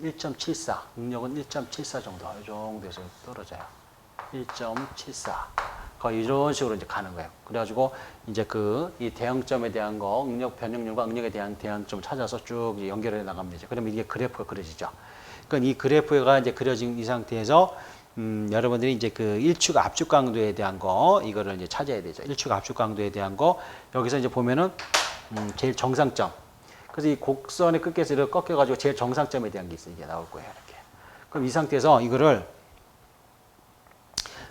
1.74 능력은 1.74 정도 이 정도에서 떨어져요. 1.74 거의 이런 식으로 이제 가는 거예요. 그래가지고 이제 이 대응점에 대한 거 응력 변형률과 응력에 대한 대응점 찾아서 쭉 연결해 나가면 되죠. 그러면 이게 그래프가 그려지죠. 그러니까 이 그래프가 이제 그려진 이 상태에서 여러분들이 이제 그 일축 압축 강도에 대한 거 이거를 이제 찾아야 되죠. 일축 압축 강도에 대한 거 여기서 이제 보면은 제일 정상점. 그래서 이 곡선의 끝에서 이렇게 꺾여가지고 제일 정상점에 대한 게 있어요. 이게 나올 거예요. 이렇게. 그럼 이 상태에서 이거를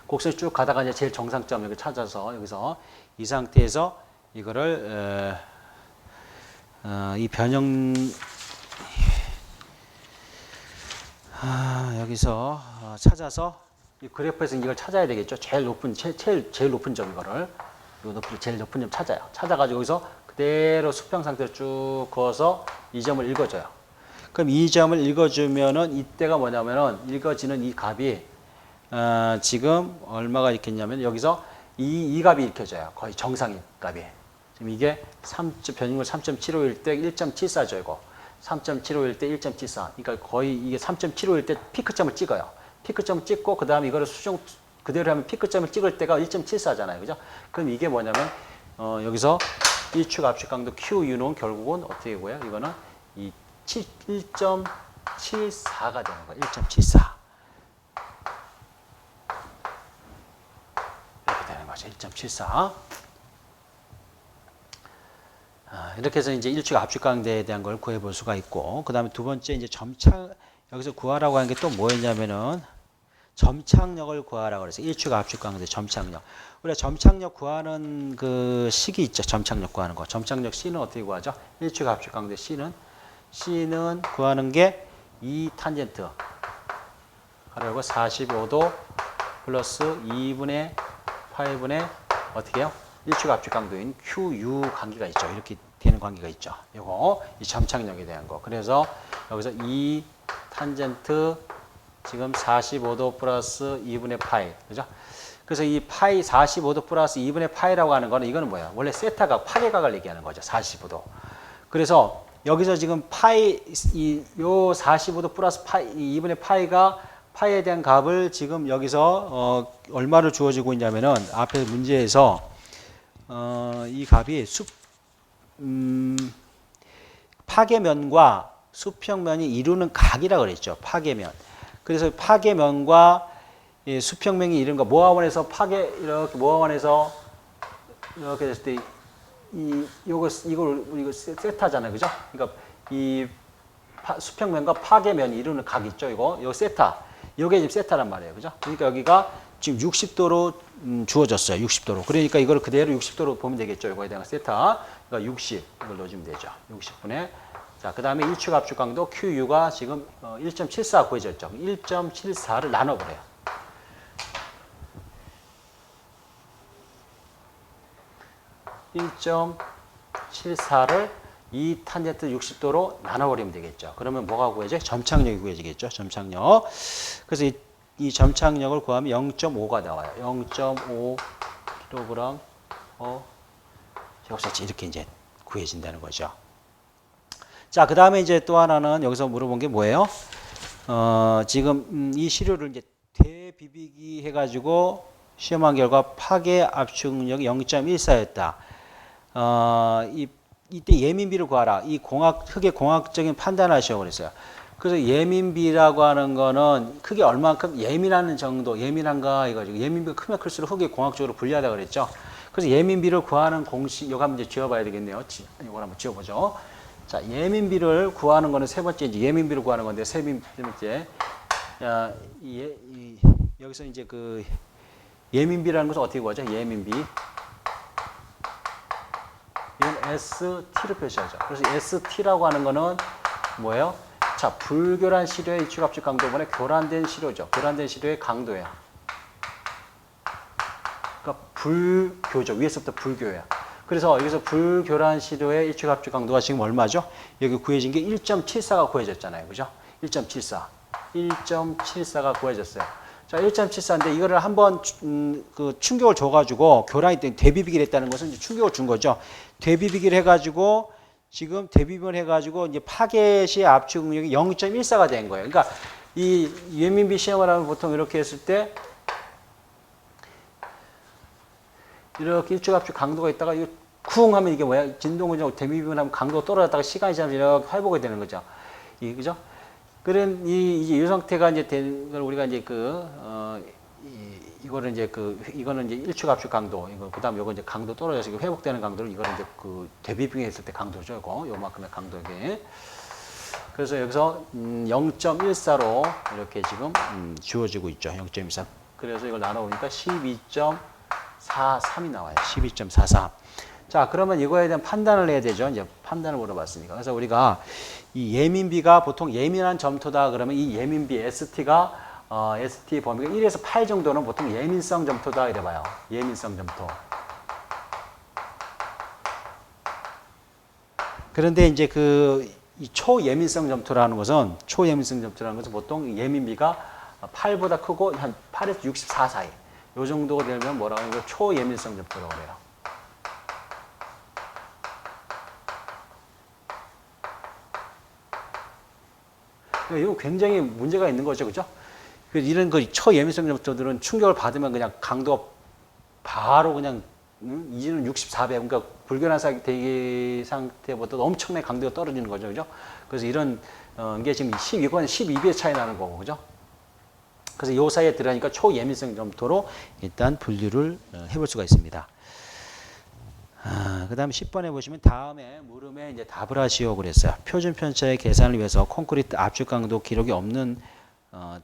곡선이 쭉 가다가 이제 제일 정상점 여기 찾아서 여기서 이 상태에서 이거를 이 변형 여기서 찾아서 이 그래프에서 이걸 찾아야 되겠죠. 제일 높은 점 이거를 제일 높은 점 찾아요. 찾아가지고 여기서 그대로 수평 상태로 쭉 그어서 이 점을 읽어줘요. 그럼 이 점을 읽어주면은 이때가 뭐냐면은 읽어지는 이 값이 지금 얼마가 읽혔냐면 여기서 이 값이 읽혀져요. 거의 정상인 값이. 지금 이게 변형률 3.75일 때 1.74죠. 이거 3.75일 때 1.74. 그러니까 거의 이게 3.75일 때 피크점을 찍어요. 피크점을 찍고 그 다음에 이거를 수정 그대로 하면 피크점을 찍을 때가 1.74잖아요. 그죠? 그럼 이게 뭐냐면 여기서 일축 압축 강도 QU는 결국은 어떻게 되고요? 이거는 이 1.74가 되는 거예요. 1.74. 이렇게 되는 거죠. 1.74. 이렇게 해서 이제 일축 압축 강도에 대한 걸 구해 볼 수가 있고, 그 다음에 두 번째 이제 여기서 구하라고 하는 게 또 뭐였냐면은 점착력을 구하라고 그랬어요. 일축 압축 강도의 점착력. 우리가 점착력 구하는 그 식이 있죠. 점착력 구하는 거. 점착력 C는 어떻게 구하죠? 일축 압축 강도의 C는 구하는 게 2 탄젠트 하려고 45도 플러스 2분의 파이분의 어떻게 해요? 일축 압축 강도인 QU 관계가 있죠. 이렇게 되는 관계가 있죠. 이거 이 점착력에 대한 거. 그래서 여기서 2 탄젠트 지금 45도 플러스 2분의 파이. 그죠? 그래서 이 파이 45도 플러스 2분의 파이라고 하는 거는 이거는 뭐야? 원래 세타각, 파괴각을 얘기하는 거죠. 45도. 그래서 여기서 지금 파이 요 45도 플러스 파이 2분의 파이가 파이에 대한 값을 지금 여기서 얼마를 주어지고 있냐면은 앞에 문제에서 이 값이 파괴면과 수평면이 이루는 각이라고 그랬죠. 파괴면. 그래서 파괴면과 수평면이 이루는 거 모아원에서 이렇게 모아원에서 이렇게 됐을 때 이거 세타잖아요. 그죠? 그러니까 이 수평면과 파괴면이 이루는 각 있죠. 이거 세타. 이게 지금 세타란 말이에요. 그죠? 그러니까 여기가 지금 60도로 주어졌어요. 60도로. 그러니까 이걸 그대로 60도로 보면 되겠죠. 이거에 대한 세타. 그러니까 60 이걸 넣어주면 되죠. 60분의 자, 그 다음에 일축 압축 강도 QU가 지금 1.74 구해졌죠. 1.74를 나눠버려요. 1.74를 이 탄젠트 60도로 나눠버리면 되겠죠. 그러면 뭐가 구해져? 점착력이 구해지겠죠. 점착력. 그래서 이 점착력을 구하면 0.5가 나와요. 0.5kg 제곱센치 이렇게 이제 구해진다는 거죠. 자, 그 다음에 이제 또 하나는 여기서 물어본 게 뭐예요? 지금 이 시료를 이제 대비비기 해가지고 시험한 결과 파괴 압축력이 0.14였다. 이때 예민비를 구하라. 이 흙의 공학적인 판단을 하시오 그랬어요. 그래서 예민비라고 하는 거는 흙이 얼만큼 예민한 정도, 예민한가 이거죠. 예민비가 크면 클수록 흙이 공학적으로 불리하다 그랬죠. 그래서 예민비를 구하는 공식, 이거 한번 이제 지어봐야 되겠네요. 이걸 한번 지어보죠. 자, 예민비를 구하는 거는 세 번째, 이제 예민비를 구하는 건데, 세 번째. 여기서 이제 그 예민비라는 것은 어떻게 구하죠? 예민비. 이건 ST로 표시하죠. 그래서 ST라고 하는 거는 뭐예요? 자, 불교란 시료의 일축 압축 강도분의 교란된 시료죠. 교란된 시료의 강도예요. 그러니까 불교죠. 위에서부터 불교예요. 그래서 여기서 불교란 시료의 일축 압축 강도가 지금 얼마죠? 여기 구해진 게 1.74가 구해졌잖아요. 그죠? 1.74. 1.74가 구해졌어요. 자, 1.74인데 이거를 한번 그 충격을 줘가지고 교란이 대비비기를 했다는 것은 이제 충격을 준 거죠. 대비비기를 해가지고 지금 대비비를 해가지고 이제 파괴 시 압축 능력이 0.14가 된 거예요. 그러니까 이 예민비 시험을 하면 보통 이렇게 했을 때 이렇게 일축 압축 강도가 있다가 이거 쿵 하면 이게 뭐야? 진동을 좀 대비비를 하면 강도가 떨어졌다가 시간이 지나면 이렇게 회복이 되는 거죠. 그죠? 그런 이 상태가 이제 된 걸 우리가 이제 이거를 이제 이거는 이제 일축 압축 강도, 이거 그다음 요거 이제 강도 떨어져서 회복되는 강도를 이거는 이제 그 대비빙 했을 때 강도죠. 요만큼의 강도게. 그래서 여기서 0.14로 이렇게 지금 주어지고 있죠. 0.14. 그래서 이걸 나눠보니까 12.43이 나와요. 12.43. 자, 그러면 이거에 대한 판단을 해야 되죠. 이제 판단을 물어봤으니까. 그래서 우리가 이 예민비가 보통 예민한 점토다 그러면 이 예민비 ST가 ST 범위가 1에서 8 정도는 보통 예민성 점토다 이래 봐요. 예민성 점토. 그런데 이제 이 초예민성 점토라는 것은 보통 예민비가 8보다 크고 한 8에서 64 사이. 요 정도가 되면 뭐라고 하는 거 초예민성 점토라고 그래요. 이거 굉장히 문제가 있는 거죠. 그죠? 이런 초예민성 점토들은 충격을 받으면 그냥 강도가 바로 그냥, 이제는 64배, 그러니까 불결한 대기 상태보다 엄청나게 강도가 떨어지는 거죠. 그죠? 그래서 이런, 게 지금 12건 12배 차이 나는 거고. 그죠? 그래서 요 사이에 들어가니까 초예민성 점토로 일단 분류를 해볼 수가 있습니다. 그 다음에 10번에 보시면 다음에 물음에 이제 답을 하시오 그랬어요. 표준 편차의 계산을 위해서 콘크리트 압축 강도 기록이 없는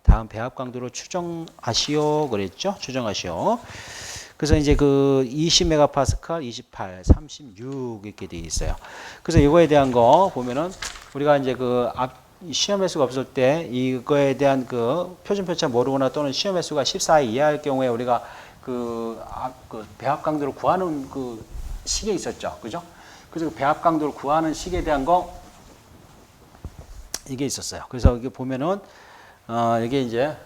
다음 배합 강도를 추정하시오 그랬죠. 추정하시오. 그래서 이제 20메가파스칼, 28, 36 이렇게 돼 있어요. 그래서 이거에 대한 거 보면은 우리가 이제 시험 횟수가 없을 때 이거에 대한 표준 편차 모르거나 또는 시험 횟수가 14 이하일 경우에 우리가 배합 강도를 구하는 식에 있었죠. 그죠? 그래서 배합 강도를 구하는 식에 대한 이게 있었어요. 그래서 이게 보면은, 이게 이제,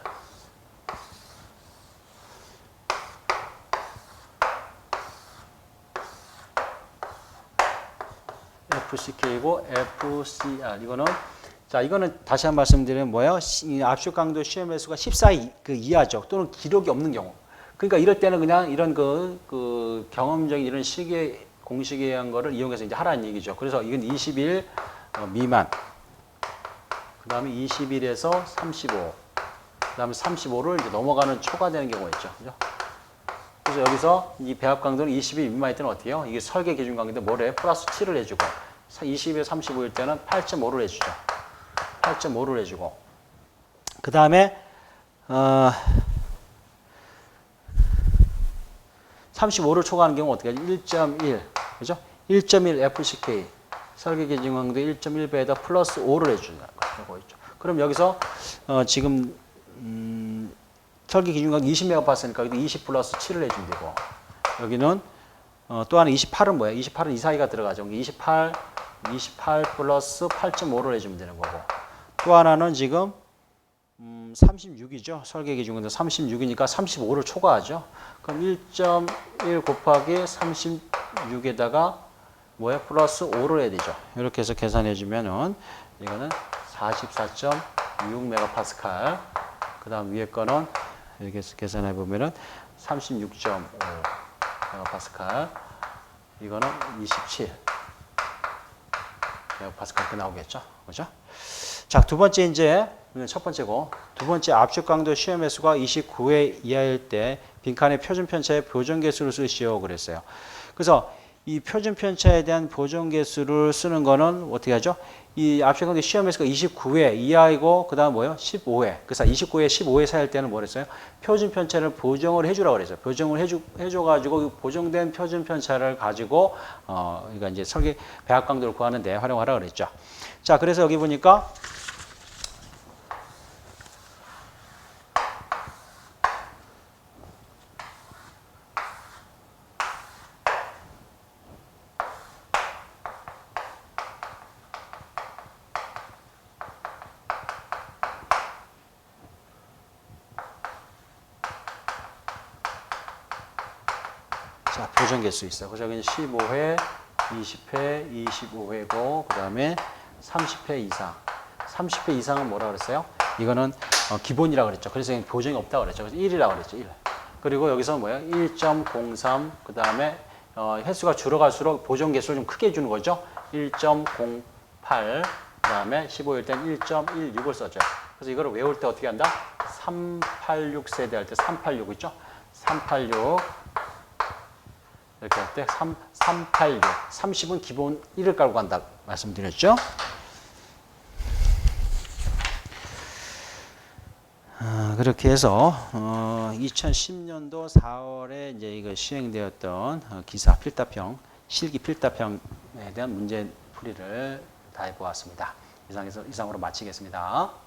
FCK이고 FCR 이거는 자 이거는 다시 한 번 말씀드리면 뭐예요? 압축 강도 시험의 수가 14 이하죠. 또는 기록이 없는 경우. 그러니까 이럴 때는 그냥 이런 그 경험적인 이런 시계 공식에 의한 거를 이용해서 이제 하라는 얘기죠. 그래서 이건 21 미만. 그다음에 21에서 35. 그다음에 35를 이제 넘어가는 초과되는 경우가 있죠. 그죠? 그래서 여기서 이 배합 강도는 21 미만일 때는 어떻게 해요? 이게 설계 기준 강도인데 뭐래? 플러스 7을 해주고 20에서 35일 때는 8.5를 해주죠. 8.5를 해주고 그 다음에 35를 초과하는 경우 어떻게 하죠? 1.1 그죠? 1.1 FCK 설계 기준 강도 1.1배에다 플러스 5를 해주는 거 있죠. 그럼 여기서 지금 설계 기준 강도 20메가파스니까 여기도 20 플러스 7을 해주면 되고 여기는 또 하나 28은 뭐예요? 28은 이 사이가 들어가죠. 28 플러스 8.5를 해주면 되는 거고 또 하나는 지금 36이죠. 설계 기준 강도 36이니까 35를 초과하죠. 그럼 1.1 곱하기 36에다가 뭐야? 플러스 5를 해야 되죠. 이렇게 해서 계산해 주면은 이거는 44.6메가파스칼. 그다음 위에 거는 이렇게 해서 계산해 보면은 36.5 메가파스칼. 이거는 27 메가파스칼 이렇게 나오겠죠. 그죠? 자, 두 번째 이제 첫 번째고 두 번째 압축 강도 시험의 수가 29회 이하일 때 빈칸의 표준 편차의 보정 개수를 쓰시오 그랬어요. 그래서 이 표준 편차에 대한 보정 개수를 쓰는 거는 어떻게 하죠? 이 압축 강도 시험의 수가 29회 이하이고 그다음 뭐예요? 15회. 그래서 29회, 15회 사이일 때는 뭐랬어요? 표준 편차를 보정을 해주라고 그랬어요. 보정을 해줘 가지고 보정된 표준 편차를 가지고 그러니까 이제 설계 배합 강도를 구하는데 활용하라 그랬죠. 자, 그래서 여기 보니까 자, 보정 개수 있어요. 그래서 여기는 15회, 20회, 25회고 그다음에 30회 이상. 30회 이상은 뭐라 그랬어요? 이거는 기본이라고 그랬죠. 그래서 보정이 없다고 그랬죠. 그래서 1이라고 그랬죠. 1. 그리고 여기서 뭐예요? 1.03 그다음에 횟수가 줄어갈수록 보정 개수를 좀 크게 주는 거죠. 1.08 그다음에 15일 땐 1.16을 써줘요. 그래서 이거를 외울 때 어떻게 한다? 386 세대 할 때 386 있죠? 386 이렇게 할 때 386, 30은 기본 1을 깔고 간다 말씀드렸죠. 그렇게 해서 2010년도 4월에 이제 이거 시행되었던 기사 필답형, 실기 필답형에 대한 문제 풀이를 다 해보았습니다. 이상으로 마치겠습니다.